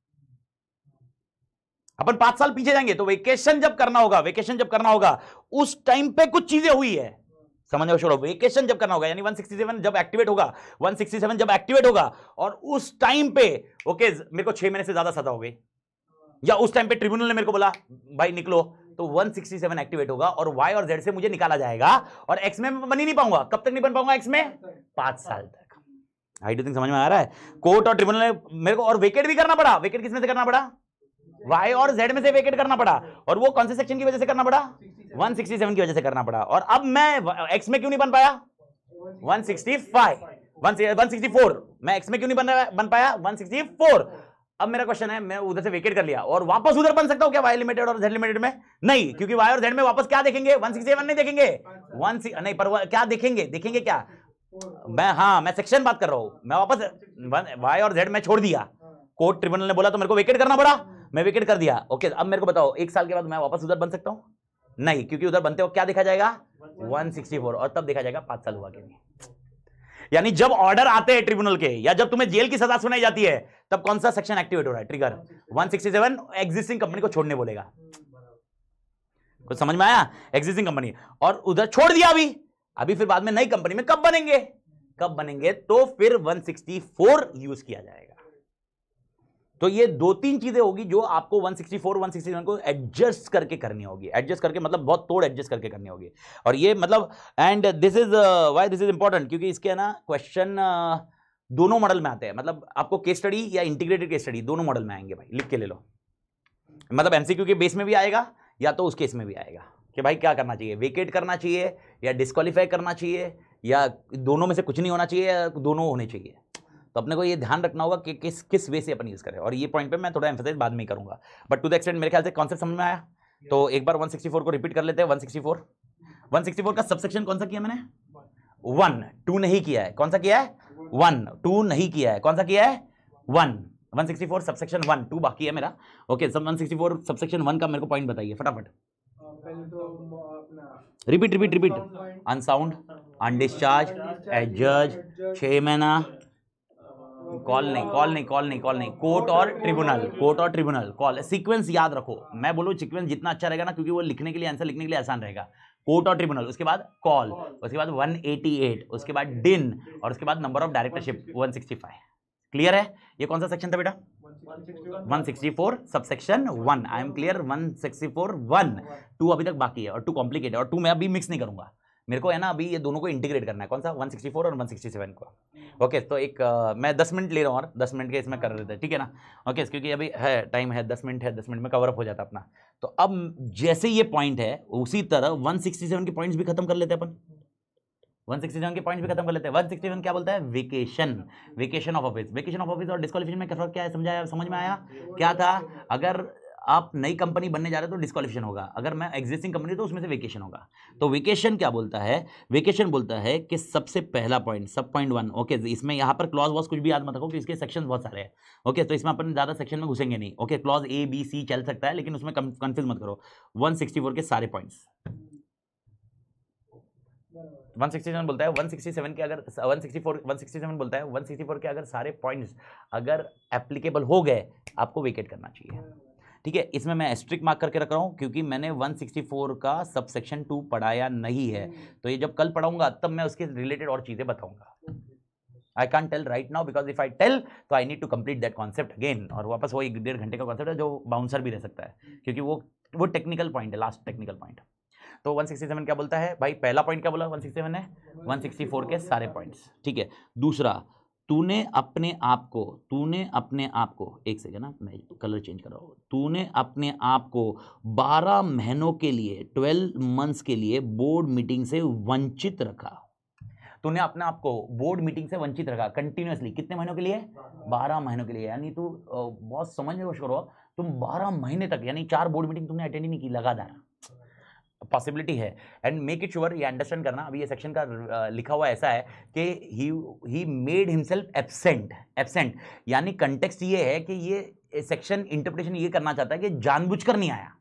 अपन 5 साल पीछे जाएंगे, तो वेकेशन जब करना होगा, वेकेशन जब करना होगा उस टाइम पे कुछ चीजें हुई है, समझो छोड़ो, वेकेशन जब करना होगा यानी 167 जब एक्टिवेट होगा, 167 जब एक्टिवेट होगा और उस टाइम पे ओके मेरे को 6 महीने से ज्यादा सजा हो गई, या उस टाइम पे ट्रिब्यूनल ने मेरे को बोला भाई निकलो, तो 167 एक्टिवेट होगा और वाई और जेड से मुझे निकाला जाएगा और एक्स में बन ही नहीं पाऊंगा। कब तक नहीं बन पाऊंगा एक्स में? 5 साल तक। आई डू थिंक समझ में आ रहा है? कोर्ट और ट्रिब्यूनल ने मेरे को और वेकेट भी करना पड़ा। वेकेट किसमें से करना पड़ा? वाई और जेड में से वेकेट करना पड़ा, और वो कौन से सेक्शन की वजह से करना पड़ा? 167 की वजह से करना पड़ा। और अब मैं एक्स में क्यों नहीं बन पाया? 164 मैं एक्स में क्यों नहीं बन पाया? 164। अब मेरा क्वेश्चन है, मैं उधर से वेकेट कर लिया और वापस उधर बन सकता हूं क्या, वाई लिमिटेड और जेड लिमिटेड में? नहीं, क्योंकि वाई और जेड में वापस क्या देखेंगे? 167 नहीं देखेंगे, नहीं, पर क्या देखेंगे? देखेंगे क्या? मैं सेक्शन बात कर रहा हूं। मैं वापस वाई और जेड में छोड़ दिया, कोर्ट ट्रिब्यूनल ने बोला तो मेरे को वेकेट करना पड़ा, मैं वेकेट कर दिया। ओके, अब मेरे को बताओ 1 साल के बाद मैं वापस उधर बन सकता हूं? नहीं, क्योंकि उधर बनते हो क्या देखा जाएगा? 164, और तब देखा जाएगा 5 साल हुआ कि नहीं। यानी जब ऑर्डर आते हैं ट्रिब्यूनल के, या जब तुम्हें जेल की सजा सुनाई जाती है, तब कौन सा सेक्शन एक्टिवेट हो रहा है? ट्रिगर 167 एग्जिस्टिंग कंपनी को छोड़ने बोलेगा। कुछ समझ में आया? एग्जिस्टिंग कंपनी, और उधर छोड़ दिया अभी फिर बाद में नई कंपनी में कब बनेंगे? तो फिर 164 यूज किया जाएगा। तो ये 2-3 चीजें होगी जो आपको 164 167 को एडजस्ट करके करनी होगी। एडजस्ट करके मतलब बहुत तोड़ एडजस्ट करके करनी होगी। और ये मतलब and this is why this is important, क्योंकि इसके है ना क्वेश्चन दोनों मॉडल में आते हैं। मतलब आपको केस स्टडी या इंटीग्रेटेड केस स्टडी दोनों मॉडल में आएंगे भाई, लिख के ले लो। मतलब एमसीक्यू के बेस में भी आएगा या तो उस केस में भी आएगा कि भाई क्या करना चाहिए, वेकेट करना चाहिए या डिस्क्वालीफाई करना चाहिए, या दोनों में से कुछ नहीं होना चाहिए या दोनों होने चाहिए। तो अपने को ये ध्यान रखना होगा कि किस वे से अपन यूज करें। और ये पॉइंट पे मैं थोड़ा एम्फसाइज बाद में ही करूंगा, बट टू द एक्सटेंट मेरे ख्याल से कॉन्सेप्ट समझ में आया। तो एक बार 164 को रिपीट कर लेते हैं। 164 का सबसेक्शन कौन सा किया मैंने? 1, 2 नहीं किया है। कौन सा किया है? 1, 2 नहीं किया है। कौन सा किया है? 1। 164 सबसेक्शन 1, 2 बाकी है मेरा। ओके, सब 164 सबसेक्शन 1 का मेरे को पॉइंट बताइए फटाफट। रिपीट। अनसाउंड, अनडिस्चार्ज, एडजर्ज, 6 महीना, कॉल नहीं, कोर्ट और ट्रिब्यूनल कॉल। सीक्वेंस याद रखो, मैं बोलूं सीक्वेंस जितना अच्छा रहेगा ना, क्योंकि वो लिखने के लिए, आंसर लिखने के लिए आसान रहेगा। कोर्ट और ट्रिब्यूनल, उसके बाद कॉल, उसके बाद 188, उसके बाद डिन, और उसके बाद नंबर ऑफ डायरेक्टरशिप 165। क्लियर है? ये कौन सा सेक्शन था बेटा? 164 सबसेक्शन 1। I am clear? 164 1, 2 अभी तक बाकी है और 2 कॉम्प्लिकेटेड, और 2 मैं अभी मिक्स नहीं करूंगा। मेरे को है ना अभी ये दोनों को इंटीग्रेट करना है। कौन सा? 164 और 167 को। ओके, तो एक मैं 10 मिनट ले रहा हूँ और 10 मिनट के इसमें कर रहे थे, ठीक है ना? ओके, क्योंकि अभी है टाइम है, 10 मिनट है, 10 मिनट में कवर अप हो जाता अपना। तो अब जैसे ये पॉइंट है उसी तरह 167 के पॉइंट्स भी खत्म कर लेते हैं अपन। 167 के पॉइंट्स भी खत्म कर लेते हैं। 167 क्या बोलता है? Vacation of office. Vacation of office और डिस्क्वालिफिकेशन में क्या फर्क क्या है? समझ में आया? क्या था? अगर आप नई कंपनी बनने जा रहे हो तो डिस्क्वालिफिकेशन होगा, अगर मैं एग्जिस्टिंग कंपनी तो उसमें से वेकेशन होगा। तो वेकेशन क्या बोलता है? वेकेशन बोलता है कि सबसे पहला पॉइंट, सब पॉइंट 1। ओके, इसमें यहाँ पर क्लॉज वॉज कुछ भी याद मत रखो कि इसके सेक्शन बहुत सारे हैं। ओके, तो इसमें अपन ज़्यादा सेक्शन में घुसेंगे नहीं। Okay, clause A B C चल सकता है, लेकिन उसमें कंफ्यूज मत करो। 164 के सारे पॉइंट्स 167 बोलता है। 167 के अगर 167 बोलता है 164 के अगर सारे पॉइंट्स अगर एप्लीकेबल हो गए, आपको वेकेट करना चाहिए। ठीक है, इसमें मैं एस्ट्रिक मार्क करके रख रहा हूं क्योंकि मैंने 164 का सबसेक्शन 2 पढ़ाया नहीं है। तो ये जब कल पढ़ाऊंगा तब मैं उसके रिलेटेड और चीजें बताऊंगा। I can't tell right now because if I tell तो I need to complete that concept again, और वापस वो 1-1.5 घंटे का कॉन्सेप्ट है जो बाउंसर भी रह सकता है, क्योंकि वो टेक्निकल पॉइंट है, लास्ट टेक्निकल पॉइंट। तो 167 क्या बोलता है भाई, पहला पॉइंट क्या बोला 167 है 164 के सारे पॉइंट्स, ठीक है। दूसरा, तूने अपने आप को एक सेकंड ना, मैं कलर चेंज कर रहा हूँ, तूने अपने आप को 12 महीनों के लिए 12 मंथ्स के लिए बोर्ड मीटिंग से वंचित रखा। तूने अपने आप को बोर्ड मीटिंग से वंचित रखा कंटिन्यूअसली, कितने महीनों के लिए 12 महीनों के लिए। यानी तू बहुत समझने की कोशिश करो, तुम 12 महीने तक यानी 4 बोर्ड मीटिंग तुमने अटेंड ही नहीं की लगातार, पॉसिबिलिटी है। एंड मेक इट श्योर, ये अंडरस्टैंड करना, अभी ये सेक्शन का लिखा हुआ ऐसा है कि ही मेड हिमसेल्फ एब्सेंट, यानी कंटेक्स्ट ये है कि ये सेक्शन इंटरप्रिटेशन ये करना चाहता है कि जानबूझकर नहीं आया।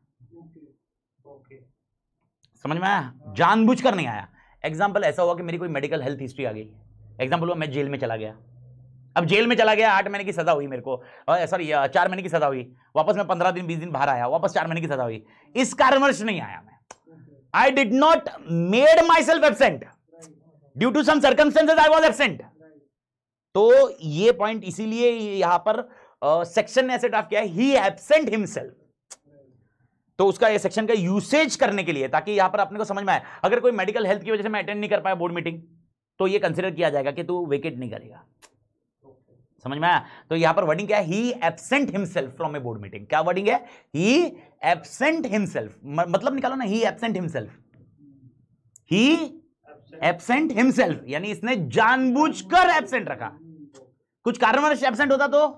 समझ में आया, जानबूझकर नहीं आया। एग्जाम्पल ऐसा हुआ कि मेरी कोई मेडिकल हेल्थ हिस्ट्री आ गई, एग्जाम्पल हुआ मैं जेल में चला गया, अब जेल में चला गया, 8 महीने की सजा हुई मेरे को, सॉरी 4 महीने की सजा हुई, वापस मैं 15 दिन 20 दिन बाहर आया, वापस 4 महीने की सजा हुई, इस कारणवश नहीं आया मैं। I did not made myself absent due to some circumstances I was absent। तो ये पॉइंट इसीलिए यहां पर सेक्शन ने ऐसे ड्राफ्ट किया है he absent himself। तो उसका ये सेक्शन का यूसेज करने के लिए, ताकि यहां पर अपने को समझ में आए, अगर कोई मेडिकल हेल्थ की वजह से मैं अटेंड नहीं कर पाया बोर्ड मीटिंग, तो ये कंसिडर किया जाएगा कि तू वेकेट नहीं करेगा। समझ में आया? तो यहां पर वर्डिंग क्या है, he absent himself from a board meeting. क्या वर्डिंग है, ही एब्सेंट हिमसेल्फ, मतलब निकालो ना, he absent himself, he absent himself, यानी इसने जानबूझकर एब्सेंट रखा। कुछ कारणवश एब्सेंट होता तो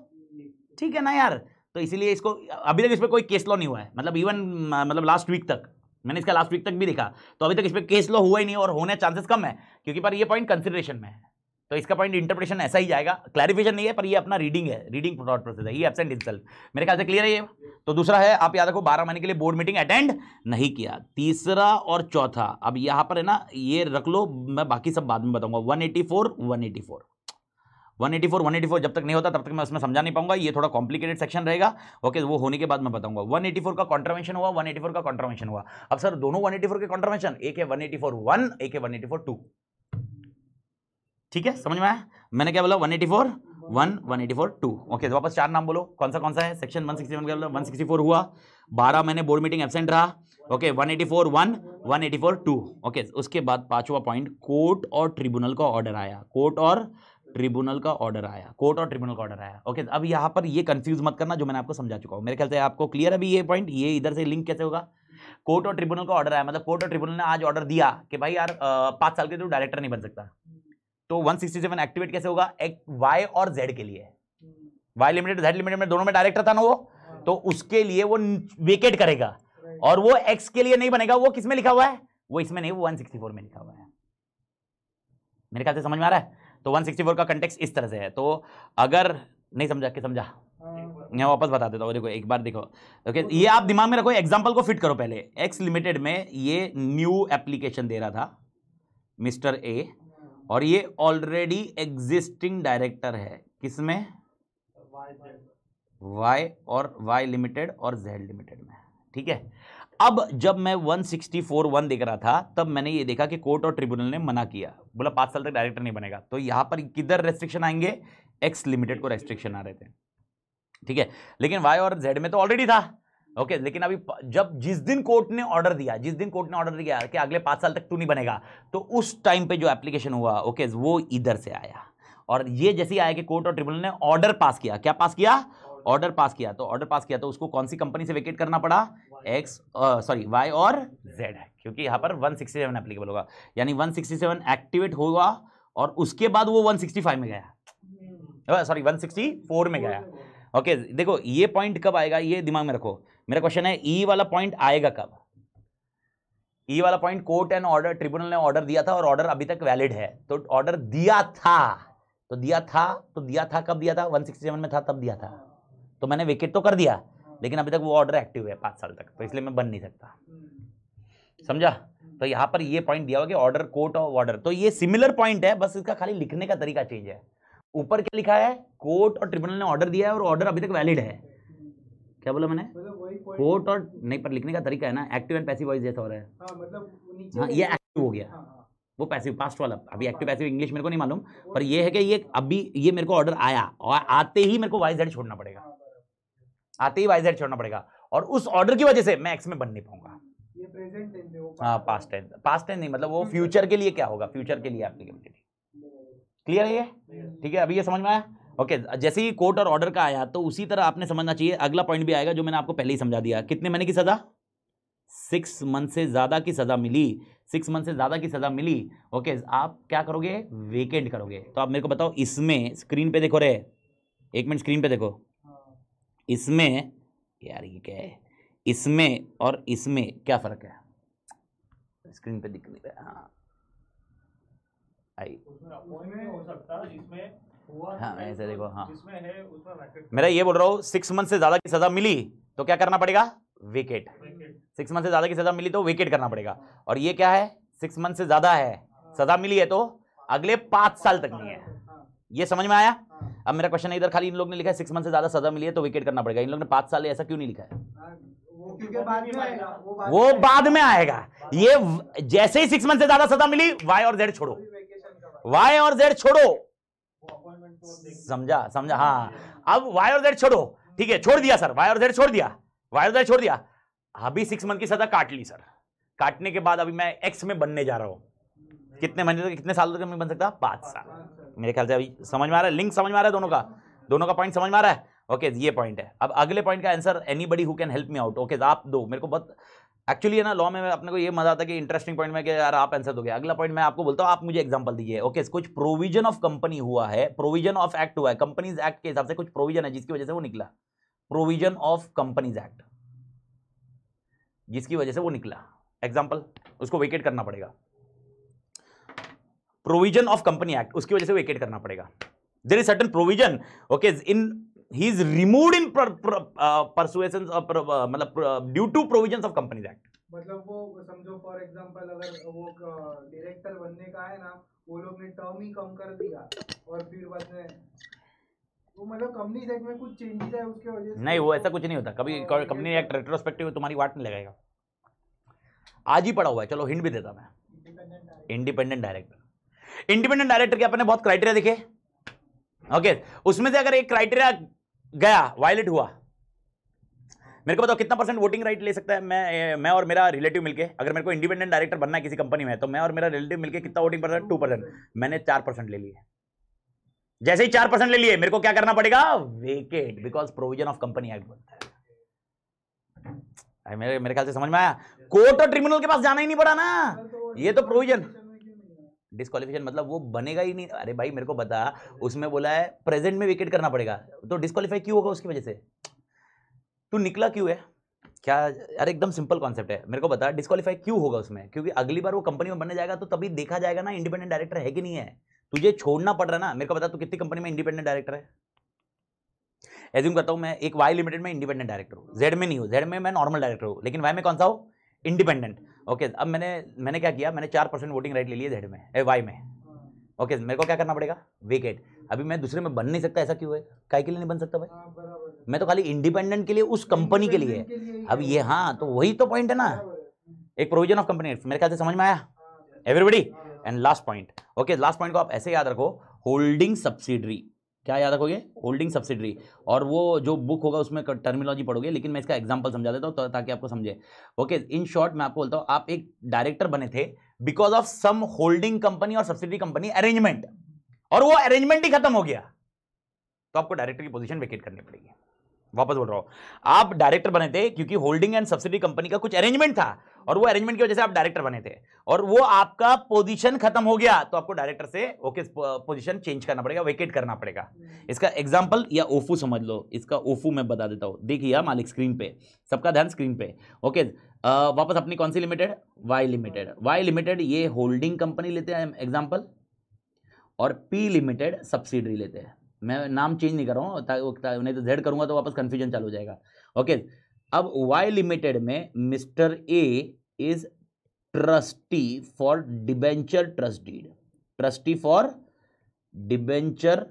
ठीक है ना यार। तो इसीलिए इसको अभी तक इस पर कोई केस लॉ नहीं हुआ है, मतलब इवन मतलब लास्ट वीक तक मैंने इसका लास्ट वीक तक भी देखा, तो अभी तक इस पर केस लॉ हुआ ही नहीं और होने चांसेस कम है, क्योंकि पर ये पॉइंट कंसिडरेशन में है। तो इसका पॉइंट इंटरप्रिटेशन ऐसा ही जाएगा, क्लैरिफिकेशन नहीं है, पर ये अपना रीडिंग है, रीडिंग थॉट प्रोसेस है, ही एब्सेंट हिमसेल्फ। मेरे ख्याल से क्लियर है ये। तो दूसरा है, आप याद रखो 12 महीने के लिए बोर्ड मीटिंग अटेंड नहीं किया। तीसरा और चौथा, अब यहां पर है ना, ये रख लो, मैं बाकी सब बाद में बताऊंगा। 184 जब तक नहीं होता तब तक मैं उसमें समझा नहीं पाऊंगा, ये थोड़ा कॉम्प्लिकेटेड सेक्शन रहेगा। ओके, वो होने के बाद मैं बताऊंगा। 184 का कॉन्ट्रावेंशन हुआ, 184 का कॉन्ट्रावेंशन हुआ। अब सर दोनों 184 के कॉन्ट्रावेंशन, एक है 184(1), एक है 184(2). ठीक है, समझ में आया मैंने क्या बोला, 184(1), 184(2). ओके, तो वापस 4 नाम बोलो, कौन सा है। सेक्शन 167 का 164 हुआ, 12 महीने बोर्ड मीटिंग एब्सेंट रहा। ओके, 184(1), 184(2). ओके, उसके बाद 5वां पॉइंट, कोर्ट और ट्रिब्यूनल का ऑर्डर आया। कोर्ट और ट्रिब्यूनल का ऑर्डर आया। ओके, अब यहां पर ये कंफ्यूज मत करना, जो मैंने आपको समझा चुका हूं। मेरे ख्याल से आपको क्लियर है अभी ये पॉइंट, ये इधर से लिंक कैसे होगा। कोर्ट और ट्रिब्यूनल का ऑर्डर आया, मतलब कोर्ट और ट्रिब्यूनल ने आज ऑर्डर दिया कि भाई यार 5 साल के तू डायरेक्टर नहीं बन सकता। तो 167 एक्टिवेट कैसे होगा, एक वाई और जेड के लिए, वाई लिमिटेड जेड लिमिटेड में दोनों में डायरेक्टर था ना वो, तो उसके लिए वो वेकेट करेगा, और वो एक्स के लिए नहीं बनेगा। वो किस में लिखा हुआ है, वो इसमें नहीं, वो 164 में लिखा हुआ है। मेरे ख्याल से समझ में आ रहा है। तो 164 का कंटेक्स्ट इस तरह से है। तो अगर नहीं समझा कि समझा, मैं वापस बता देता हूँ। देखो एक बार देखो, ओके, ये आप दिमाग में रखो, एग्जांपल को फिट करो। पहले एक्स लिमिटेड में ये न्यू एप्लीकेशन दे रहा था मिस्टर ए, और ये ऑलरेडी एग्जिस्टिंग डायरेक्टर है, किसमें, वाई और वाई लिमिटेड और जेड लिमिटेड में। ठीक है, अब जब मैं 164(1) देख रहा था, तब मैंने ये देखा कि कोर्ट और ट्रिब्यूनल ने मना किया, बोला 5 साल तक डायरेक्टर नहीं बनेगा। तो यहां पर किधर रेस्ट्रिक्शन आएंगे, एक्स लिमिटेड को रेस्ट्रिक्शन आ रहे थे। ठीक है, लेकिन वाई और जेड में तो ऑलरेडी था। ओके, लेकिन अभी जिस दिन कोर्ट ने ऑर्डर दिया कि अगले 5 साल तक तू नहीं बनेगा, तो उस टाइम पे जो एप्लीकेशन हुआ, ओके, वो इधर से आया। और ये जैसे ही आया कि कोर्ट और ट्रिब्यूनल ने ऑर्डर पास किया, क्या पास किया, ऑर्डर पास किया। तो ऑर्डर पास किया तो उसको कौन सी कंपनी से वेकेट करना पड़ा, वाई और जेड, क्योंकि यहां पर 167 एप्लीकेबल होगा। यानी 167 एक्टिवेट होगा, और उसके बाद वो 165 में गया, 164 में गया। ओके, देखो ये पॉइंट कब आएगा, ये दिमाग में रखो। मेरा क्वेश्चन है, ई वाला पॉइंट आएगा कब। ई वाला point, court and order, tribunal ने ऑर्डर दिया था और ऑर्डर अभी तक वैलिड है। तो ऑर्डर दिया था कब दिया था, 167 में था तब दिया था। तो मैंने विकेट तो कर दिया, लेकिन अभी तक वो ऑर्डर एक्टिव है 5 साल तक, तो इसलिए मैं बन नहीं सकता। समझा। तो यहां पर ये पॉइंट दिया हुआ कि ऑर्डर, कोर्ट और ऑर्डर, तो ये सिमिलर पॉइंट है, बस इसका खाली लिखने का तरीका चेंज है। ऊपर क्या लिखा है, कोर्ट और ट्रिब्यूनल ने ऑर्डर दिया है और ऑर्डर अभी तक वैलिड है। क्या बोला मैंने, कोर्ट और नहीं, पर लिखने का तरीका है ना, एक्टिव एंड पैसिव वॉइस जैसा हो रहा है। हाँ, ये एक्टिव हो गया, वो पैसिव पास्ट वाला। अभी एक्टिव पैसिव इंग्लिश मेरे को नहीं मालूम, पर ये है कि ये अभी ये मेरे को ऑर्डर आया, और आते ही मेरे को वाई जेड छोड़ना पड़ेगा, और उस ऑर्डर की वजह से मैं एक्स में बन नहीं पाऊंगा। प्रेजेंट टेंस है वो हाँ पास्ट टेंस नहीं, मतलब वो फ्यूचर के लिए क्या होगा, फ्यूचर के लिए एप्लीकेबिलिटी। क्लियर है ये? ठीक है, अभी ये समझ में आया? ओके, जैसे ही कोर्ट और ऑर्डर का आया तो उसी तरह आपने समझना चाहिए अगला पॉइंट भी आएगा जो मैंने आपको पहले ही समझा दिया। कितने महीने की सजा? 6 मंथ से ज्यादा की सजा मिली, 6 मंथ से ज्यादा की सजा मिली। ओके, आप क्या करोगे? वेकेंट करोगे। तो आप मेरे को बताओ, इसमें स्क्रीन पे देखो रे, एक मिनट स्क्रीन पे देखो, इसमें यार ये क्या है, इसमें और इसमें क्या फर्क है? स्क्रीन पे दिख नहीं रहा। हाँ आई, उसमें अपॉइंट नहीं हो सकता, इसमें हुआ हाँ ऐसे देखो, हाँ जिसमें है उसमें वैकेट। मेरा ये बोल रहा हूँ 6 मंथ से ज्यादा की सजा मिली तो क्या करना पड़ेगा? वेकेट। 6 मंथ से ज्यादा की सजा मिली तो वेकेट करना पड़ेगा। और ये क्या है? 6 मंथ से ज्यादा है, सजा मिली है तो अगले 5 साल तक नहीं है। ये समझ में आया? अब मेरा क्वेश्चन है, इधर खाली इन लोग ने लिखा है 6 मंथ से ज्यादा सजा मिली है तो वेकेट करना पड़ेगा, इन लोग ने 5 साल है, ऐसा क्यों नहीं लिखा है? वो क्योंकि बाद में आएगा, वो बाद में आएगा। ये जैसे ही 6 मंथ से ज्यादा सजा मिली, वाई और जेड छोड़ो, वाई और जेड छोड़ो, समझा? समझा? हाँ, अब वाई और जेड छोड़ो, ठीक है, छोड़ दिया सर, वाई और जेड छोड़ दिया, वाई और जेड छोड़ दिया। अभी 6 मंथ की सजा काट ली सर, काटने के बाद अभी मैं एक्स में बनने जा रहा हूं। कितने महीने तक, कितने साल तक मैं बन सकता? 5 साल। मेरे ख्याल से अभी समझ में आ रहा है, लिंक समझ में आ रहा है, दोनों का पॉइंट समझ में आ रहा है? ओके, ये पॉइंट है। अब अगले पॉइंट का answer anybody who can help me out. Okay, आप दो, मेरे को बहुत एक्चुअली है ना, लॉ में अपने को ये मजा आता है कि इंटरेस्टिंग पॉइंट में कि यार आप आंसर दोगे। अगला पॉइंट मैं आपको बोलता हूं, आप मुझे एग्जांपल दीजिए। ओके, कुछ प्रोविजन ऑफ कंपनी हुआ है, प्रोविजन ऑफ एक्ट हुआ है, कंपनीज एक्ट के हिसाब से कुछ प्रोविजन है जिसकी वजह से वो निकला, प्रोविजन ऑफ कंपनीज एक्ट, जिसकी वजह से वो निकला। एग्जांपल, उसको वेकेट करना पड़ेगा। प्रोविजन ऑफ कंपनी एक्ट, उसकी वजह से वेकेट करना पड़ेगा। There is certain provision, okay, in he is removed in persuasions मतलब due to provisions of companies act। मतलब वो समझो फॉर एग्जांपल अगर वो डायरेक्टर बनने का है ना, वो लोग ने टर्म ही कम कर दिया और फिर बाद में वो मतलब कंपनी एक्ट में कुछ चेंजेस है उसके वजह से। नहीं, वो ऐसा कुछ नहीं होता कभी। कंपनी एक्ट रेट्रोस्पेक्टिव तुम्हारी वाट नहीं लगाएगा, आज ही पढ़ा हुआ है। चलो हिंट भी देता मैं, इंडिपेंडेंट डायरेक्टर। इंडिपेंडेंट डायरेक्टर के अपने बहुत क्राइटेरिया देखे। ओके, उसमें से अगर एक क्राइटेरिया गया, वायलेट हुआ, मेरे को बताओ कितना % वोटिंग राइट ले सकता है मैं और मेरा रिलेटिव मिलके? अगर मेरे को इंडिपेंडेंट डायरेक्टर बनना है किसी कंपनी में तो मैं और मेरा रिलेटिव मिलके कितना वोटिंग %? 2%। मैंने 4% ले लिए। जैसे ही 4% ले लिए, मेरे को क्या करना पड़ेगा? Vacate, because provision of company act बनता है। मेरे ख्याल से समझ में आया? कोर्ट और ट्रिब्यूनल के पास जाना ही नहीं पड़ा ना, ये तो प्रोविजन। डिस्क्वालिफिकेशन मतलब वो बनेगा ही नहीं। अरे भाई मेरे को बता, उसमें बोला है प्रेजेंट में विकेट करना पड़ेगा, तो डिस्क्वालीफाई क्यों होगा? उसकी वजह से तू निकला क्यों है? क्या? अरे एकदम सिंपल कॉन्सेप्ट है, मेरे को बता डिस्क्वालीफाई क्यों होगा उसमें? क्योंकि अगली बार वो कंपनी में बनने जाएगा तो तभी देखा जाएगा ना इंडिपेंडेंट डायरेक्टर है कि नहीं है। तुझे छोड़ना पड़ रहा है ना। मेरे को बता तू कितनी कंपनी में इंडिपेंडेंट डायरेक्टर है? एज्यूम करता हूं मैं एक वाई लिमिटेड में इंडिपेंडेंट डायरेक्टर हूं, जेड में नहीं हूं, जेड में मैं नॉर्मल डायरेक्टर हूं, लेकिन वाई में कौन सा हूं? इंडिपेंडेंट। ओके, अब मैंने क्या किया, मैंने 4% वोटिंग राइट ले लिए जेड में, वाई में। ओके, मेरे को क्या करना पड़ेगा? वेकेट। अभी मैं दूसरे में बन नहीं सकता, ऐसा क्यों है? काय के लिए नहीं बन सकता भाई? मैं तो खाली इंडिपेंडेंट के लिए, उस कंपनी के लिए। अब ये, हाँ तो वही तो पॉइंट है ना, एक प्रोविजन ऑफ कंपनी। मेरे ख्याल से समझ में आया everybody? And last point, okay, last point को आप ऐसे याद रखो, होल्डिंग सब्सिडरी। क्या याद रखोगे? Holding subsidiary. और वो जो बुक होगा उसमें टर्मिनोलॉजी पढ़ोगे, लेकिन मैं इसका एग्जांपल समझा देता हूं ताकि आपको समझे। ओके, इन शॉर्ट मैं आपको बोलता हूं, आप एक डायरेक्टर बने थे because of some holding company और सब्सिडरी कंपनी अरेंजमेंट, और वो अरेंजमेंट ही खत्म हो गया, तो आपको डायरेक्टर की पोजीशन वेकेट करनी पड़ेगी। वापस बोल रहा हूं, आप डायरेक्टर बने थे क्योंकि होल्डिंग एंड सब्सिडरी कंपनी का कुछ अरेंजमेंट था, और वो अरेंजमेंट की वजह से आप डायरेक्टर बने थे, और वो आपका पोजीशन खत्म हो गया, तो आपको डायरेक्टर से ओके पोजीशन चेंज करना पड़ेगा, वेकेट करना पड़ेगा। इसका एग्जांपल या ओफू समझ लो, इसका ओफू मैं बता देता हूं। देखिए मालिक स्क्रीन पे, सबका ध्यान स्क्रीन पे। ओके, वापस अपनी कौन सी limited? Y limited. Y limited ये होल्डिंग कंपनी लेते हैं एग्जाम्पल, और पी लिमिटेड सब्सिडरी लेते हैं। मैं नाम चेंज नहीं कर रहा हूँ, नहीं तो जेड करूंगा तो वापस कंफ्यूजन चालू हो जाएगा। ओके, अब वाई लिमिटेड में mister A is trustee for debenture trust deed, trustee for debenture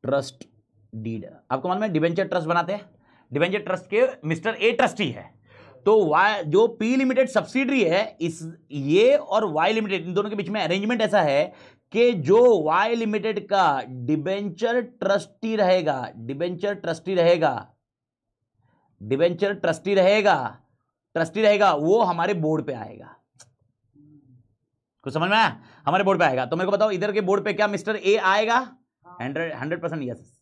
trust deed. आपको मालूम है डिबेंचर ट्रस्ट बनाते हैं, डिबेंचर ट्रस्ट के मिस्टर ए ट्रस्टी है, तो वाई जो पी लिमिटेड सब्सिडरी है, इस ये और वाई लिमिटेड इन दोनों के बीच में अरेंजमेंट ऐसा है कि जो वाई लिमिटेड का डिबेंचर ट्रस्टी रहेगा, डिबेंचर ट्रस्टी रहेगा, डिबेंचर ट्रस्टी रहेगा, ट्रस्टी रहेगा वो हमारे बोर्ड पे आएगा। कुछ समझ में आया? हमारे बोर्ड पे आएगा। तो मेरे को बताओ इधर के बोर्ड पे क्या मिस्टर ए आएगा? 100% यस।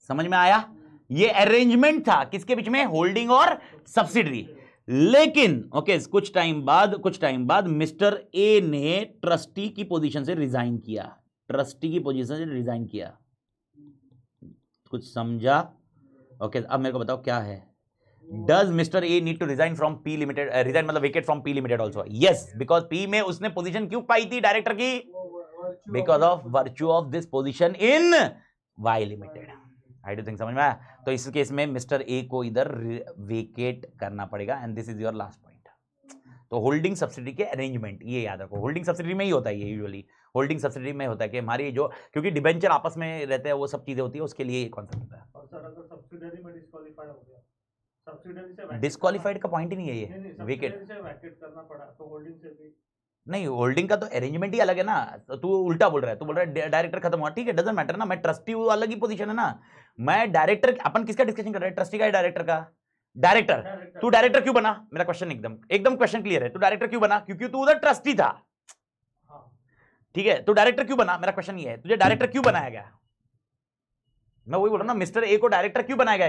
समझ में आया? ये अरेंजमेंट था किसके बीच में? होल्डिंग और सब्सिडरी। लेकिन ओके कुछ टाइम बाद मिस्टर ए ने ट्रस्टी की पोजीशन से रिजाइन किया। ट्रस्टी की पोजीशन से रिजाइन किया। कुछ समझा? ओके अब मेरे को बताओ क्या है? Does Mr. A need to resign from P Limited? Resign मतलब vacate from P Limited also? Yes, because P में उसने पोजीशन क्यों पाई थी डायरेक्टर की? Because of virtue of this position in Y Limited. I do think समझ में आया? तो इस केस में मिस्टर ए को इधर वेकेट करना पड़ेगा and this is your last point. तो होल्डिंग सब्सिडी के अरेंजमेंट ये याद रखो। होल्डिंग सब्सिडी में ही होता है ये यूजुअली। होल्डिंग सब्सिडी में होता है कि हमारी जो क्योंकि डिबेंचर आपस में रहते हैं वो सब चीजें होती है उसके लिए ये कॉन्सेप्ट होता है। और सर अगर सब्सिडरी में डिस्क्वालीफाई हो गया, सब्सिडरी से डिस्क्वालीफाइड का पॉइंट ही नहीं है ये वेकेट से वैकेट करना पड़ा तो होल्डिंग से भी नहीं। होल्डिंग का तो अरेंजमेंट ही अलग है ना। तो तू उल्टा बोल रहा है। तू बोल रहा है डायरेक्टर खत्म हुआ, ठीक है डजंट मैटर ना। मैं ट्रस्टी हूँ अलग ही पोजीशन है ना। मैं डायरेक्टर अपन किसका डिस्कशन कर रहे हैं? ट्रस्टी का या डायरेक्टर का? डायरेक्टर। तू डायरेक्टर क्यों बना? मेरा क्वेश्चन एकदम क्वेश्चन क्लियर है। तू डायरेक्टर क्यों बना? क्योंकि तू उधर ट्रस्टी था, ठीक है। तू डायरेक्टर क्यों बना? मेरा क्वेश्चन ये है तुझे डायरेक्टर क्यों बनाया गया? मैं वही बोल रहा हूँ ना, मिस्टर ए को डायरेक्टर क्यों बनाया गया?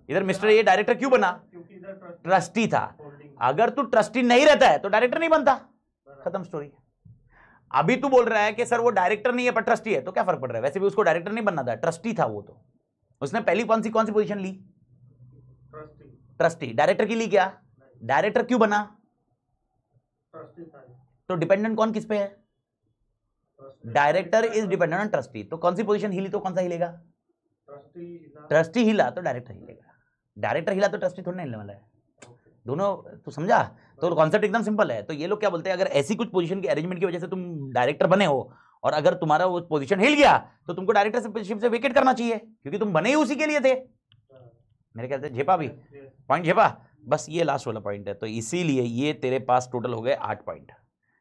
इधर मिस्टर ए डायरेक्टर क्यों बना? क्योंकि इधर ट्रस्टी था। अगर तू ट्रस्टी नहीं रहता है तो डायरेक्टर नहीं बनता, खत्म स्टोरी। अभी तू बोल रहा है कि सर वो डायरेक्टर नहीं है पर ट्रस्टी है, तो क्या फर्क पड़ रहा है? वैसे भी उसको डायरेक्टर नहीं बनना था, ट्रस्टी था वो। तो उसने पहली कौन सी पोजीशन ली? ट्रस्टी। डायरेक्टर की ली क्या? डायरेक्टर क्यों बना? ट्रस्टी था। तो डिपेंडेंट कौन किस पे है? Director is dependent on trustee. तो कौन सी पोजीशन हिली तो कौन सा हिलेगा? ट्रस्टी हिला तो डायरेक्टर हिलेगा। डायरेक्टर हिला तो ट्रस्टी थोड़ी ना हिलने वाला है। दोनों तू समझा? तो कॉन्सेप्ट एकदम सिंपल है। तो ये लोग क्या बोलते हैं, अगर ऐसी कुछ पोजीशन के अरेंजमेंट की वजह से तुम डायरेक्टर बने हो और अगर तुम्हारा वो पोजीशन हिल गया तो तुमको डायरेक्टरशिप से वेकेट करना चाहिए क्योंकि तुम बने ही उसी के लिए थे। मेरे ख्याल से झेपा भी पॉइंट झेपा। बस ये लास्ट वाला पॉइंट है। तो इसीलिए ये तेरे पास टोटल हो गए 8 पॉइंट।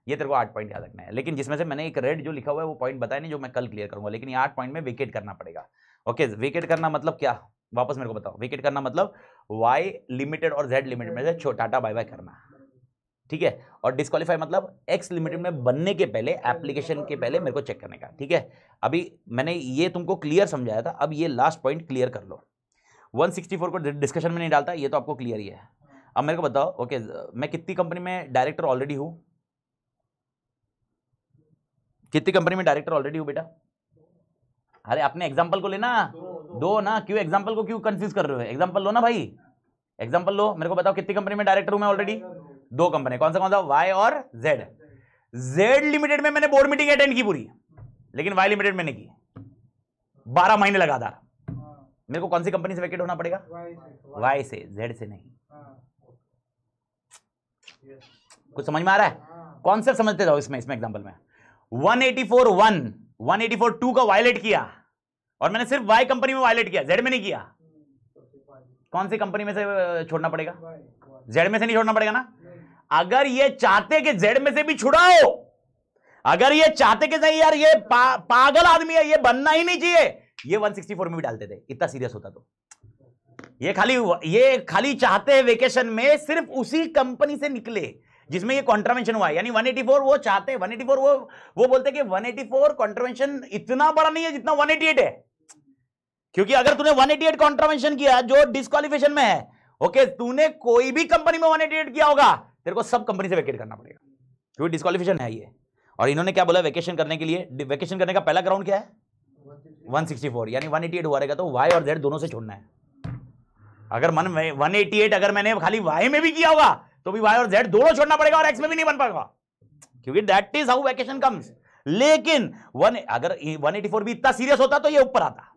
ये तेरे को 8 पॉइंट याद रखना है। लेकिन जिसमें से मैंने एक रेड जो लिखा हुआ है वो पॉइंट बताया नहीं, जो मैं कल क्लियर करूंगा। लेकिन ये 8 पॉइंट में वेकेट करना पड़ेगा। ओके वेकेट करना मतलब क्या? वापस मेरे को बताओ। वेकेट करना मतलब वाई लिमिटेड और जेड लिमिटेड में से टाटा बाय बाय करना, ठीक है। और डिस्क्वालीफाई मतलब एक्स लिमिटेड में बनने के पहले, एप्लीकेशन के पहले मेरे को चेक करने का, ठीक है। अभी मैंने ये तुमको क्लियर समझाया था। अब ये लास्ट पॉइंट क्लियर कर लो। 164 को डिस्कशन में नहीं डालता, ये तो आपको क्लियर ही है। अब मेरे को बताओ ओके मैं कितनी कंपनी में डायरेक्टर ऑलरेडी हूं? कितनी कंपनी में डायरेक्टर ऑलरेडी हूं बेटा? अरे अपने एग्जांपल को लेना। दो ना, क्यों एग्जांपल को क्यों कंफ्यूज कर रहे हो? एग्जांपल लो ना भाई, एग्जांपल लो। मेरे को बताओ कितनी कंपनी में डायरेक्टर हूं मैं ऑलरेडी? 2 कंपनी। कौन सा? वाई और जेड। जेड लिमिटेड में मैंने बोर्ड मीटिंग अटेंड की पूरी, लेकिन वाई लिमिटेड में नहीं की। 12 महीने लगातार। मेरे को कौन सी कंपनी से वेकेट होना पड़ेगा? वाई से, जेड से नहीं। कुछ समझ में आ रहा है? कॉन्सेप्ट समझते जाओ इसमें एग्जांपल में 184.1 का वायलेट किया और मैंने सिर्फ वाई कंपनी में वायलेट किया, जेड में नहीं किया। कौन सी कंपनी में से छोड़ना पड़ेगा? जेड में से नहीं छोड़ना पड़ेगा ना। अगर ये चाहते कि जेड में से भी छुड़ाओ, अगर ये चाहते कि नहीं यार ये पागल आदमी है, ये बनना ही नहीं चाहिए, ये 164 में भी डालते थे। इतना सीरियस होता तो ये खाली चाहते हैं वेकेशन में सिर्फ उसी कंपनी से निकले जिसमें ये कॉन्ट्रावेंशन हुआ है। यानी 184 वो चाहते हैं, 184 वो बोलते कि 184 कॉन्ट्रावेंशन इतना बड़ा नहीं है जितना 188 है। क्योंकि अगर तूने 188 कॉन्ट्रावेंशन किया जो डिस्क्वालिफिकेशन में है, ओके तूने कोई भी कंपनी में 188 किया होगा, तेरे को सब कंपनी से वेकेट करना पड़ेगा क्योंकि डिस्क्वालिफिकेशन है ये। और इन्होंने क्या बोला वेकेशन करने के लिए? वेकेशन करने का पहला ग्राउंड क्या है? 164। यानी 188 हुआ रहेगा तो वाई और जेड दोनों से छोड़ना है। अगर 188 अगर मैंने खाली वाई में भी किया होगा तो भी वाई और जेड दोनों छोड़ना पड़ेगा और एक्स में भी नहीं बन पाएगा क्योंकि that is how vacation comes. लेकिन अगर 184 भी इतना सीरियस होता तो ये ऊपर आता,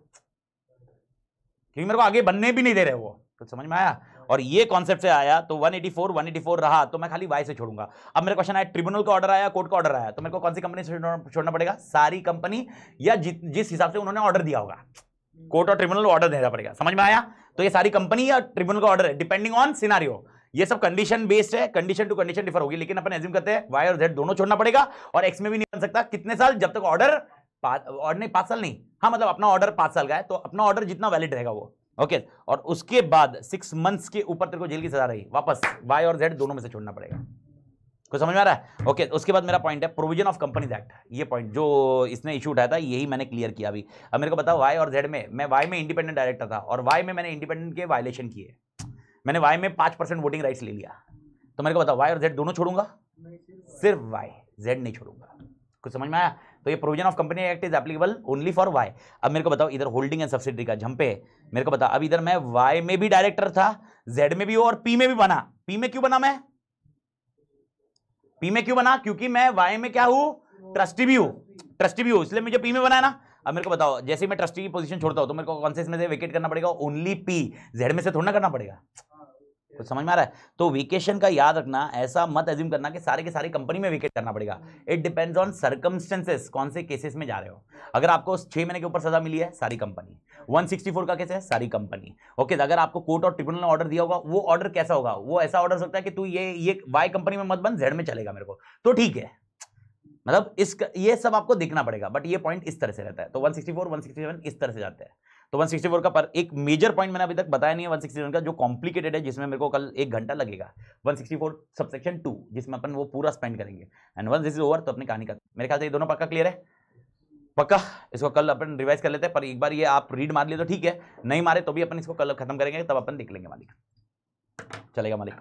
क्योंकि मेरे को आगे बनने भी नहीं दे रहे वो। तो समझ में आया? और ये कॉन्सेप्ट से आया तो 184 रहा तो मैं खाली वाई से छोड़ूंगा। अब मेरा क्वेश्चन आया ट्रिब्यूनल का ऑर्डर आया, कोर्ट का ऑर्डर आया, तो मेरे को कौन सी कंपनी से छोड़ना पड़ेगा? सारी कंपनी या जिस हिसाब से उन्होंने ऑर्डर दिया होगा। कोर्ट और ट्रिब्यूनल ऑर्डर देना पड़ेगा। समझ में आया? तो ये सारी कंपनी या ट्रिब्यूनल का ऑर्डर है डिपेंडिंग ऑन सिनारियो। ये सब कंडीशन बेस्ड है, कंडीशन टू कंडीशन डिफर होगी। लेकिन अपन एज्यूम करते हैं वाई और जेड दोनों छोड़ना पड़ेगा और एक्स में भी नहीं बन सकता। कितने साल? जब तक ऑर्डर 5 साल नहीं, हाँ मतलब अपना ऑर्डर 5 साल का है तो अपना ऑर्डर जितना वैलिड रहेगा वो। ओके और उसके बाद 6 मंथ्स के ऊपर तेरे को जेल की सजा रही, वापस वाई और जेड दोनों में से छोड़ना पड़ेगा। कुछ समझ में आ रहा है? ओके उसके बाद मेरा पॉइंट है प्रोविजन ऑफ कंपनीज एक्ट। ये पॉइंट जो इसने इशू उठाया था यही मैंने क्लियर किया अभी। अब मेरे को बताओ वाई और जेड में, मैं वाई में इंडिपेंडेंट डायरेक्टर था और वाई में मैंने इंडिपेंडेंट के वायलेशन किए, मैंने वाई में 5% वोटिंग राइट्स ले लिया, तो मेरे को बताओ वाई और जेड दोनों छोड़ूंगा? सिर्फ वाई, जेड नहीं छोड़ूंगा। कुछ समझ में आया? तो ये provision of company act is applicable only for Y. अब मेरे को बताओ इधर होल्डिंग एंड सब्सिडरी का झंपे है, मेरे को बताओ अब इधर मैं वाई में भी डायरेक्टर था, जेड में भी हूं और पी में भी बना। पी में क्यों बना? मैं पी में क्यों बना? क्योंकि मैं वाई में क्या हूं? ट्रस्टी भी हूं, ट्रस्टी भी हूं, इसलिए मुझे पी में बनाया ना। अब मेरे को बताओ जैसे ही मैं ट्रस्टी की पोजीशन छोड़ता हूं तो मेरे को कौन से इसमें से वेकेट करना पड़ेगा? ओनली पी, जेड में से थोड़ा ना करना पड़ेगा। कुछ समझ में आ रहा है? तो वेकेशन का याद रखना, ऐसा मत एज्यूम करना कि सारे के सारे कंपनी में वेकेट करना पड़ेगा। इट डिपेंड्स ऑन सर्कमस्टेंसेस, कौन से केसेस में जा रहे हो। अगर आपको 6 महीने के ऊपर सजा मिली है, सारी कंपनी। 164 का केस है, सारी कंपनी। ओके अगर आपको कोर्ट और ट्रिब्यूनल ने ऑर्डर दिया होगा, वो ऑर्डर कैसा होगा? वो ऐसा ऑर्डर सकता है कि तू ये वाई कंपनी में मत बन, जेड में चलेगा मेरे को, तो ठीक है। मतलब ये सब आपको देखना पड़ेगा, बट ये पॉइंट इस तरह से रहता है। तो 164 167 इस तरह से जाते हैं। तो 164 का पर एक मेजर पॉइंट मैंने अभी तक बताया नहीं है 167 का, जो कॉम्प्लिकेटेड है, जिसमें मेरे को कल 1 घंटा लगेगा। 164 सबसेक्शन 2 जिसमें अपन वो पूरा स्पेंड करेंगे। And once this is over तो अपनी कहानी का मेरे ख्याल से ये दोनों पक्का क्लियर है। पक्का इसको कल अपन रिवाइज कर लेते हैं, पर एक बार ये आप रीड मार लिए तो ठीक है, नहीं मारे तो भी अपन इसको कल खत्म करेंगे, तब अपन देख लेंगे। मालिक चलेगा मालिक।